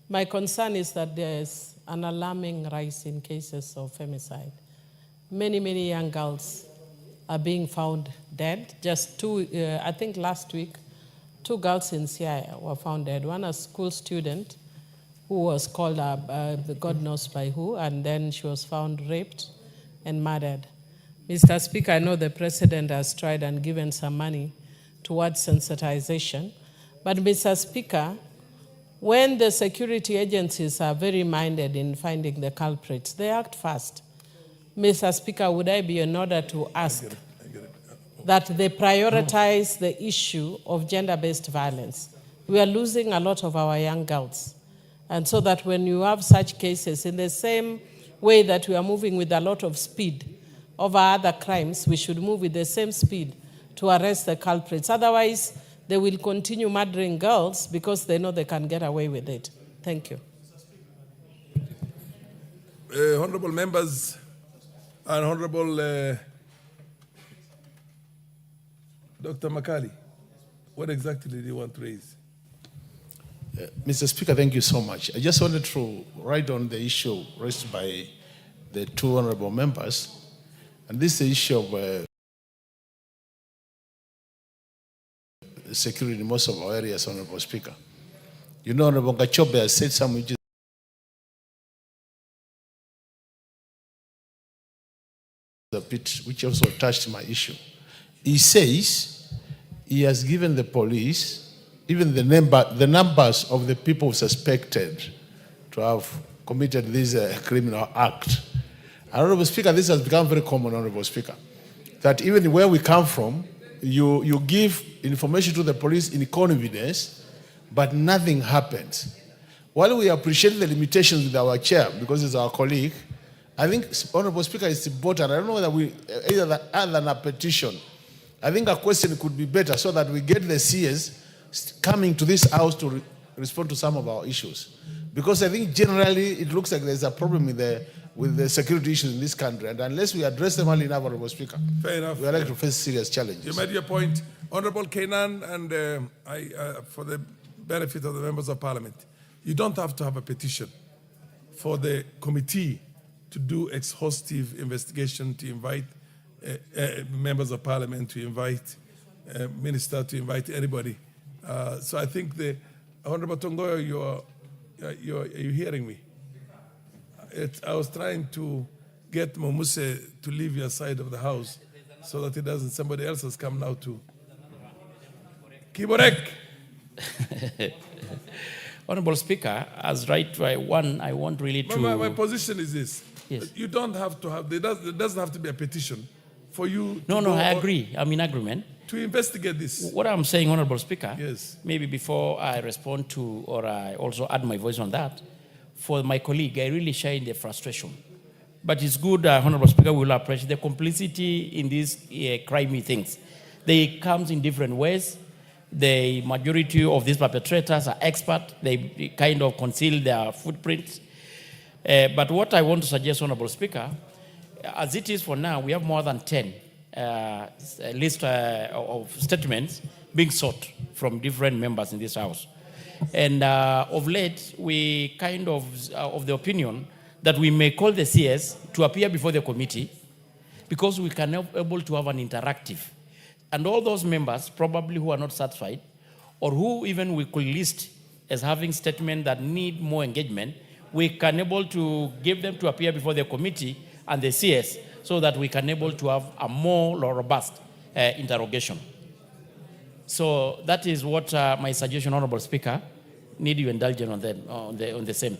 my concern is that there is an alarming rise in cases of femicide. Many young girls are being found dead. Just I think last week, 2 girls in Siaya were found dead. One a school student who was called up, God knows by who, and then she was found raped and murdered. Mr. Speaker, I know the President has tried and given some money towards sensitization. But Mr. Speaker, when the security agencies are very minded in finding the culprits, they act fast. Mr. Speaker, would I be in order to ask that they prioritize the issue of gender-based violence? We are losing a lot of our young girls. And so that when you have such cases, in the same way that we are moving with a lot of speed over other crimes, we should move with the same speed to arrest the culprits. Otherwise, they will continue murdering girls because they know they can get away with it. Thank you. Honorable members and Honorable Dr. Makali, what exactly do you want to raise? Mr. Speaker, thank you so much. I just wanted to write on the issue raised by the 2 honorable members, and this is the issue of security in most of our areas, Honorable Speaker. You know, Honorable Gachobe has said some which also touched my issue. He says he has given the police even the numbers of the people suspected to have committed this criminal act. Honorable Speaker, this has become very common, Honorable Speaker, that even where we come from, you give information to the police in confidence, but nothing happens. While we appreciate the limitations with our chair, because it's our colleague, I think, Honorable Speaker, it's important. I don't know whether we, either other than a petition, I think a question could be better so that we get the CS coming to this House to respond to some of our issues. Because I think generally it looks like there's a problem with the security issues in this country, and unless we address them early enough, Honorable Speaker, fair enough, we are likely to face serious challenges. You made your point. Honorable Kenan, and for the benefit of the members of Parliament, you don't have to have a petition for the committee to do exhaustive investigation, to invite members of Parliament, to invite minister, to invite anybody. So I think the Honorable Tongoyo, are you hearing me? I was trying to get Momuse to leave your side of the House so that it doesn't, somebody else has come now to. Kiborek. Honorable Speaker, as right one, I want really to... My position is this. Yes. You don't have to have, there doesn't have to be a petition for you No, to I agree. I'm in agreement. To investigate this. What I'm saying, Honorable Speaker, yes, maybe before I respond to, or I also add my voice on that, for my colleague, I really share in the frustration. But it's good, Honorable Speaker, we will appreciate the complicity in these crimey things. They come in different ways. The majority of these perpetrators are expert. They kind of conceal their footprints. But what I want to suggest, Honorable Speaker, as it is for now, we have more than 10 list of statements being sought from different members in this House. And of late, we kind of the opinion that we may call the CS to appear before the committee because we can be able to have an interactive. And all those members probably who are not satisfied or who even we could list as having statements that need more engagement, we can able to give them to appear before the committee and the CS so that we can able to have a more robust interrogation. So that is what my suggestion, Honorable Speaker, need you indulgence on them, on the same.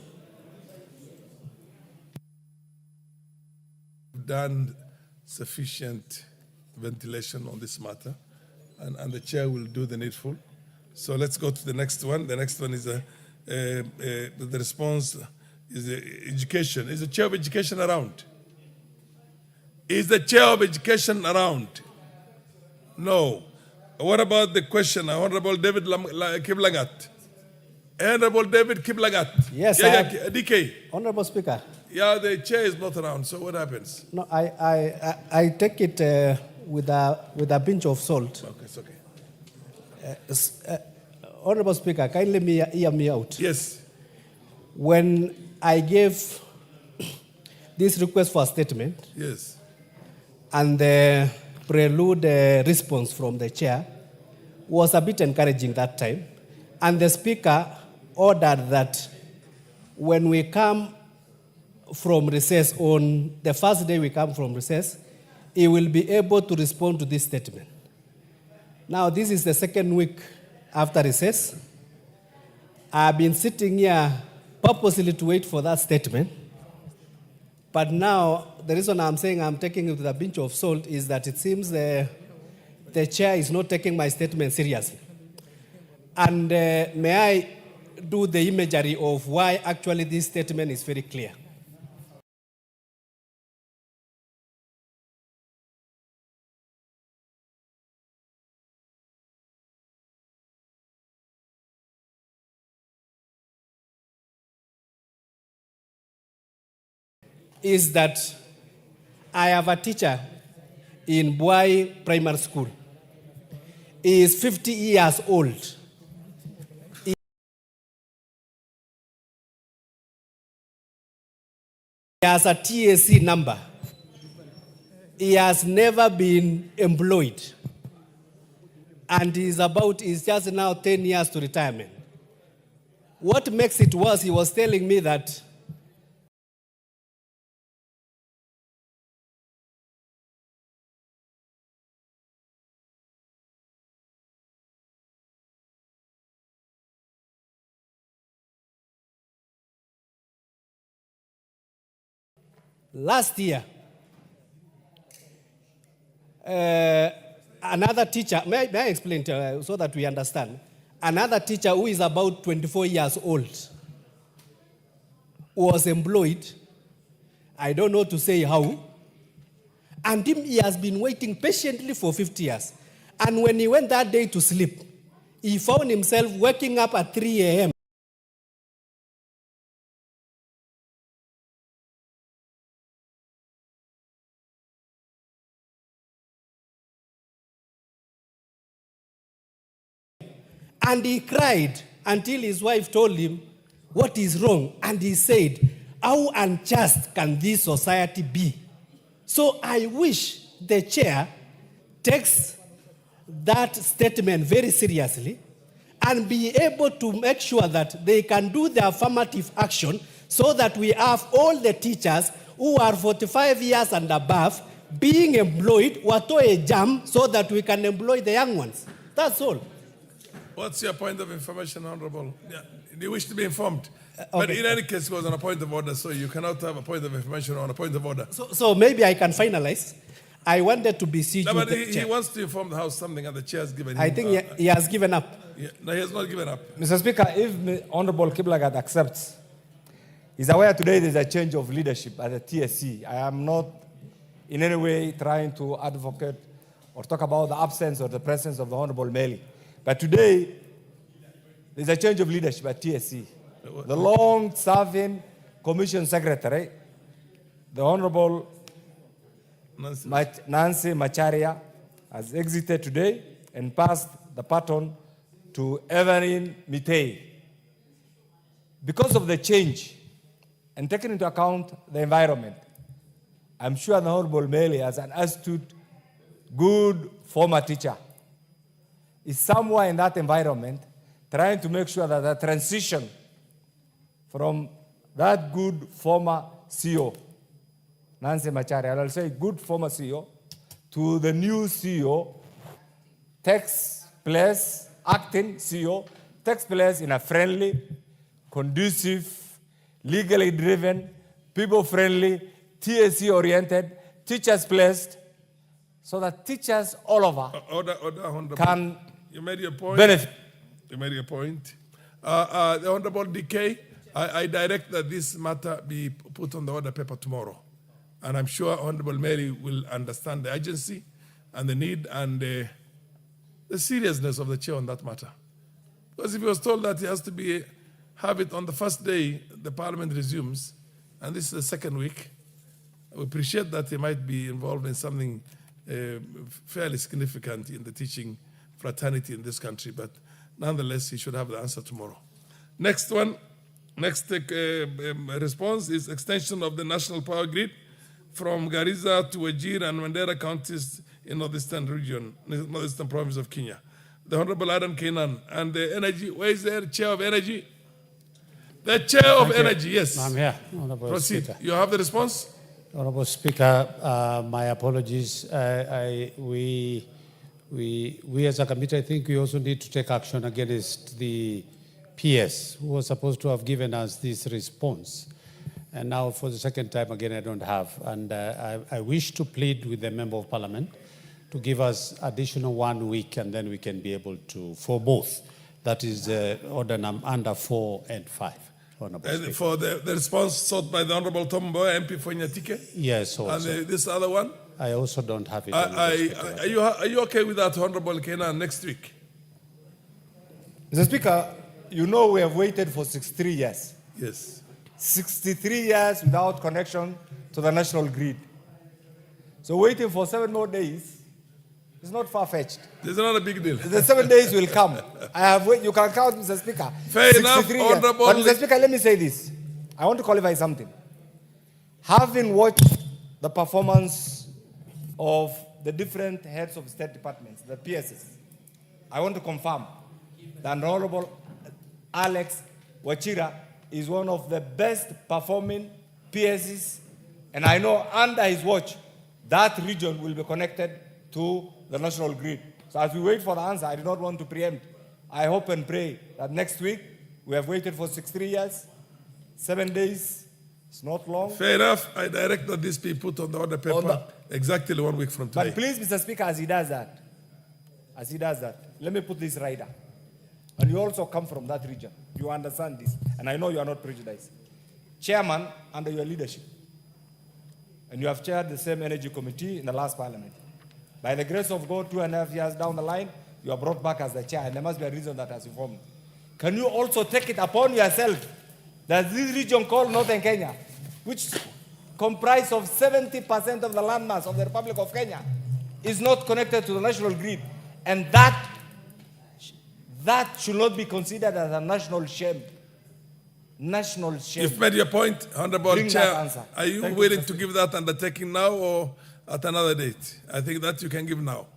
Done sufficient ventilation on this matter, and the chair will do the needful. So let's go to the next one. The next one is the response is education. Is the chair of education around? Is the chair of education around? No. What about the question, Honorable David Kiblagat? Honorable David Kiblagat. Yes, DK. Honorable Speaker. Yeah, the chair is not around, so what happens? No, I take it with a pinch of salt. Okay, it's okay. Honorable Speaker, kindly hear me out. Yes. When I gave this request for a statement, yes, and the prelude response from the chair was a bit encouraging that time, and the Speaker ordered that when we come from recess, on the first day we come from recess, he will be able to respond to this statement. Now, this is the second week after recess. I've been sitting here purposely to wait for that statement. But now, the reason I'm saying I'm taking it with a pinch of salt is that it seems the chair is not taking my statement seriously. And may I do the imagery of why actually this statement is very clear. Is that I have a teacher in Bwai Primary School. He is 50 years old. He has a TAC number. He has never been employed. And he's just now 10 years to retirement. What makes it worse, he was telling me that last year, another teacher, may I explain so that we understand? Another teacher who is about 24 years old was employed, I don't know to say how, and he has been waiting patiently for 50 years. And when he went that day to sleep, he found himself waking up at 3 a.m. And he cried until his wife told him what is wrong. And he said, how unjust can this society be? So I wish the chair takes that statement very seriously and be able to make sure that they can do the affirmative action so that we have all the teachers who are 45 years and above being employed, watoe jam so that we can employ the young ones. That's all. What's your point of information, Honorable? Yeah. Do you wish to be informed? But in any case, it was on a point of order, so you cannot have a point of information on a point of order. So maybe I can finalize. I wanted to beseech No, but the he chair. wants to inform the House something, and the chair has given him. I think he has given up. Yeah, no, he has not given up. Mr. Speaker, if Honorable Kiblagat accepts, he's aware today there's a change of leadership at the TSC. I am not in any way trying to advocate or talk about the absence or the presence of the Honorable Meli. But today, there's a change of leadership at TSC. The long-serving Commission Secretary, the Honorable Nancy Macharia, has exited today and passed the baton to Evelyn Mitei. Because of the change and taking into account the environment, I'm sure the Honorable Meli, as an astute, good former teacher, is somewhere in that environment trying to make sure that the transition from that good former CEO, Nancy Macharia, I'll say good former CEO, to the new CEO, takes place, acting CEO, takes place in a friendly, conducive, legally driven, people-friendly, TSC-oriented, teachers-placed, so that teachers all over can you made your point. benefit. You made your point. The Honorable DK, I direct that this matter be put on the order paper tomorrow. And I'm sure Honorable Mary will understand the urgency and the need and the seriousness of the chair on that matter. Because if he was told that he has to have it on the first day the parliament resumes, and this is the second week, we appreciate that he might be involved in something fairly significant in the teaching fraternity in this country, but nonetheless, he should have the answer tomorrow. Next response is extension of the national power grid from Garissa to Wajir and Mandera counties in northeastern province of Kenya. The Honorable Adam Kenan and the energy, where is the chair of energy? The chair of energy, yes. I'm here, Honorable Proceed. Speaker. You have the response? Honorable Speaker, my apologies. We as a committee, I think we also need to take action against the PS who was supposed to have given us this response. And now for the second time again, I don't have. And I wish to plead with the Member of Parliament to give us additional 1 week, and then we can be able to, for both. That is order number under 4 and 5. And for the response sought by the Honorable Tom Mboya, MP for Nyatike? Yes, also. And this other one? I also don't have it. Are you okay with that, Honorable Kenan, next week? Mr. Speaker, you know we have waited for 63 years. Yes. 63 years without connection to the national grid. So waiting for 7 more days is not far-fetched. It's not a big deal. The 7 days will come. You can count, Mr. Speaker. Fair enough, Honorable. But Mr. Speaker, let me say this. I want to qualify something. Having watched the performance of the different heads of state departments, the PSs, I want to confirm that Honorable Alex Wachira is one of the best performing PSs, and I know under his watch, that region will be connected to the national grid. So as we wait for the answer, I do not want to preempt. I hope and pray that next week, we have waited for 63 years, 7 days, it's not long. Fair enough. I direct that this be put on the order paper exactly 1 week from today. But please, Mr. Speaker, as he does that, let me put this rider. And you also come from that region. You understand this. And I know you are not prejudiced. Chairman, under your leadership, and you have chaired the same energy committee in the last parliament. By the grace of God, 2.5 years down the line, you are brought back as the chair, and there must be a reason that has informed. Can you also take it upon yourself that this region called Northern Kenya, which comprises of 70% of the landmass of the Republic of Kenya, is not connected to the national grid, and that should not be considered as a national shame. National shame. You've made your point, Honorable Bring Chair. that answer. Are you Thank willing you, to give that undertaking now or at another date? I think that you can give now.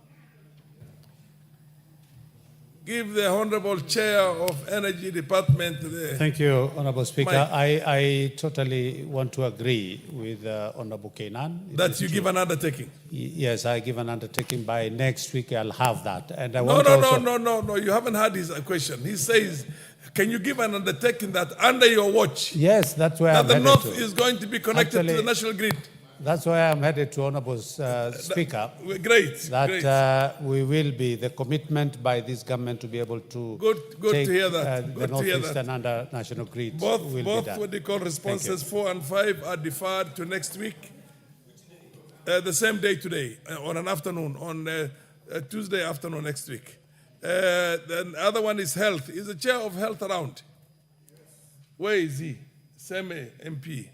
give the Honorable Chair of Energy Department the Thank you, Honorable Speaker. mic. I totally want to agree with Honorable Kainan. That you give an undertaking. Yes, I give an undertaking by next week. I'll have that, and I No, want no, also. no. You haven't had his question. He says, can you give an undertaking that under your watch, Yes, that's where that I'm the headed North to. is going to be connected to the Actually, national grid? That's why I'm headed to Honorable Speaker. Great. That we will be the commitment by this government to be able to Good take to hear that. the Good to hear Northeastern that. under national grid. Both will be done. what they call Thank responses you. 4 and 5 are deferred to next week, the same day today, on an afternoon, on Tuesday afternoon next week. Then the other one is health. Is the chair of health around? Where is he? Seme MP.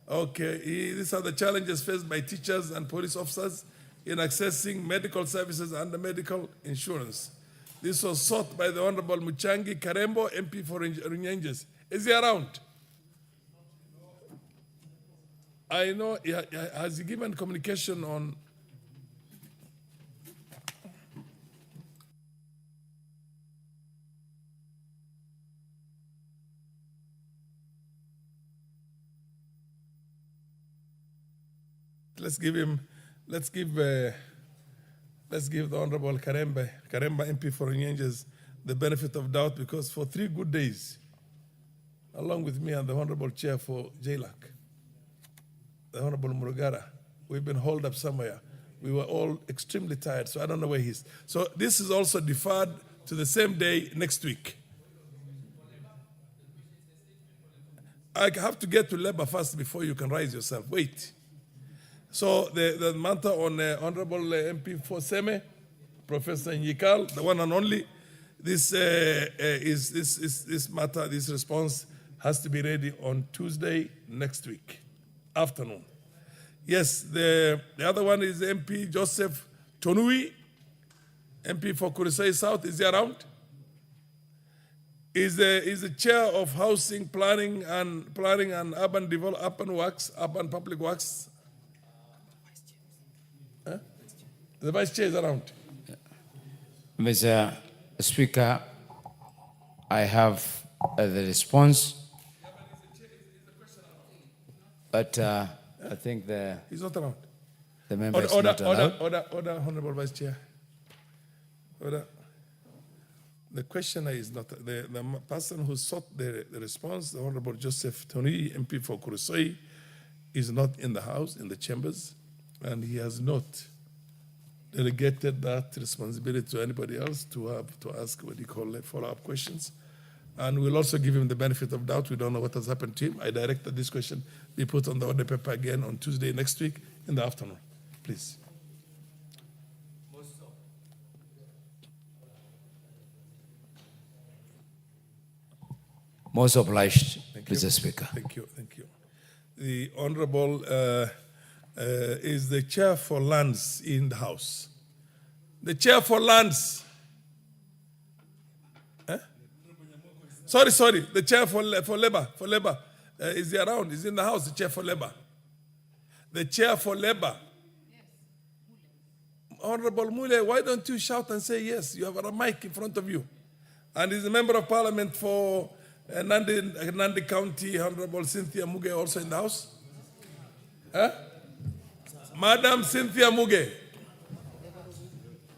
Okay, these are the challenges faced by teachers and police officers in accessing medical services under medical insurance. This was sought by the Honorable Muchangi Karembo, MP for Runyenjes. Is he around? I know, has he given communication on? Let's give the Honorable Karemba MP for Runyenjes the benefit of doubt, because for 3 good days, along with me and the Honorable Chair for JLAC, the Honorable Murugara, we've been holed up somewhere. We were all extremely tired, so I don't know where he is. So this is also deferred to the same day next week. I have to get to labor first before you can rise yourself. Wait. So the matter on Honorable MP for Seme, Professor Nyikal, the one and only, this matter, this response has to be ready on Tuesday next week, afternoon. Yes, the other one is MP Joseph Tonui, MP for Kurisai South. Is he around? Is the chair of Housing Planning and Urban Urban Public Works. Huh? The Vice Chair is around. Mr. Speaker, I have the response, but I think he's not around. The member is not allowed. Order, Honorable Vice Chair. Order. The questioner is not, the person who sought the response, the Honorable Joseph Tony, MP for Kurusoi, is not in the House, in the chambers, and he has not delegated that responsibility to anybody else to ask what you call follow-up questions. And we'll also give him the benefit of doubt. We don't know what has happened to him. I directed this question be put on the order paper again on Tuesday next week in the afternoon. Please. Most obliged, Mr. Speaker. Thank you. The Honorable is the Chair for Lands in the House. The Chair for Lands. Sorry. The Chair for Labor. Is he around? Is in the House, the Chair for Labor. The Chair for Labor. Honorable Mule, why don't you shout and say yes? You have a mic in front of you. And he's a member of Parliament for Nandi County, Honorable Cynthia Muge, also in the House. Madam Cynthia Muge.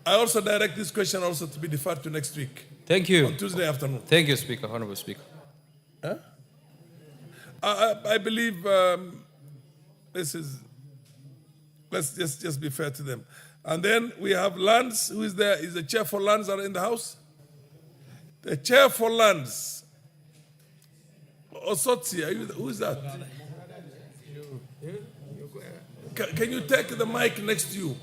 I also direct this question also to be deferred to next week. Thank you. On Tuesday afternoon. Thank you, Speaker, Honorable Speaker. I believe let's just be fair to them. And then we have Lands. Who is there? Is the Chair for Lands are in the House? The Chair for Lands. Osotsi, who is that? Can you take the mic next to you?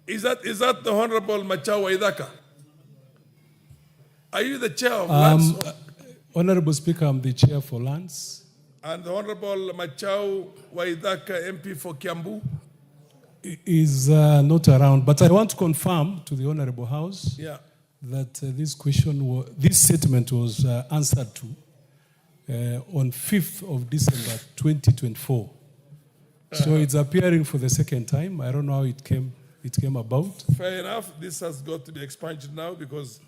Is that the Honorable Machau Waidaka? Are you the Chair of Lands? Honorable Speaker, I'm the Chair for Lands. And the Honorable Machau Waidaka, MP for Kiambu? Is not around, but I want to confirm to the Honorable House that this statement was answered to on 5th of December 2024. So it's appearing for the second time. I don't know how it came it came about. Fair enough. This has got to be expunged now because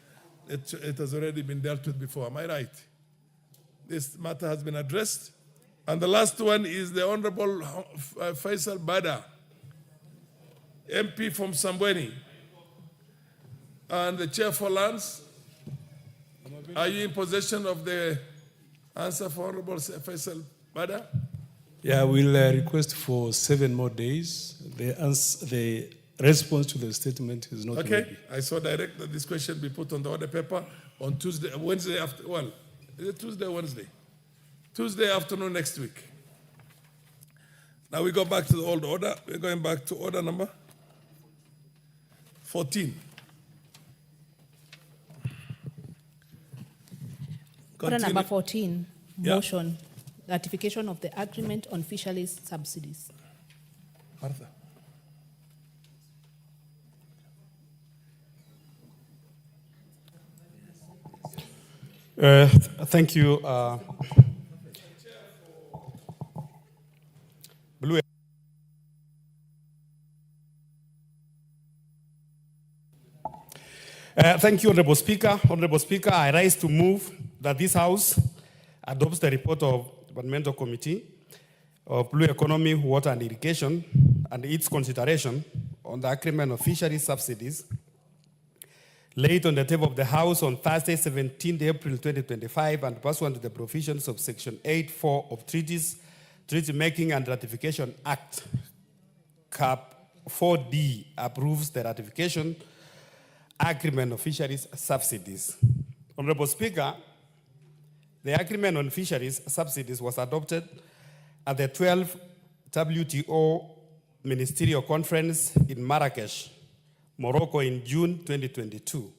it has already been dealt with before. Am I right? This matter has been addressed. And the last one is the Honorable Faisal Bada, MP from Sambweni. And the Chair for Lands, are you in possession of the answer for Honorable Faisal Bada? Yeah, we'll request for 7 more days. The response to the statement is not okay. ready. I saw direct that this question be put on the order paper on Tuesday, Wednesday after, well, is it Tuesday or Wednesday? Tuesday afternoon next week. Now we go back to the old order. We're going back to order number 14. Order number 14, Yeah. motion, ratification of the agreement on fisheries subsidies. Martha. Thank you. Blue. Thank you, Honorable Speaker. Honorable Speaker, I rise to move that this House adopts the report of the Departmental Committee of Blue Economy, Water and Irrigation and its consideration on the agreement of fisheries subsidies laid on the table of the House on Thursday, 17 April 2025, and pursuant to the provisions of Section 8(4) of Treaty Making and Ratification Act, Cap 4D, approves the ratification agreement of fisheries subsidies. Honorable Speaker, the agreement on fisheries subsidies was adopted at the 12th WTO Ministerial Conference in Marrakesh, Morocco in June 2022.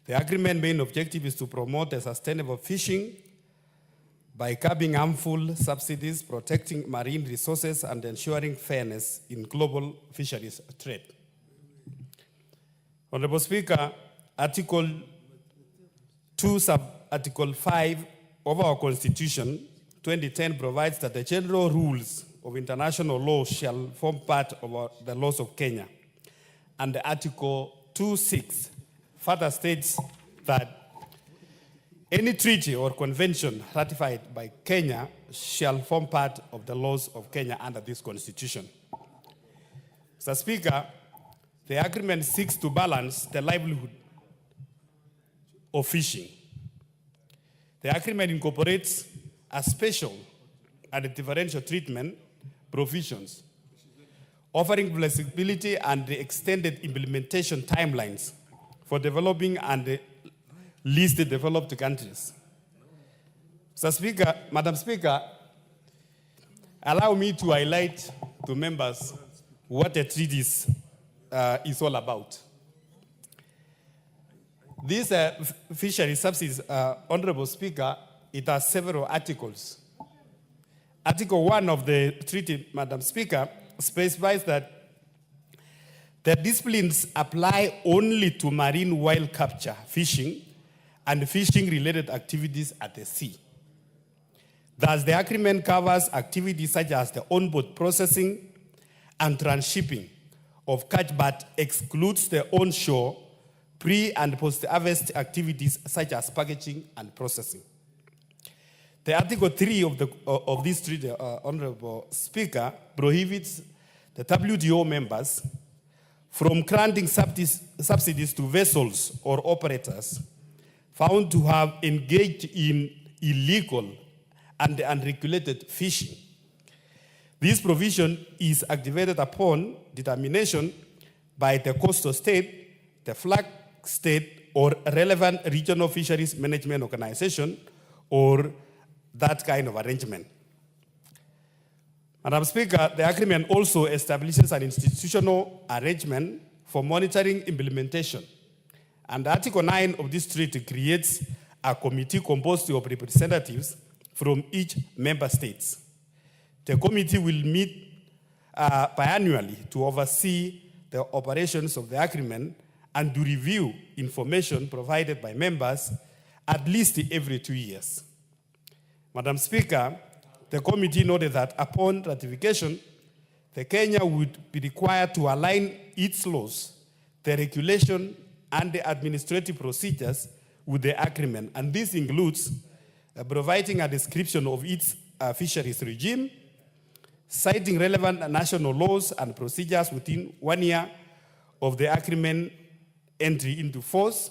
The agreement's main objective is to promote a sustainable fishing by curbing harmful subsidies, protecting marine resources, and ensuring fairness in global fisheries trade. Honorable Speaker, Article 2, Sub-Article 5 of our Constitution, 2010, provides that the general rules of international law shall form part of the laws of Kenya. And Article 2(6) further states that any treaty or convention ratified by Kenya shall form part of the laws of Kenya under this constitution. Mr. Speaker, the agreement seeks to balance the livelihood of fishing. The agreement incorporates a special and differential treatment provisions, offering flexibility and extended implementation timelines for developing and least developed countries. Mr. Speaker, Madam Speaker, allow me to highlight to members what a treaty is all about. This fishery subsidies, Honorable Speaker, it has several articles. Article 1 of the treaty, Madam Speaker, specifies that the disciplines apply only to marine wild capture, fishing, and fishing-related activities at the sea. Thus, the agreement covers activities such as the onboard processing and transshipping of catch, but excludes the onshore, pre- and post-harvest activities such as packaging and processing. The Article 3 of this treaty, Honorable Speaker, prohibits the WTO members from granting subsidies to vessels or operators found to have engaged in illegal and unregulated fishing. This provision is activated upon determination by the coastal state, the flag state, or relevant regional fisheries management organization, or that kind of arrangement. Madam Speaker, the agreement also establishes an institutional arrangement for monitoring implementation. And Article 9 of this treaty creates a committee composed of representatives from each member state. The committee will meet biannually to oversee the operations of the agreement and to review information provided by members at least every 2 years. Madam Speaker, the committee noted that upon ratification, the Kenya would be required to align its laws, the regulation, and the administrative procedures with the agreement. And this includes providing a description of its fisheries regime, citing relevant national laws and procedures within 1 year of the agreement entry into force,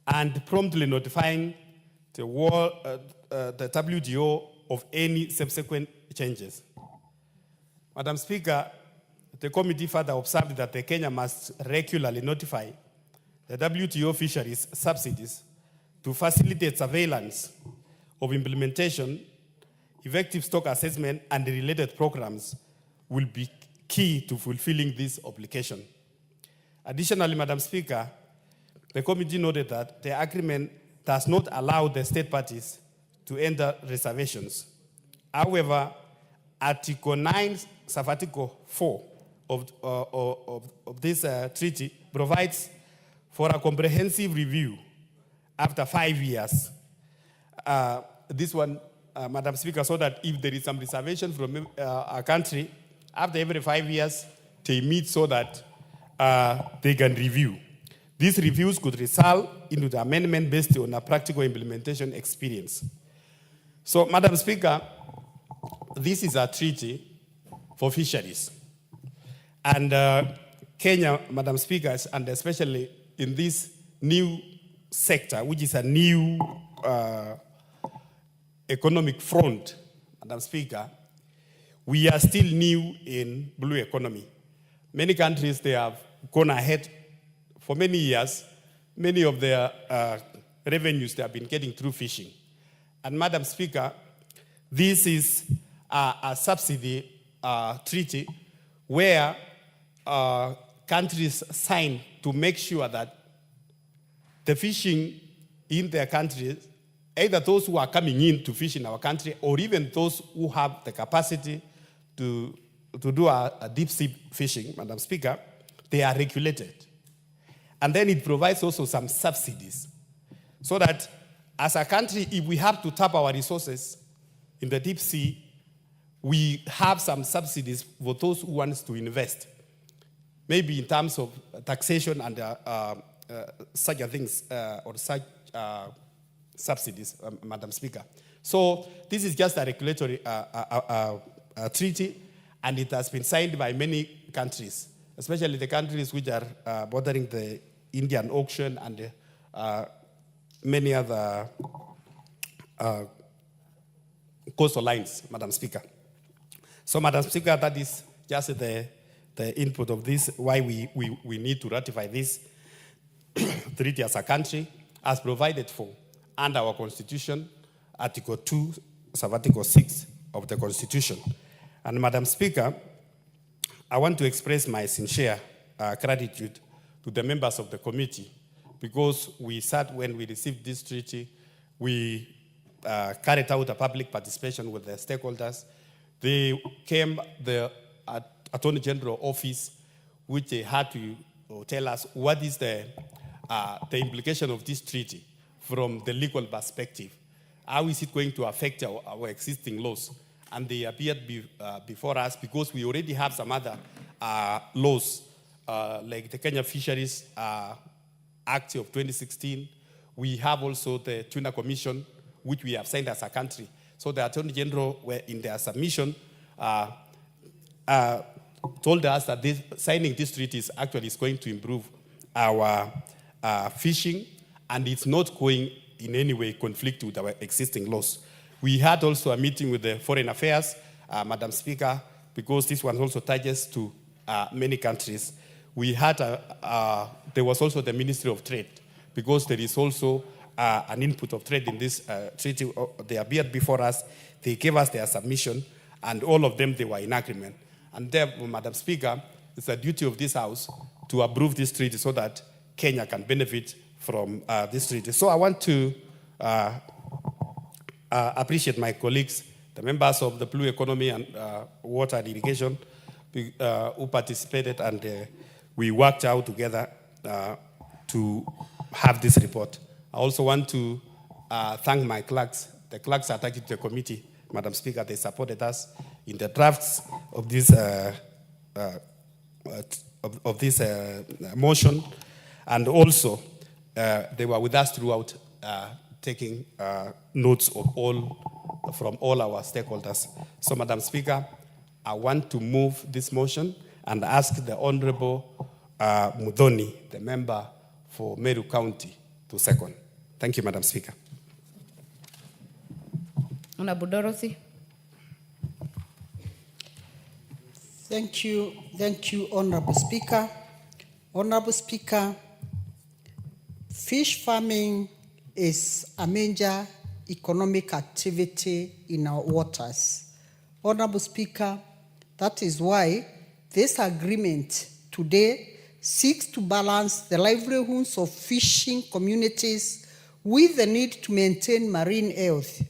and promptly notifying the WTO of any subsequent changes. Madam Speaker, the committee further observed that the Kenya must regularly notify the WTO fisheries subsidies to facilitate surveillance of implementation. Effective stock assessment and the related programs will be key to fulfilling this obligation. Additionally, Madam Speaker, the committee noted that the agreement does not allow the state parties to enter reservations. However, Article 9, Article 4 of this treaty provides for a comprehensive review after 5 years. This one, Madam Speaker, so that if there is some reservation from a country, after every 5 years, they meet so that they can review. These reviews could result into the amendment based on a practical implementation experience. So, Madam Speaker, this is a treaty for fisheries. And Kenya, Madam Speaker, and especially in this new sector, which is a new economic front, Madam Speaker, we are still new in blue economy. Many countries, they have gone ahead for many years. Many of their revenues they have been getting through fishing. And Madam Speaker, this is a subsidy treaty where countries sign to make sure that the fishing in their countries, either those who are coming in to fish in our country or even those who have the capacity to do a deep sea fishing, Madam Speaker, they are regulated. And then it provides also some subsidies so that as a country, if we have to tap our resources in the deep sea, we have some subsidies for those who want to invest, maybe in terms of taxation and such things or such subsidies, Madam Speaker. So this is just a regulatory treaty, and it has been signed by many countries, especially the countries which are bordering the Indian Ocean and many other coastal lines, Madam Speaker. So, Madam Speaker, that is just the input of this, why we need to ratify this treaty as a country, as provided for under our Constitution, Article 2, Article 6 of the Constitution. And Madam Speaker, I want to express my sincere gratitude to the members of the committee, because we sat when we received this treaty, we carried out a public participation with the stakeholders. They came, the Attorney General office, which they had to tell us what is the implication of this treaty from the legal perspective. How is it going to affect our existing laws? And they appeared before us because we already have some other laws, like the Kenya Fisheries Act of 2016. We have also the Tuna Commission, which we have signed as a country. So the Attorney General, in their submission, told us that signing this treaty is going to improve our fishing, and it's not going in any way conflict with our existing laws. We had also a meeting with the Foreign Affairs, Madam Speaker, because this one also touches to many countries. We had there was also the Ministry of Trade, because there is also an input of trade in this treaty. They appeared before us, they gave us their submission, and all of them, they were in agreement. And therefore, Madam Speaker, it's the duty of this House to approve this treaty so that Kenya can benefit from this treaty. So I want to appreciate my colleagues, the members of the Blue Economy and Water and Irrigation who participated, and we worked out together to have this report. I also want to thank my clerks, the clerks attached to the committee. Madam Speaker, they supported us in the drafts of this motion, and also they were with us throughout, taking notes of from all our stakeholders. So, Madam Speaker, I want to move this motion and ask the Honorable Mudhoni, the member for Meru County, to second. Thank you, Madam Speaker. Honorable Dorothy. Thank you, Honorable Speaker. Honorable Speaker, fish farming is a major economic activity in our waters. Honorable Speaker, that is why this agreement today seeks to balance the livelihoods of fishing communities with the need to maintain marine health.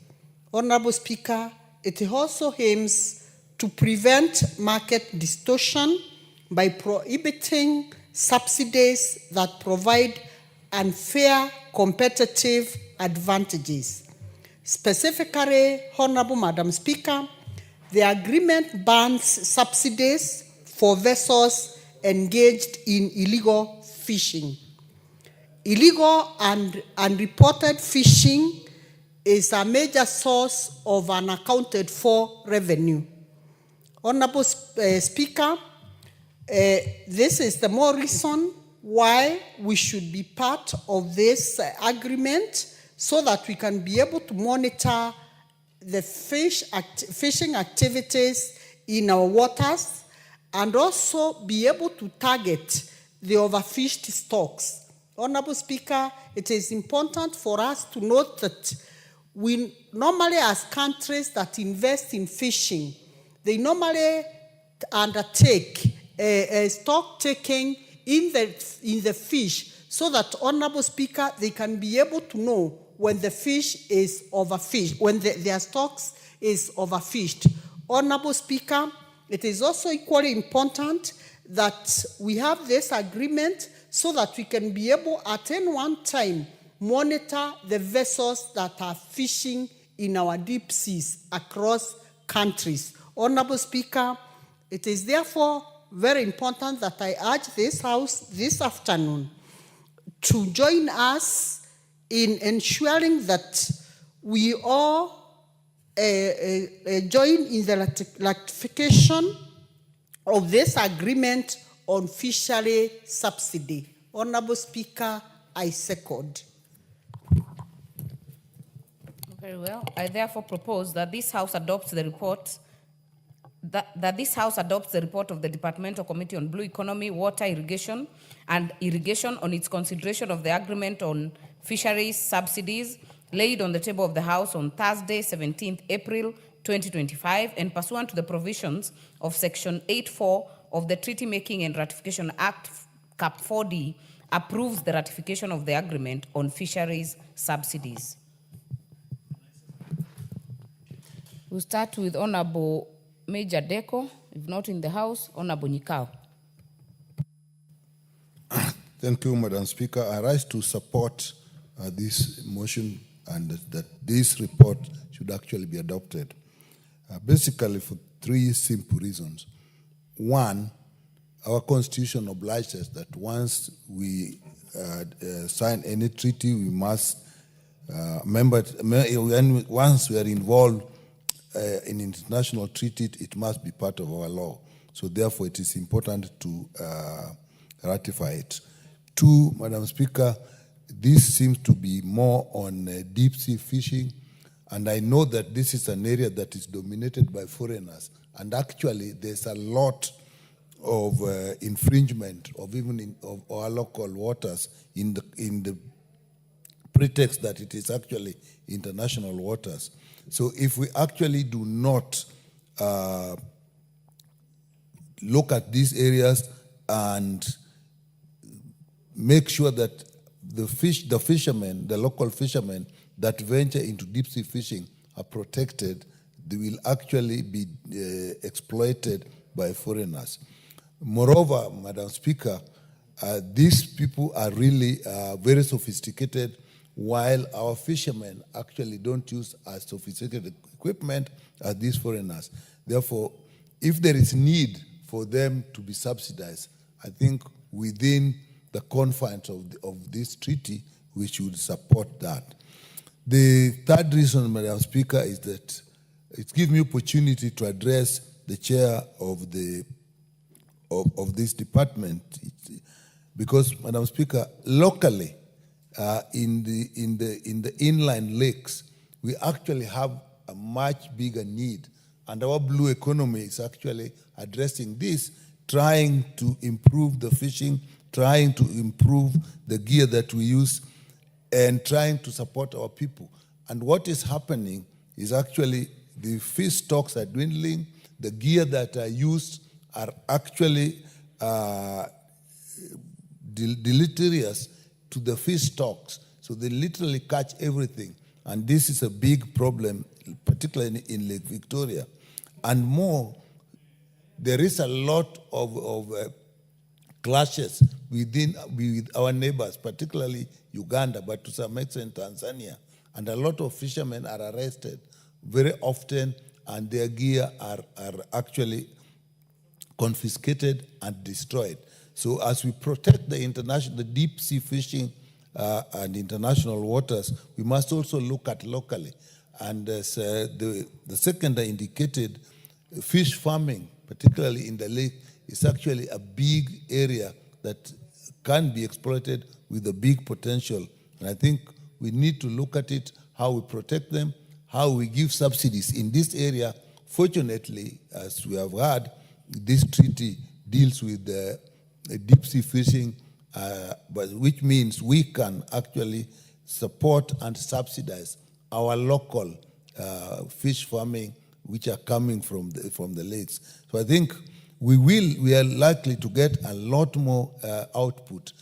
Honorable Speaker, it also aims to prevent market distortion by prohibiting subsidies that provide unfair competitive advantages. Specifically, Honorable Madam Speaker, the agreement bans subsidies for vessels engaged in illegal fishing. Illegal and unreported fishing is a major source of unaccounted for revenue. Honorable Speaker, this is the more reason why we should be part of this agreement, so that we can be able to monitor the fishing activities in our waters, and also be able to target the overfished stocks. Honorable Speaker, it is important for us to note that we normally, as countries that invest in fishing, they normally undertake stock taking in the fish, so that, Honorable Speaker, they can be able to know when the fish is overfished, when their stocks is overfished. Honorable Speaker, it is also equally important that we have this agreement so that we can be able at any one time monitor the vessels that are fishing in our deep seas across countries. Honorable Speaker, it is therefore very important that I urge this House this afternoon to join us in ensuring that we all join in the ratification of this agreement on fishery subsidy. Honorable Speaker, I second. Very well. I therefore propose that this House adopts the report that this House adopts the report of the Departmental Committee on Blue Economy, Water, Irrigation, and Irrigation on its consideration of the agreement on fisheries subsidies laid on the table of the House on Thursday, 17th April 2025, and pursuant to the provisions of Section 8.4 of the Treaty Making and Ratification Act, Cap 4D, approves the ratification of the agreement on fisheries subsidies. We'll start with Honorable Major Deco, if not in the House, Honorable Nyikao. Thank you, Madam Speaker. I rise to support this motion and that this report should actually be adopted. Basically for three simple reasons. One, our Constitution obliges us that once we sign any treaty, we must, once we are involved in international treaty, it must be part of our law. So therefore, it is important to ratify it. Two, Madam Speaker, this seems to be more on deep sea fishing, and I know that this is an area that is dominated by foreigners, and actually there's a lot of infringement of even of our local waters in the pretext that it is actually international waters. So if we actually do not look at these areas and make sure that the fishermen, the local fishermen that venture into deep sea fishing are protected, they will actually be exploited by foreigners. Moreover, Madam Speaker, these people are really very sophisticated. while our fishermen actually don't use as sophisticated equipment as these foreigners. Therefore, if there is need for them to be subsidized, I think within the confines of this treaty, we should support that. The third reason, Madam Speaker, is that it gives me opportunity to address the chair of this department, because, Madam Speaker, locally in the inland lakes, we actually have a much bigger need, and our blue economy is actually addressing this, trying to improve the fishing, trying to improve the gear that we use, and trying to support our people. And what is happening is actually the fish stocks are dwindling, the gear that are used are actually deleterious to the fish stocks. So they literally catch everything. And this is a big problem, particularly in Lake Victoria. And more, there is a lot of clashes with our neighbors, particularly Uganda, but to some extent Tanzania. And a lot of fishermen are arrested very often, and their gear are actually confiscated and destroyed. So as we protect the deep sea fishing and international waters, we must also look at locally. And as the second I indicated, fish farming, particularly in the lake, is actually a big area that can be exploited with a big potential. And I think we need to look at it, how we protect them, how we give subsidies in this area. Fortunately, as we have heard, this treaty deals with deep sea fishing, but which means we can actually support and subsidize our local fish farming, which are coming from the lakes. So I think we are likely to get a lot more output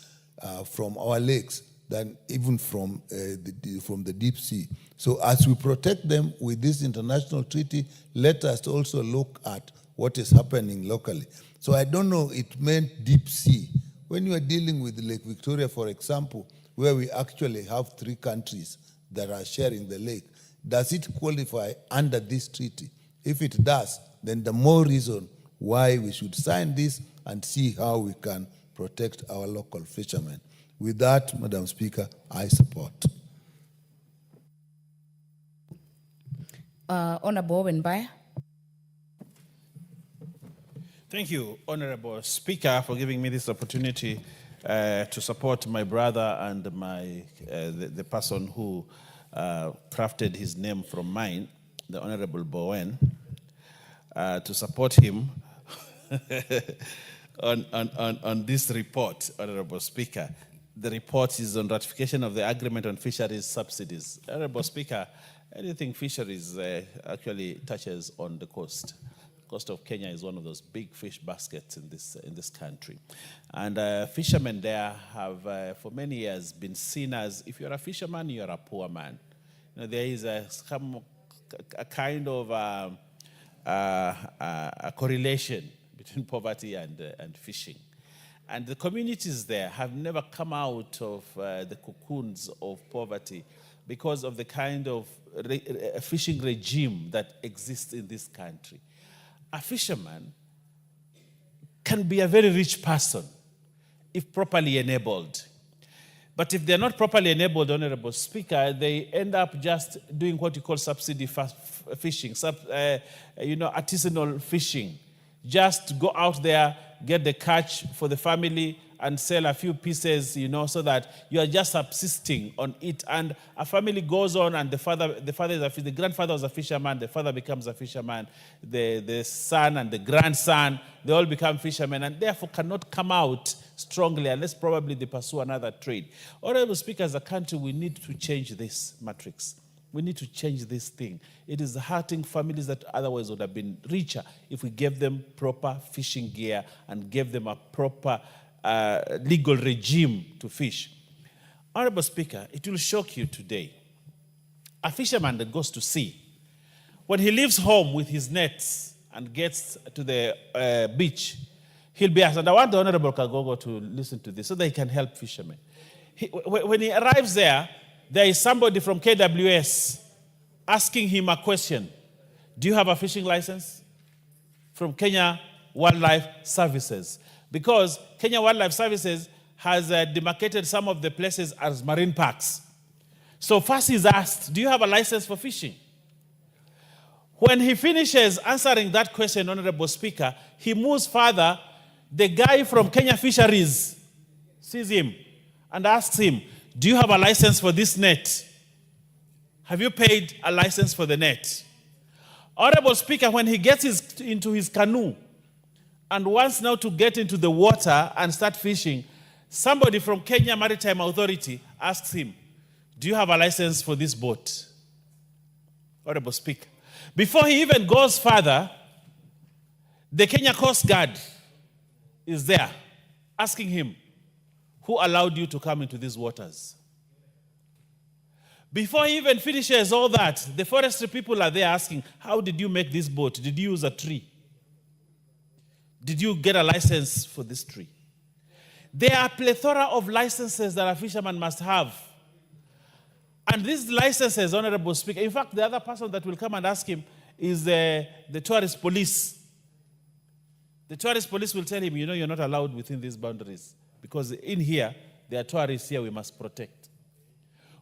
from our lakes than even from the deep sea. So as we protect them with this international treaty, let us also look at what is happening locally. So I don't know, it meant deep sea. When you are dealing with Lake Victoria, for example, where we actually have 3 countries that are sharing the lake, does it qualify under this treaty? If it does, then the more reason why we should sign this and see how we can protect our local fishermen. With that, Madam Speaker, I support. Honorable Owenbaya. Thank you, Honorable Speaker, for giving me this opportunity to support my brother and the person who crafted his name from mine, the Honorable Bowen, to support him on this report, Honorable Speaker. The report is on ratification of the agreement on fisheries subsidies. Honorable Speaker, anything fisheries actually touches on the coast. The coast of Kenya is one of those big fish baskets in this country. And fishermen there have, for many years, been seen as, if you're a fisherman, you're a poor man. You know, there is a kind of a correlation between poverty and fishing. And the communities there have never come out of the cocoons of poverty because of the kind of fishing regime that exists in this country. A fisherman can be a very rich person if properly enabled. But if they're not properly enabled, Honorable Speaker, they end up just doing what you call subsidy fishing, artisanal fishing. Just go out there, get the catch for the family, and sell a few pieces, so that you are just subsisting on it. And a family goes on, and the grandfather was a fisherman, the father becomes a fisherman, the son and the grandson, they all become fishermen, and therefore cannot come out strongly unless probably they pursue another trade. Honorable Speaker, as a country, we need to change this matrix. We need to change this thing. It is hurting families that otherwise would have been richer if we gave them proper fishing gear and gave them a proper legal regime to fish. Honorable Speaker, it will shock you today. A fisherman that goes to sea, when he leaves home with his nets and gets to the beach, he'll be asked, and I want the Honorable Kagogo to listen to this so that he can help fishermen. When he arrives there, there is somebody from KWS asking him a question. Do you have a fishing license? From Kenya Wildlife Services. Because Kenya Wildlife Services has demarcated some of the places as marine parks. So first he's asked, do you have a license for fishing? When he finishes answering that question, Honorable Speaker, he moves further. The guy from Kenya Fisheries sees him and asks him, do you have a license for this net? Have you paid a license for the net? Honorable Speaker, when he gets into his canoe and wants now to get into the water and start fishing, somebody from Kenya Maritime Authority asks him, do you have a license for this boat? Honorable Speaker. Before he even goes further, the Kenya Coast Guard is there asking him, who allowed you to come into these waters? Before he even finishes all that, the forestry people are there asking, how did you make this boat? Did you use a tree? Did you get a license for this tree? There are a plethora of licenses that a fisherman must have. And these licenses, Honorable Speaker, in fact, the other person that will come and ask him is the tourist police. The tourist police will tell him, you know, you're not allowed within these boundaries because in here, there are tourists here we must protect.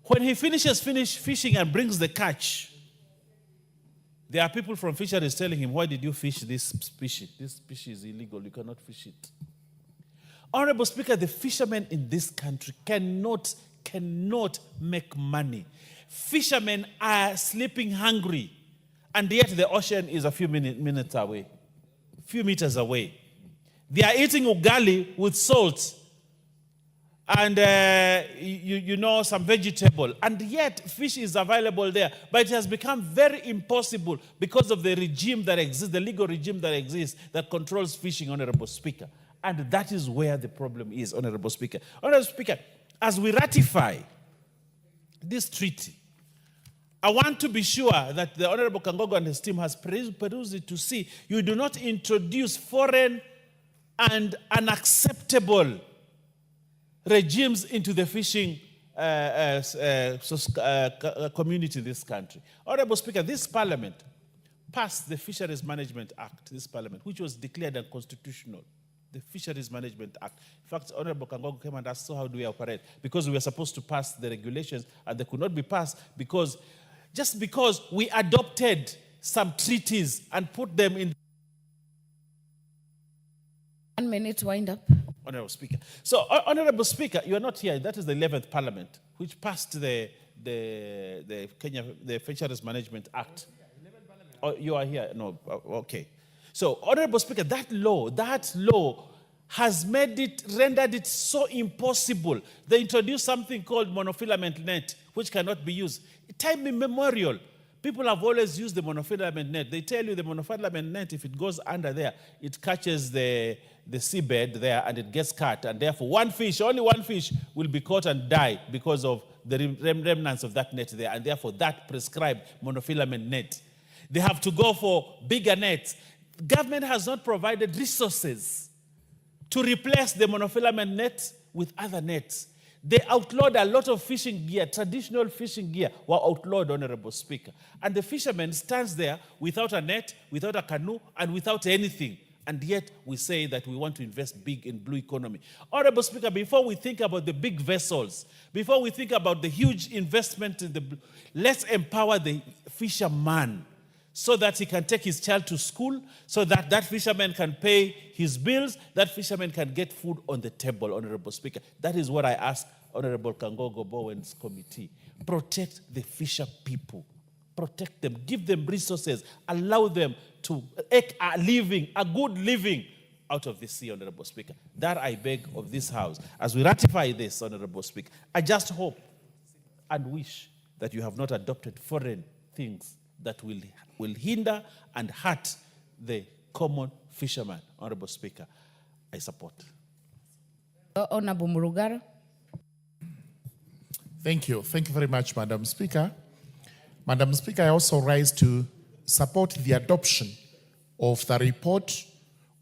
When he finishes fishing and brings the catch, there are people from fisheries telling him, why did you fish this species? This species is illegal, you cannot fish it. Honorable Speaker, the fishermen in this country cannot make money. Fishermen are sleeping hungry, and yet the ocean is a few minutes away, few meters away. They are eating ugali with salt and you know, some vegetable, and yet fish is available there. But it has become very impossible because of the regime that exists, the legal regime that exists that controls fishing, Honorable Speaker. And that is where the problem is, Honorable Speaker. Honorable Speaker, as we ratify this treaty, I want to be sure that the Honorable Kangogo and his team has perused it to see you do not introduce foreign and unacceptable regimes into the fishing community in this country. Honorable Speaker, this parliament passed the Fisheries Management Act, this parliament, which was declared unconstitutional. The Fisheries Management Act. In fact, Honorable Kangogo came and asked, so how do we operate? Because we were supposed to pass the regulations and they could not be passed because we adopted some treaties and put them in. 1 minute, wind up. Honorable Speaker. So, Honorable Speaker, you are not here. That is the 11th Parliament, which passed the Fisheries Management Act. Oh, you are here? No, okay. So, Honorable Speaker, that law has rendered it so impossible. They introduced something called monofilament net, which cannot be used. Time immemorial, people have always used the monofilament net. They tell you the monofilament net, if it goes under there, it catches the seabed there and it gets cut. And therefore, only one fish will be caught and die because of the remnants of that net there. And therefore, that prescribed monofilament net. They have to go for bigger nets. Government has not provided resources to replace the monofilament net with other nets. They outlawed a lot of fishing gear, traditional fishing gear were outlawed, Honorable Speaker. And the fisherman stands there without a net, without a canoe, and without anything. And yet we say that we want to invest big in blue economy. Honorable Speaker, before we think about the big vessels, before we think about the huge investment in the blue, let's empower the fisherman so that he can take his child to school, so that that fisherman can pay his bills, that fisherman can get food on the table, Honorable Speaker. That is what I ask Honorable Kangogo Bowen's committee. Protect the fisher people. Protect them. Give them resources. Allow them to make a living, a good living out of the sea, Honorable Speaker. That I beg of this House. As we ratify this, Honorable Speaker, I just hope and wish that you have not adopted foreign things that will hinder and hurt the common fisherman. Honorable Speaker, I support. Honorable Murugara. Thank you. Thank you very much, Madam Speaker. Madam Speaker, I also rise to support the adoption of the report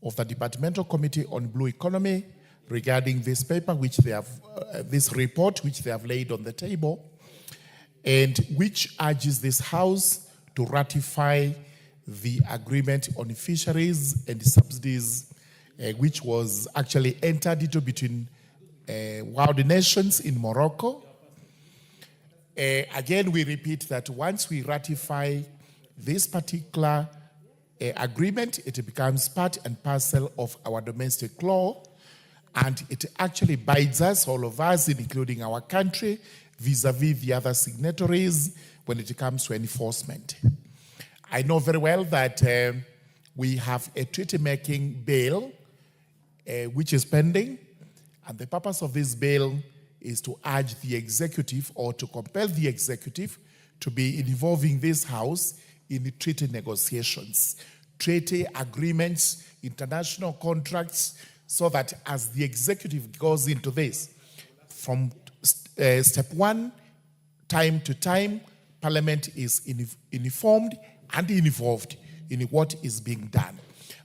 of the Departmental Committee on Blue Economy regarding this paper, which they have, this report, which they have laid on the table. and which urges this House to ratify the agreement on fisheries and subsidies, which was actually entered into between world nations in Morocco. Again, we repeat that once we ratify this particular agreement, it becomes part and parcel of our domestic law, and it actually binds us, all of us, including our country, vis-a-vis the other signatories when it comes to enforcement. I know very well that we have a treaty-making bill which is pending, and the purpose of this bill is to urge the executive or to compel the executive to be involving this House in the treaty negotiations, treaty agreements, international contracts, so that as the executive goes into this, from step one, time to time, Parliament is informed and involved in what is being done.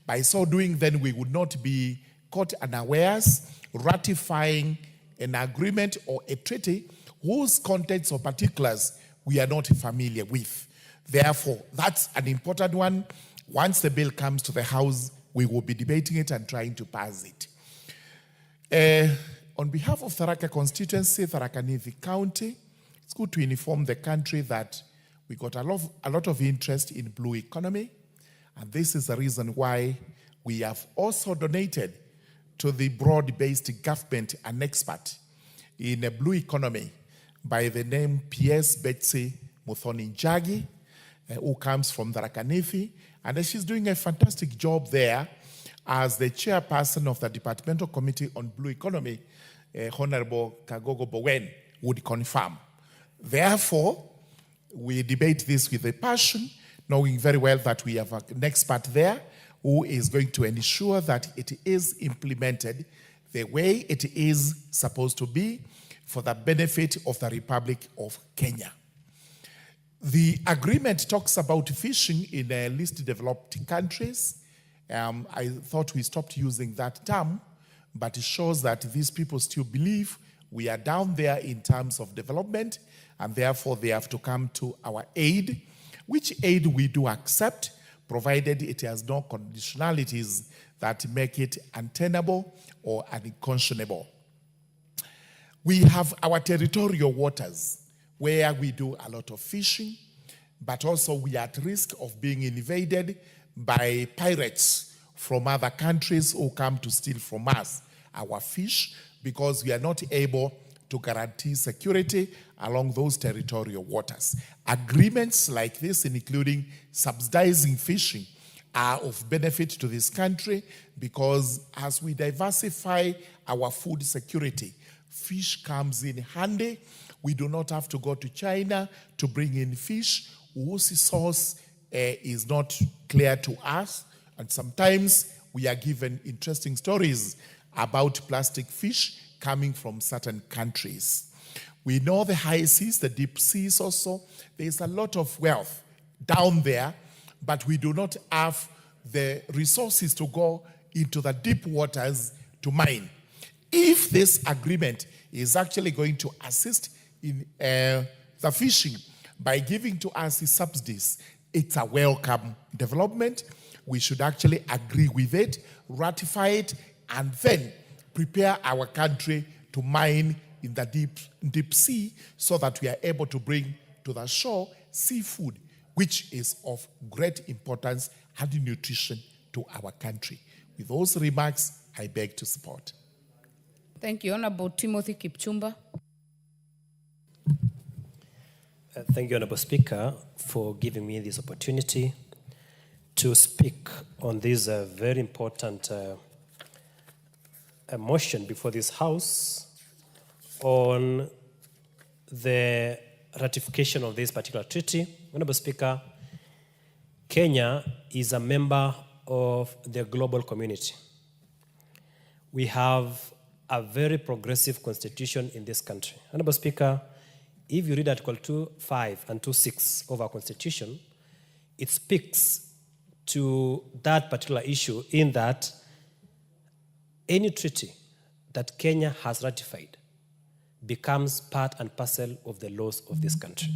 By so doing, then we would not be caught unawares ratifying an agreement or a treaty whose contents or particulars we are not familiar with. Therefore, that's an important one. Once the bill comes to the House, we will be debating it and trying to pass it. On behalf of Tharaka constituency, Tharaka Nithi County, it's good to inform the country that we got a lot of interest in blue economy, and this is the reason why we have also donated to the broad-based government an expert in a blue economy by the name PS Betsy Muthoni Njagi, who comes from Tharaka Nithi, and she's doing a fantastic job there as the chairperson of the Departmental Committee on Blue Economy, Honorable Kagogo Bowen would confirm. Therefore, we debate this with a passion, knowing very well that we have an expert there who is going to ensure that it is implemented the way it is supposed to be for the benefit of the Republic of Kenya. The agreement talks about fishing in least developed countries. I thought we stopped using that term, but it shows that these people still believe we are down there in terms of development, and therefore they have to come to our aid, which aid we do accept, provided it has no conditionalities that make it untenable or unconscionable. We have our territorial waters where we do a lot of fishing, but also we are at risk of being invaded by pirates from other countries who come to steal from us our fish, because we are not able to guarantee security along those territorial waters. Agreements like this, including subsidizing fishing, are of benefit to this country, because as we diversify our food security, fish comes in handy. We do not have to go to China to bring in fish whose source is not clear to us. And sometimes we are given interesting stories about plastic fish coming from certain countries. We know the high seas, the deep seas also. There's a lot of wealth down there, but we do not have the resources to go into the deep waters to mine. If this agreement is actually going to assist in the fishing by giving to us the subsidies, it's a welcome development. We should actually agree with it, ratify it, and then prepare our country to mine in the deep sea so that we are able to bring to the shore seafood, which is of great importance and nutrition to our country. With those remarks, I beg to support. Thank you. Honorable Timothy Kipchumba. Thank you, Honorable Speaker, for giving me this opportunity to speak on this very important motion before this House on the ratification of this particular treaty. Honorable Speaker, Kenya is a member of the global community. We have a very progressive constitution in this country. Honorable Speaker, if you read Article 2.5 and 2.6 of our constitution, it speaks to that particular issue in that any treaty that Kenya has ratified becomes part and parcel of the laws of this country.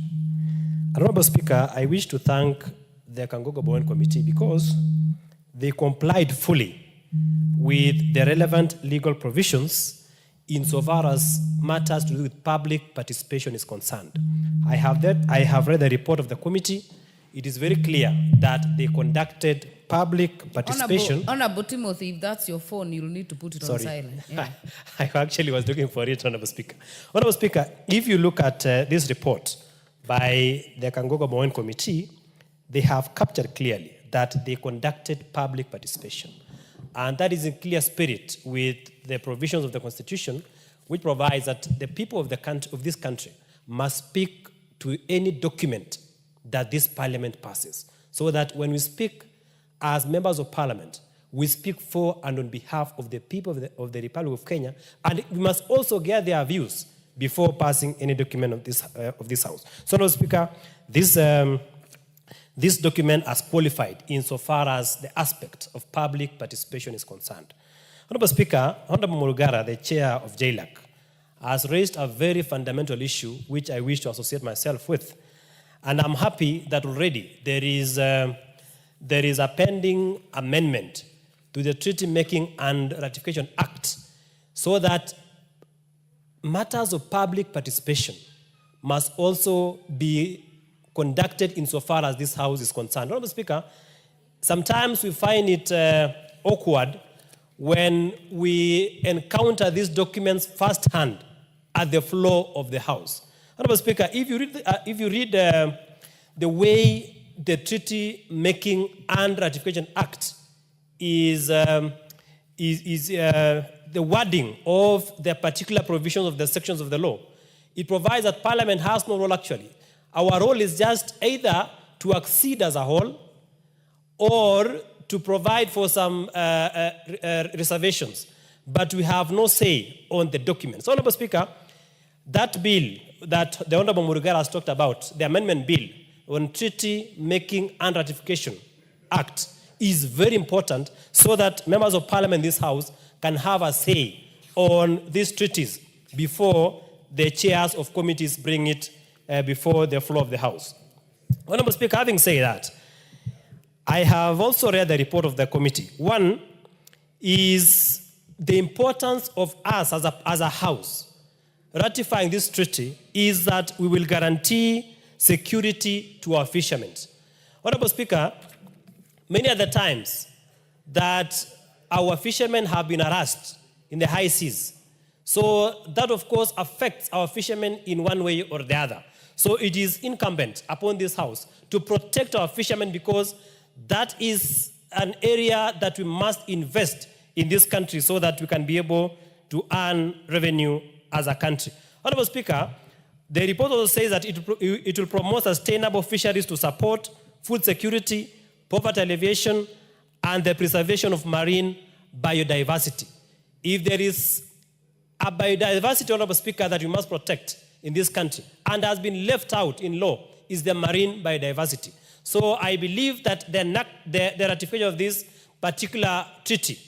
Honorable Speaker, I wish to thank the Kangogo Bowen Committee because they complied fully with the relevant legal provisions insofar as matters to do with public participation is concerned. I have read the report of the committee. It is very clear that they conducted public participation. Honorable Timothy, if that's your phone, you'll need to put it on silent. Yeah. I actually was looking for it, Honorable Speaker. Honorable Speaker, if you look at this report by the Kangogo Bowen Committee, they have captured clearly that they conducted public participation. And that is in clear spirit with the provisions of the Constitution, which provides that the people of this country must speak to any document that this parliament passes. So that when we speak as members of parliament, we speak for and on behalf of the people of the Republic of Kenya, and we must also get their views before passing any document of this House. So, Honorable Speaker, this document has qualified insofar as the aspect of public participation is concerned. Honorable Speaker, Honorable Murugara, the chair of JLAC, has raised a very fundamental issue which I wish to associate myself with. And I'm happy that already there is a pending amendment to the Treaty Making and Ratification Act so that matters of public participation must also be conducted insofar as this House is concerned. Honorable Speaker, sometimes we find it awkward when we encounter these documents firsthand at the floor of the House. Honorable Speaker, if you read the way the Treaty Making and Ratification Act is the wording of the particular provisions of the sections of the law, it provides that Parliament has no role actually. Our role is just either to accede as a whole or to provide for some reservations, but we have no say on the documents. So, Honorable Speaker, that bill that the Honorable Murugara has talked about, the amendment bill on Treaty Making and Ratification Act, is very important so that members of Parliament in this House can have a say on these treaties before the chairs of committees bring it before the floor of the House. Honorable Speaker, having said that, I have also read the report of the committee. One is the importance of us as a House ratifying this treaty is that we will guarantee security to our fishermen. Honorable Speaker, many other times that our fishermen have been harassed in the high seas. So that, of course, affects our fishermen in one way or the other. So it is incumbent upon this House to protect our fishermen because that is an area that we must invest in this country so that we can be able to earn revenue as a country. Honorable Speaker, the report also says that it will promote sustainable fisheries to support food security, poverty alleviation, and the preservation of marine biodiversity. If there is a biodiversity, Honorable Speaker, that we must protect in this country and has been left out in law is the marine biodiversity. So I believe that the ratification of this particular treaty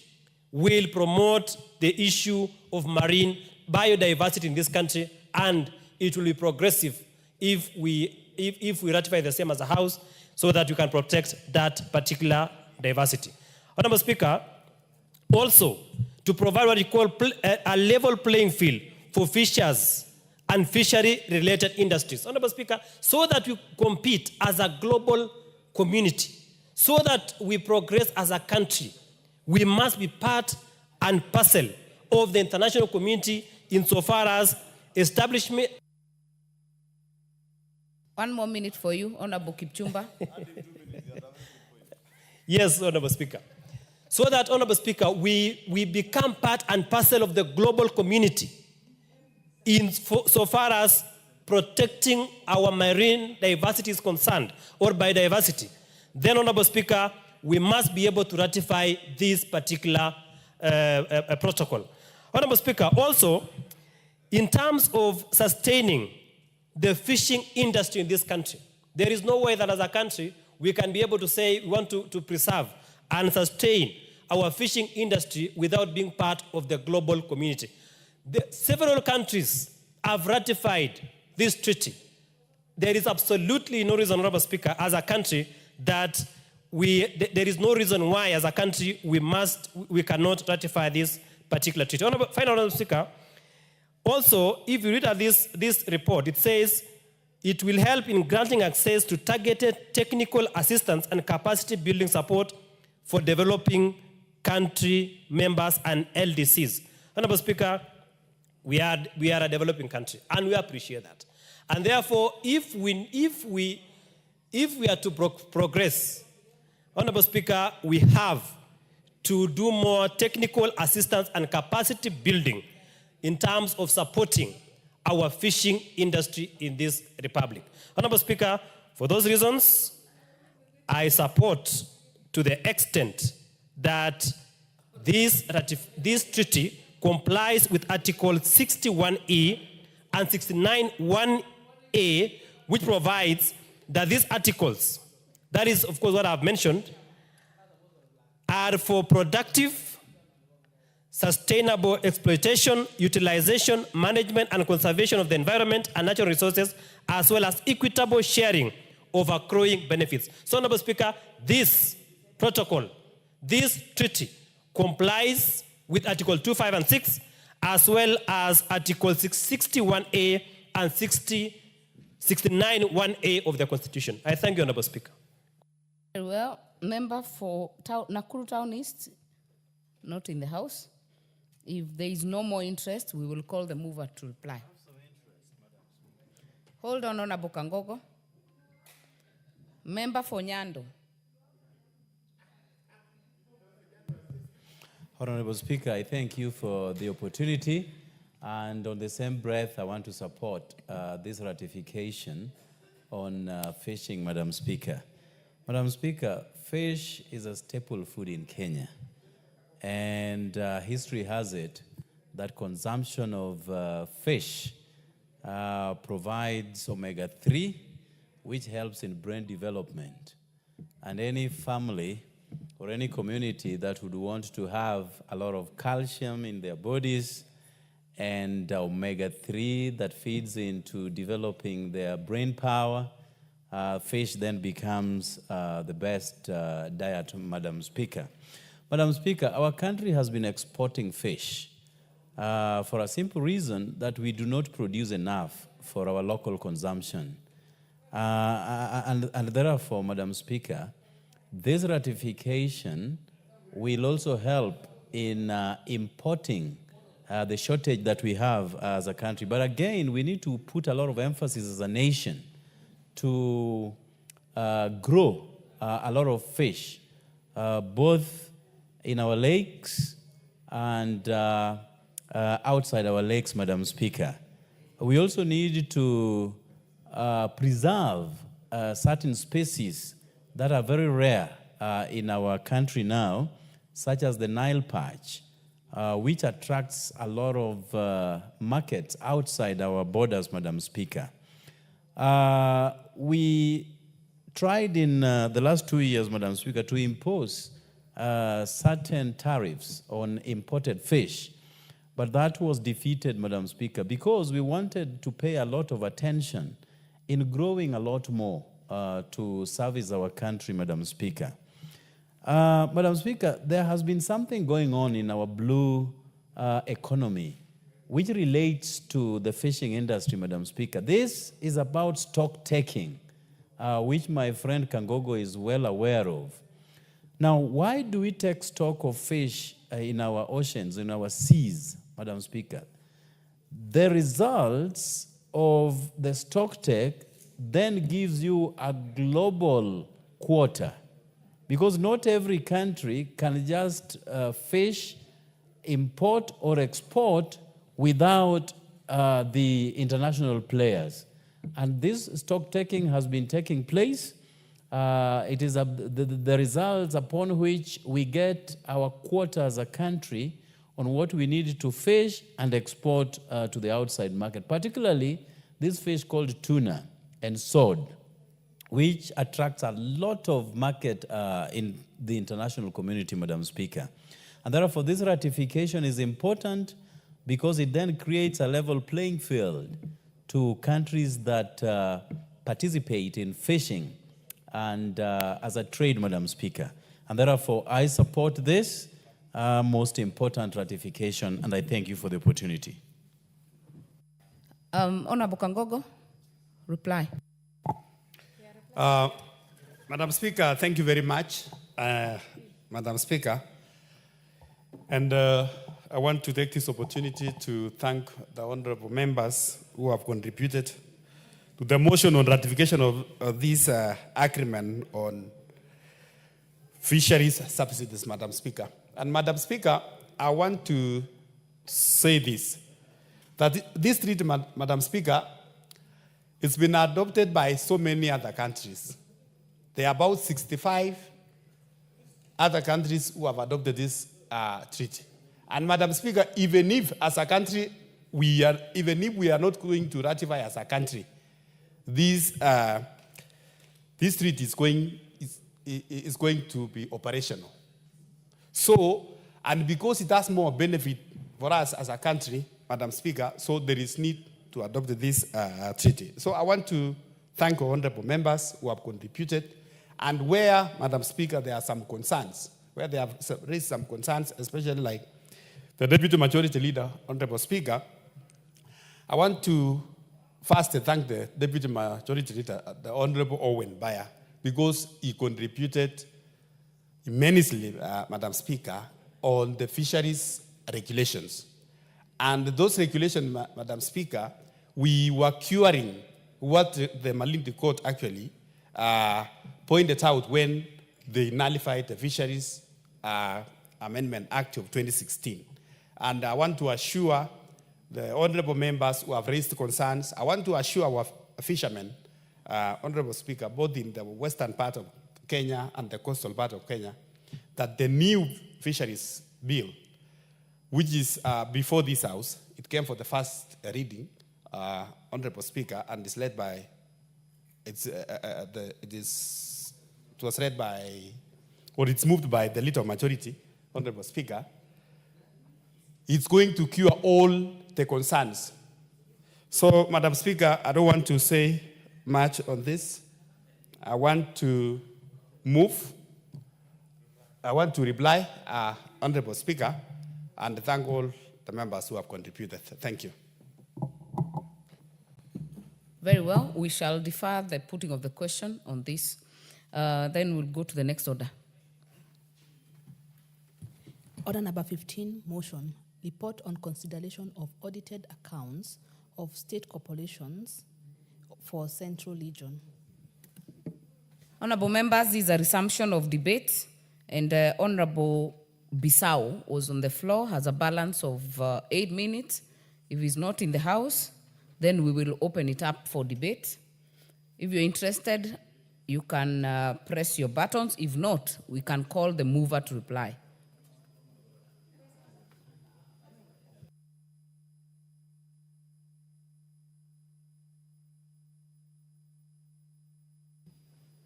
will promote the issue of marine biodiversity in this country, and it will be progressive if we ratify the same as a House so that we can protect that particular diversity. Honorable Speaker, also to provide what we call a level playing field for fishers and fishery-related industries. Honorable Speaker, so that we compete as a global community, so that we progress as a country, we must be part and parcel of the international community insofar as establishment. 1 more minute for you, Honorable Kipchumba. Yes, Honorable Speaker. So that, Honorable Speaker, we become part and parcel of the global community so far as protecting our marine diversity is concerned, or biodiversity. Then, Honorable Speaker, we must be able to ratify this particular protocol. Honorable Speaker, also, in terms of sustaining the fishing industry in this country, there is no way that as a country we can be able to say we want to preserve and sustain our fishing industry without being part of the global community. Several countries have ratified this treaty, there is absolutely no reason, Honorable Speaker, as a country that there is no reason why, as a country, we cannot ratify this particular treaty. Honorable Speaker, also, if you read at this report, it says it will help in granting access to targeted technical assistance and capacity building support for developing country members and LDCs. Honorable Speaker, we are a developing country, and we appreciate that. And therefore, if we are to progress, Honorable Speaker, we have to do more technical assistance and capacity building in terms of supporting our fishing industry in this republic. Honorable Speaker, for those reasons, I support to the extent that this treaty complies with Article 61E and 69(1)A, which provides that these articles, that is, of course, what I've mentioned, are for productive, sustainable exploitation, utilization, management, and conservation of the environment and natural resources, as well as equitable sharing of accruing benefits. So, Honorable Speaker, this protocol, this treaty, complies with Article 2, 5, and 6, as well as Article 61A and 69(1)A of the Constitution. I thank you, Honorable Speaker. Very well. Member for Nakuru Town East, not in the House. If there is no more interest, we will call the mover to reply. Hold on, Honorable Kangogo. Member for Nyando. Honorable Speaker, I thank you for the opportunity. And on the same breath, I want to support this ratification on fishing, Madam Speaker. Madam Speaker, fish is a staple food in Kenya. And history has it that consumption of fish provides omega-3, which helps in brain development. And any family or any community that would want to have a lot of calcium in their bodies and omega-3 that feeds into developing their brain power, fish then becomes the best diet, Madam Speaker. Madam Speaker, our country has been exporting fish for a simple reason that we do not produce enough for our local consumption. And therefore, Madam Speaker, this ratification will also help in importing the shortage that we have as a country. But again, we need to put a lot of emphasis as a nation to grow a lot of fish, both in our lakes and outside our lakes, Madam Speaker. We also need to preserve certain species that are very rare in our country now, such as the Nile perch, which attracts a lot of markets outside our borders, Madam Speaker. We tried in the last 2 years, Madam Speaker, to impose certain tariffs on imported fish, but that was defeated, Madam Speaker, because we wanted to pay a lot of attention in growing a lot more to service our country, Madam Speaker. Madam Speaker, there has been something going on in our blue economy which relates to the fishing industry, Madam Speaker. This is about stock taking, which my friend Kangogo is well aware of. Now, why do we take stock of fish in our oceans, in our seas, Madam Speaker? The results of the stock take then gives you a global quota, because not every country can just fish, import or export without the international players. And this stock taking has been taking place. It is the results upon which we get our quota as a country on what we need to fish and export to the outside market, particularly this fish called tuna and sod, which attracts a lot of market in the international community, Madam Speaker. And therefore, this ratification is important because it then creates a level playing field to countries that participate in fishing and as a trade, Madam Speaker. And therefore, I support this most important ratification, and I thank you for the opportunity. Honorable Kangogo, reply. Madam Speaker, thank you very much, Madam Speaker. And I want to take this opportunity to thank the honorable members who have contributed to the motion on ratification of this agreement on fisheries subsidies, Madam Speaker. And Madam Speaker, I want to say this, that this treaty, Madam Speaker, it's been adopted by so many other countries. There are about 65 other countries who have adopted this treaty. And Madam Speaker, even if as a country, even if we are not going to ratify as a country, this treaty is going to be operational. So, and because it has more benefit for us as a country, Madam Speaker, so there is need to adopt this treaty. So I want to thank honorable members who have contributed, and where, Madam Speaker, there are some concerns, where they have raised some concerns, especially like the Deputy Majority Leader, Honorable Speaker, I want to first thank the Deputy Majority Leader, the Honorable Owen Bayer, because he contributed immensely, Madam Speaker, on the fisheries regulations. And those regulations, Madam Speaker, we were curing what the Malindi Court actually pointed out when they nullified the Fisheries Amendment Act of 2016. And I want to assure the honorable members who have raised concerns, I want to assure our fishermen, Honorable Speaker, both in the western part of Kenya and the coastal part of Kenya, that the new fisheries bill, which is before this House, it came for the first reading, Honorable Speaker, and is led by, it was read by, or it's moved by the little majority, Honorable Speaker. It's going to cure all the concerns. So, Madam Speaker, I don't want to say much on this. I want to move. I want to reply, Honorable Speaker, and thank all the members who have contributed. Thank you. Very well. We shall defer the putting of the question on this. Then we'll go to the next order. Order number 15, motion. Report on consideration of audited accounts of state corporations for Central Region. Honorable members, this is a resumption of debate, and Honorable Bissau was on the floor, has a balance of 8 minutes. If he's not in the House, then we will open it up for debate. If you're interested, you can press your buttons. If not, we can call the mover to reply.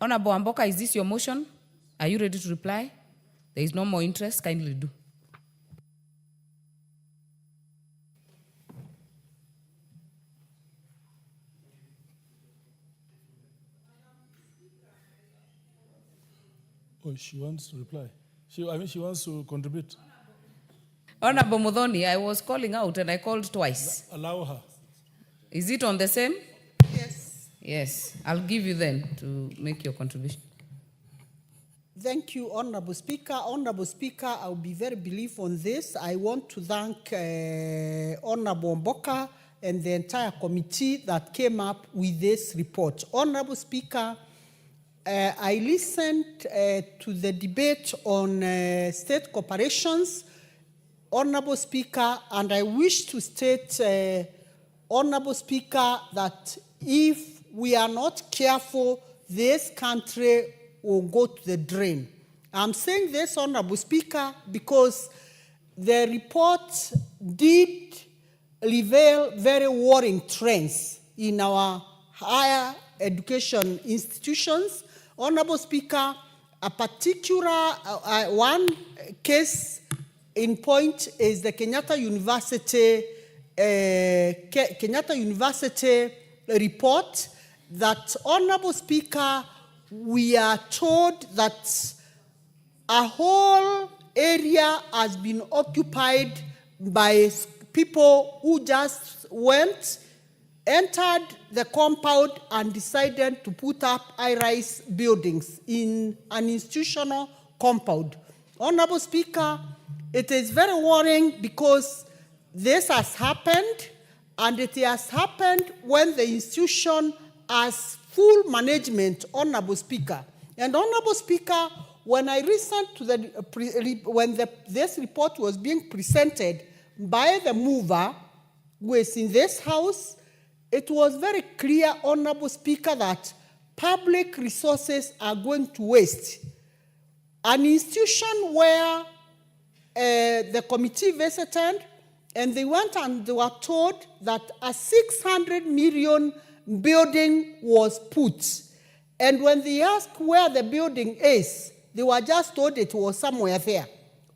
Honorable Amboka, is this your motion? Are you ready to reply? There is no more interest. Kindly do. Oh, she wants to reply. She wants to contribute. Honorable Mudhoni, I was calling out and I called twice. Allow her. Is it on the same? Yes. Yes. I'll give you then to make your contribution. Thank you, Honorable Speaker. Honorable Speaker, I'll be very brief on this. I want to thank Honorable Mboka and the entire committee that came up with this report. Honorable Speaker, I listened to the debate on state corporations, Honorable Speaker, and I wish to state, Honorable Speaker, that if we are not careful, this country will go to the drain. I'm saying this, Honorable Speaker, because the report did reveal very worrying trends in our higher education institutions. Honorable Speaker, a particular one case in point is the Kenyatta University report that, Honorable Speaker, we are told that a whole area has been occupied by people who just entered the compound and decided to put up high-rise buildings in an institutional compound. Honorable Speaker, it is very worrying because this has happened, and it has happened when the institution has full management, Honorable Speaker. And Honorable Speaker, when I listened to this report was being presented by the mover who is in this house, it was very clear, Honorable Speaker, that public resources are going to waste. An institution where the committee visited, and they went and they were told that a 600 million building was put. And when they asked where the building is, they were just told it was somewhere there.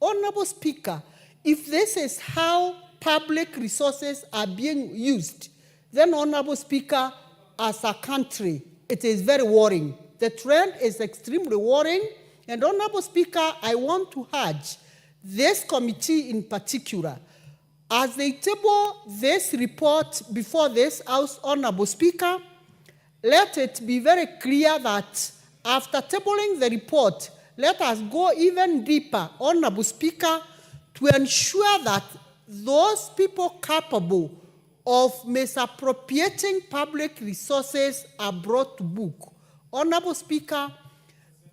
Honorable Speaker, if this is how public resources are being used, then, Honorable Speaker, as a country, it is very worrying. The trend is extremely worrying. And, Honorable Speaker, I want to urge this committee in particular, as they table this report before this House, Honorable Speaker, let it be very clear that after tabling the report, let us go even deeper, Honorable Speaker, to ensure that those people capable of misappropriating public resources are brought to book. Honorable Speaker,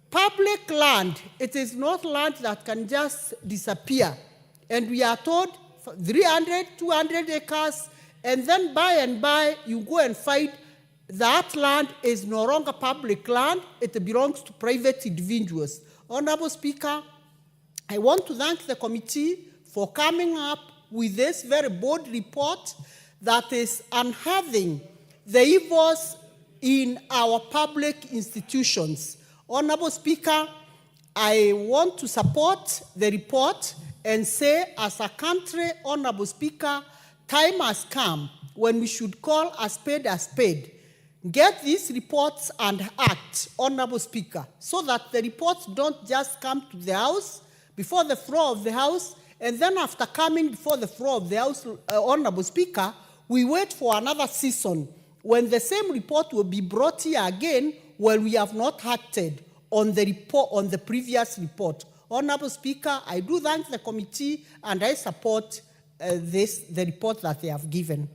public land, it is not land that can just disappear. And we are told 300, 200 acres, and then by and by you go and find that land is no longer public land, it belongs to private individuals. Honorable Speaker, I want to thank the committee for coming up with this very bold report that is unearthing the evils in our public institutions. Honorable Speaker, I want to support the report and say, as a country, Honorable Speaker, time has come when we should call a spade a spade. Get these reports and act, Honorable Speaker, so that the reports don't just come to the House, before the floor of the House, and then after coming before the floor of the House, Honorable Speaker, we wait for another season when the same report will be brought here again when we have not acted on the report, on the previous report. Honorable Speaker, I do thank the committee and I support the report that they have given.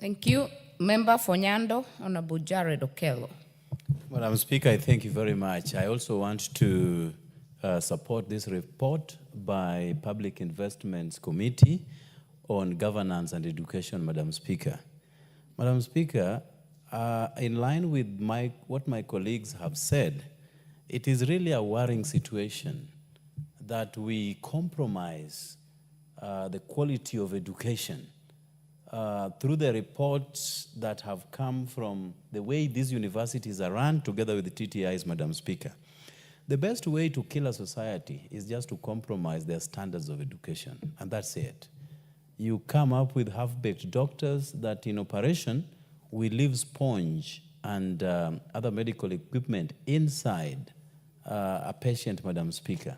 Thank you. Member for Nyando, Honorable Jared Okello. Madam Speaker, I thank you very much. I also want to support this report by Public Investments Committee on Governance and Education, Madam Speaker. Madam Speaker, in line with what my colleagues have said, it is really a worrying situation that we compromise the quality of education through the reports that have come from the way these universities are run together with the TTIs, Madam Speaker. The best way to kill a society is just to compromise their standards of education, and that's it. You come up with half-baked doctors that in operation will leave sponge and other medical equipment inside a patient, Madam Speaker.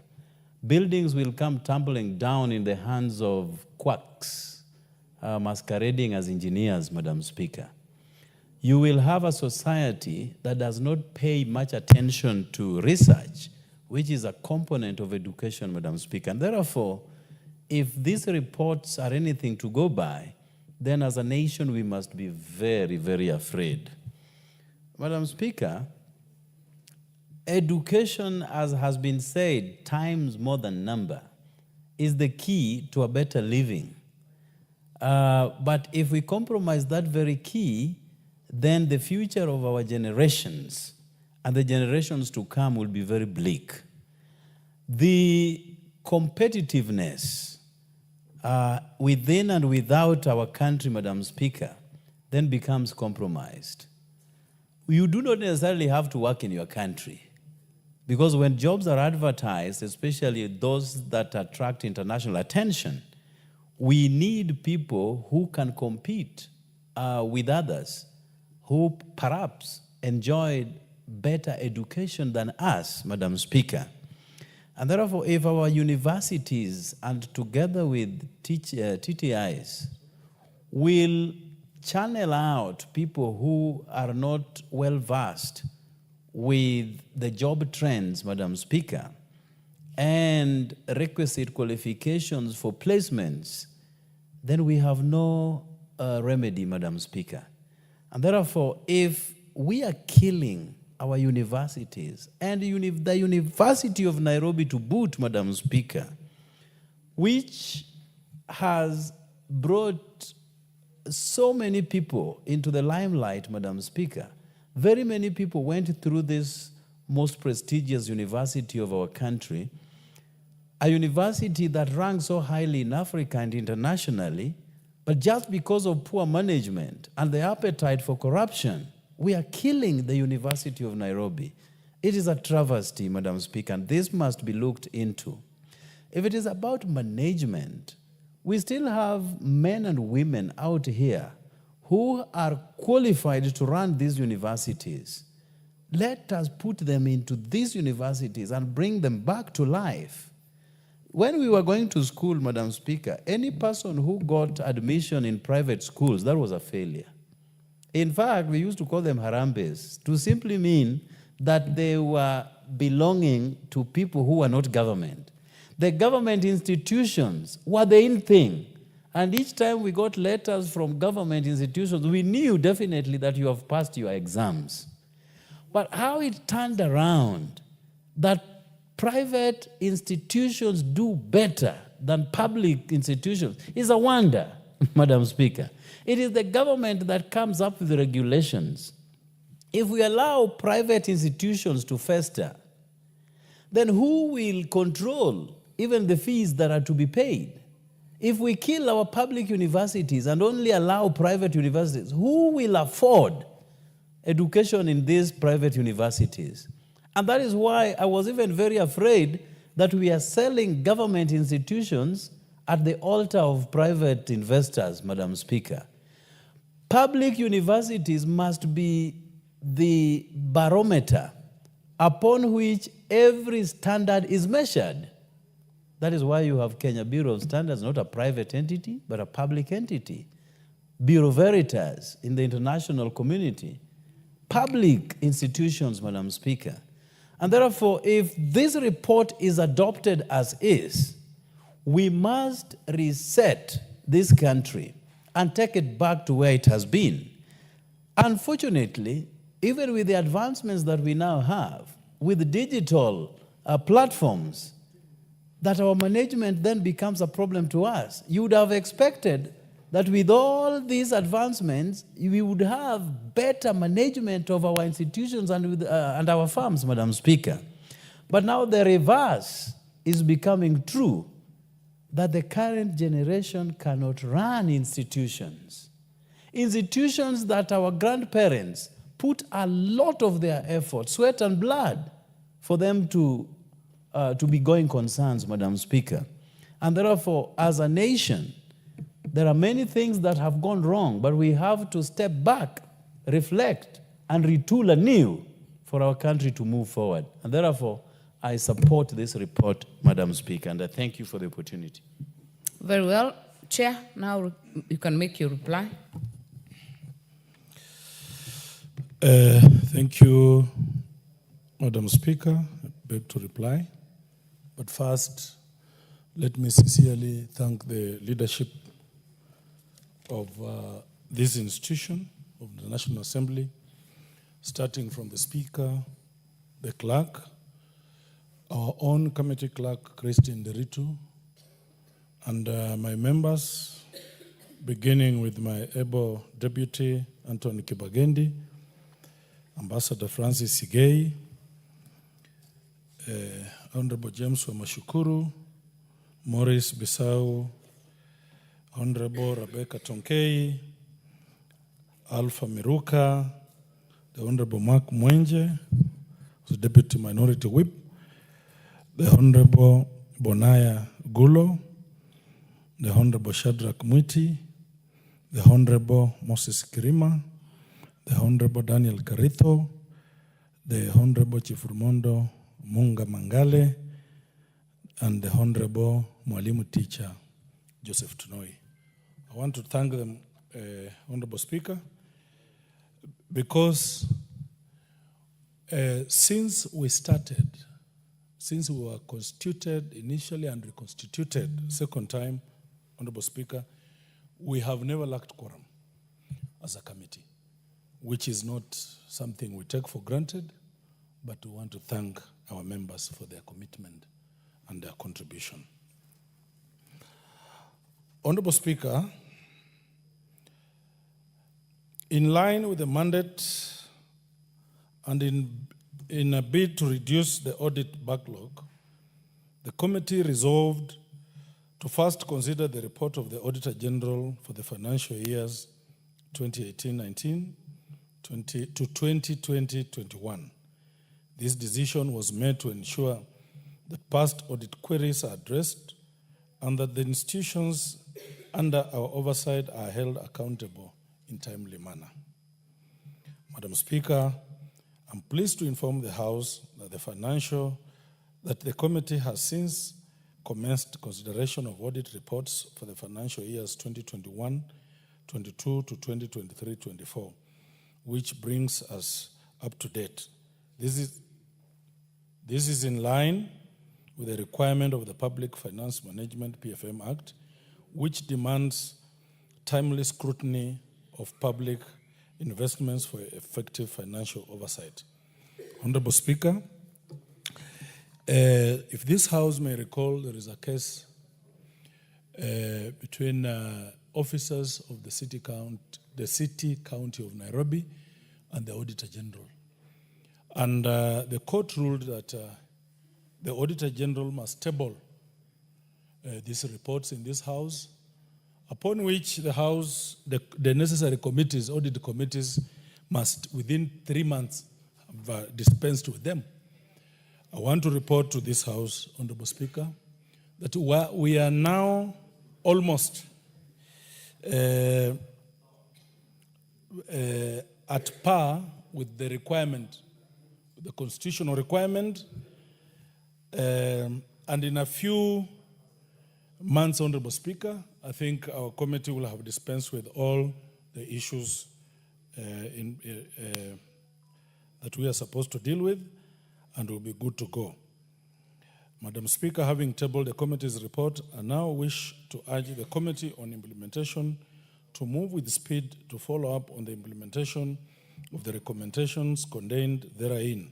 Buildings will come tumbling down in the hands of quacks masquerading as engineers, Madam Speaker. You will have a society that does not pay much attention to research, which is a component of education, Madam Speaker. And therefore, if these reports are anything to go by, then as a nation we must be very, very afraid. Madam Speaker, education, as has been said, times more than number, is the key to a better living. But if we compromise that very key, then the future of our generations and the generations to come will be very bleak. The competitiveness within and without our country, Madam Speaker, then becomes compromised. You do not necessarily have to work in your country. Because when jobs are advertised, especially those that attract international attention, we need people who can compete with others, who perhaps enjoyed better education than us, Madam Speaker. And therefore, if our universities, and together with TTIs, will channel out people who are not well-versed with the job trends, Madam Speaker, and requisite qualifications for placements, then we have no remedy, Madam Speaker. And therefore, if we are killing our universities, and the University of Nairobi to boot, Madam Speaker, which has brought so many people into the limelight, Madam Speaker. Very many people went through this most prestigious university of our country, a university that ranks so highly in Africa and internationally, but just because of poor management and the appetite for corruption, we are killing the University of Nairobi. It is a travesty, Madam Speaker, and this must be looked into. If it is about management, we still have men and women out here who are qualified to run these universities. Let us put them into these universities and bring them back to life. When we were going to school, Madam Speaker, any person who got admission in private schools, that was a failure. In fact, we used to call them harambes, to simply mean that they were belonging to people who were not government. The government institutions were the in thing. And each time we got letters from government institutions, we knew definitely that you have passed your exams. But how it turned around that private institutions do better than public institutions is a wonder, Madam Speaker. It is the government that comes up with the regulations. If we allow private institutions to fester, then who will control even the fees that are to be paid? If we kill our public universities and only allow private universities, who will afford education in these private universities? And that is why I was even very afraid that we are selling government institutions at the altar of private investors, Madam Speaker. Public universities must be the barometer upon which every standard is measured. That is why you have Kenya Bureau of Standards, not a private entity, but a public entity. Bureau Veritas in the international community. Public institutions, Madam Speaker. And therefore, if this report is adopted as is, we must reset this country and take it back to where it has been. Unfortunately, even with the advancements that we now have, with digital platforms, that our management then becomes a problem to us. You would have expected that with all these advancements, we would have better management of our institutions and our firms, Madam Speaker. But now the reverse is becoming true, that the current generation cannot run institutions. Institutions that our grandparents put a lot of their effort, sweat and blood, for them to be going concerns, Madam Speaker. And therefore, as a nation, there are many things that have gone wrong, but we have to step back, reflect, and retool anew for our country to move forward. And therefore, I support this report, Madam Speaker, and I thank you for the opportunity. Very well. Chair, now you can make your reply. Thank you, Madam Speaker. I beg to reply. But first, let me sincerely thank the leadership of this institution, of the National Assembly, starting from the Speaker, the Clerk, our own committee clerk, Christine Deritu, and my members, beginning with my able deputy, Anthony Kibagendi, Ambassador Francis Sigei, Honorable James Wamashukuru, Maurice Bissau, Honorable Rebecca Tonkei, Alpha Miruka, the Honorable Mark Mwenje, the Deputy Minority Whip, the Honorable Bonaya Gulo, the Honorable Shadrach Mwiti, the Honorable Moses Kirima, the Honorable Daniel Carito, the Honorable Chief Rumondo Munga Mangale, and the Honorable Mwalimu Teacher Joseph Tunoi. I want to thank them, Honorable Speaker, because since we were constituted initially and reconstituted second time, Honorable Speaker, we have never lacked quorum as a committee, which is not something we take for granted, but we want to thank our members for their commitment and their contribution. Honorable Speaker, in line with the mandate and in a bid to reduce the audit backlog, the committee resolved to first consider the report of the Auditor General for the financial years 2018-19 to 2020-21. This decision was made to ensure that past audit queries are addressed and that the institutions under our oversight are held accountable in timely manner. Madam Speaker, I'm pleased to inform the House that the committee has since commenced consideration of audit reports for the financial years 2021-22 to 2023-24, which brings us up to date. This is in line with the requirement of the Public Finance Management PFM Act, which demands timely scrutiny of public investments for effective financial oversight. Honorable Speaker, if this House may recall, there is a case between officers of the city county of Nairobi and the Auditor General. And the court ruled that the Auditor General must table these reports in this House, upon which the House, the necessary committees, audit committees, must within 3 months have dispensed with them. I want to report to this House, Honorable Speaker, that we are now almost at par with the requirement, the constitutional requirement, and in a few months, Honorable Speaker, I think our committee will have dispensed with all the issues that we are supposed to deal with, and will be good to go. Madam Speaker, having tabled the committee's report, I now wish to urge the Committee on Implementation to move with speed to follow up on the implementation of the recommendations contained therein.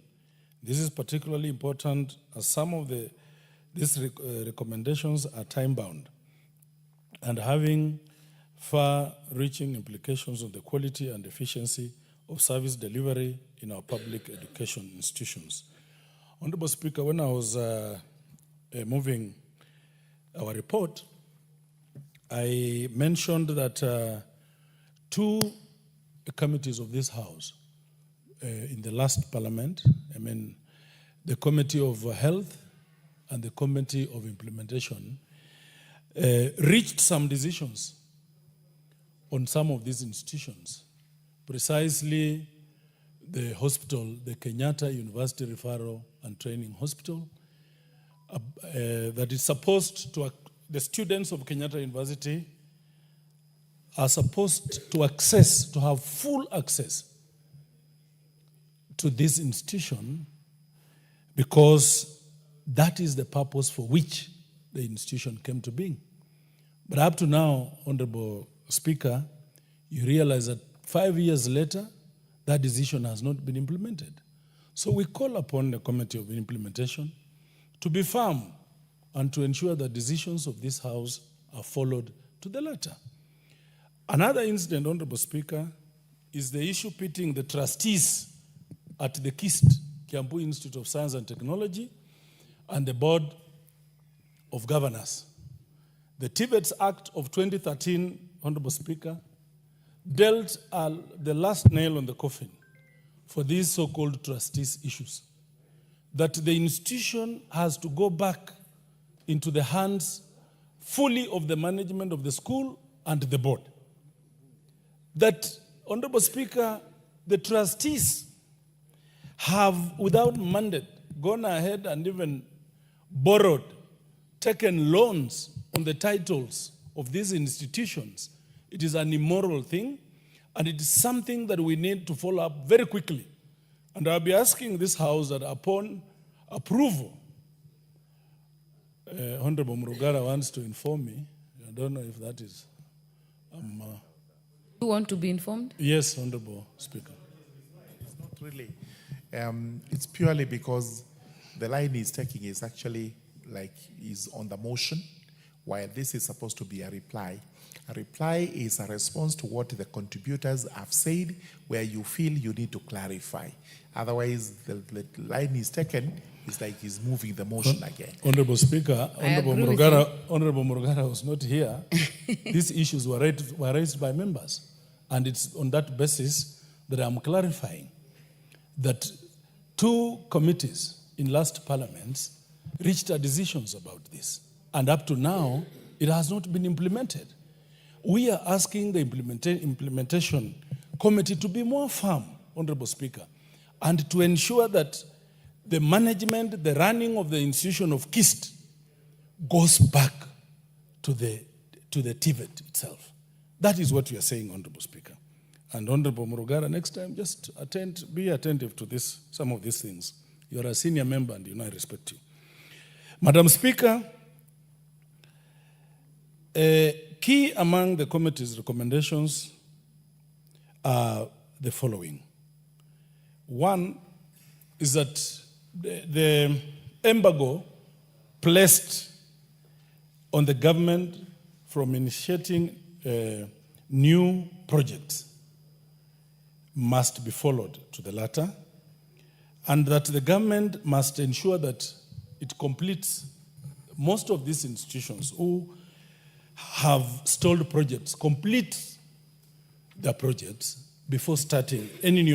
This is particularly important as some of these recommendations are time-bound and having far-reaching implications on the quality and efficiency of service delivery in our public education institutions. Honorable Speaker, when I was moving our report, I mentioned that two committees of this House in the last Parliament, the Committee of Health and the Committee of Implementation, reached some decisions on some of these institutions, precisely the hospital, the Kenyatta University Referral and Training Hospital, that is supposed to, the students of Kenyatta University are supposed to have full access to this institution because that is the purpose for which the institution came to being. But up to now, Honorable Speaker, you realize that 5 years later, that decision has not been implemented. So we call upon the Committee of Implementation to be firm and to ensure that decisions of this House are followed to the letter. Another incident, Honorable Speaker, is the issue pitting the trustees at the KIST, Kiambu Institute of Science and Technology, and the Board of Governors. The TVETS Act of 2013, Honorable Speaker, dealt the last nail on the coffin for these so-called trustees issues. that the institution has to go back into the hands fully of the management of the school and the board. That, Honorable Speaker, the trustees have, without mandate, gone ahead and even borrowed, taken loans on the titles of these institutions. It is an immoral thing, and it is something that we need to follow up very quickly. And I'll be asking this House that upon approval, Honorable Murugara wants to inform me. I don't know if that is. You want to be informed? Yes, Honorable Speaker. It's not really. It's purely because the line he's taking is actually is on the motion, while this is supposed to be a reply. A reply is a response to what the contributors have said, where you feel you need to clarify. Otherwise, the line he's taken is like he's moving the motion again. Honorable Speaker, Honorable Murugara was not here. These issues were raised by members. And it's on that basis that I'm clarifying that 2 committees in last parliaments reached decisions about this. And up to now, it has not been implemented. We are asking the implementation committee to be more firm, Honorable Speaker, and to ensure that the management, the running of the institution of KIST goes back to the TVET itself. That is what we are saying, Honorable Speaker. And Honorable Murugara, next time, just be attentive to some of these things. You're a senior member and I respect you. Madam Speaker, key among the committee's recommendations are the following. One is that the embargo placed on the government from initiating new projects must be followed to the latter, and that the government must ensure that it completes most of these institutions who have stalled projects, complete their projects before starting any new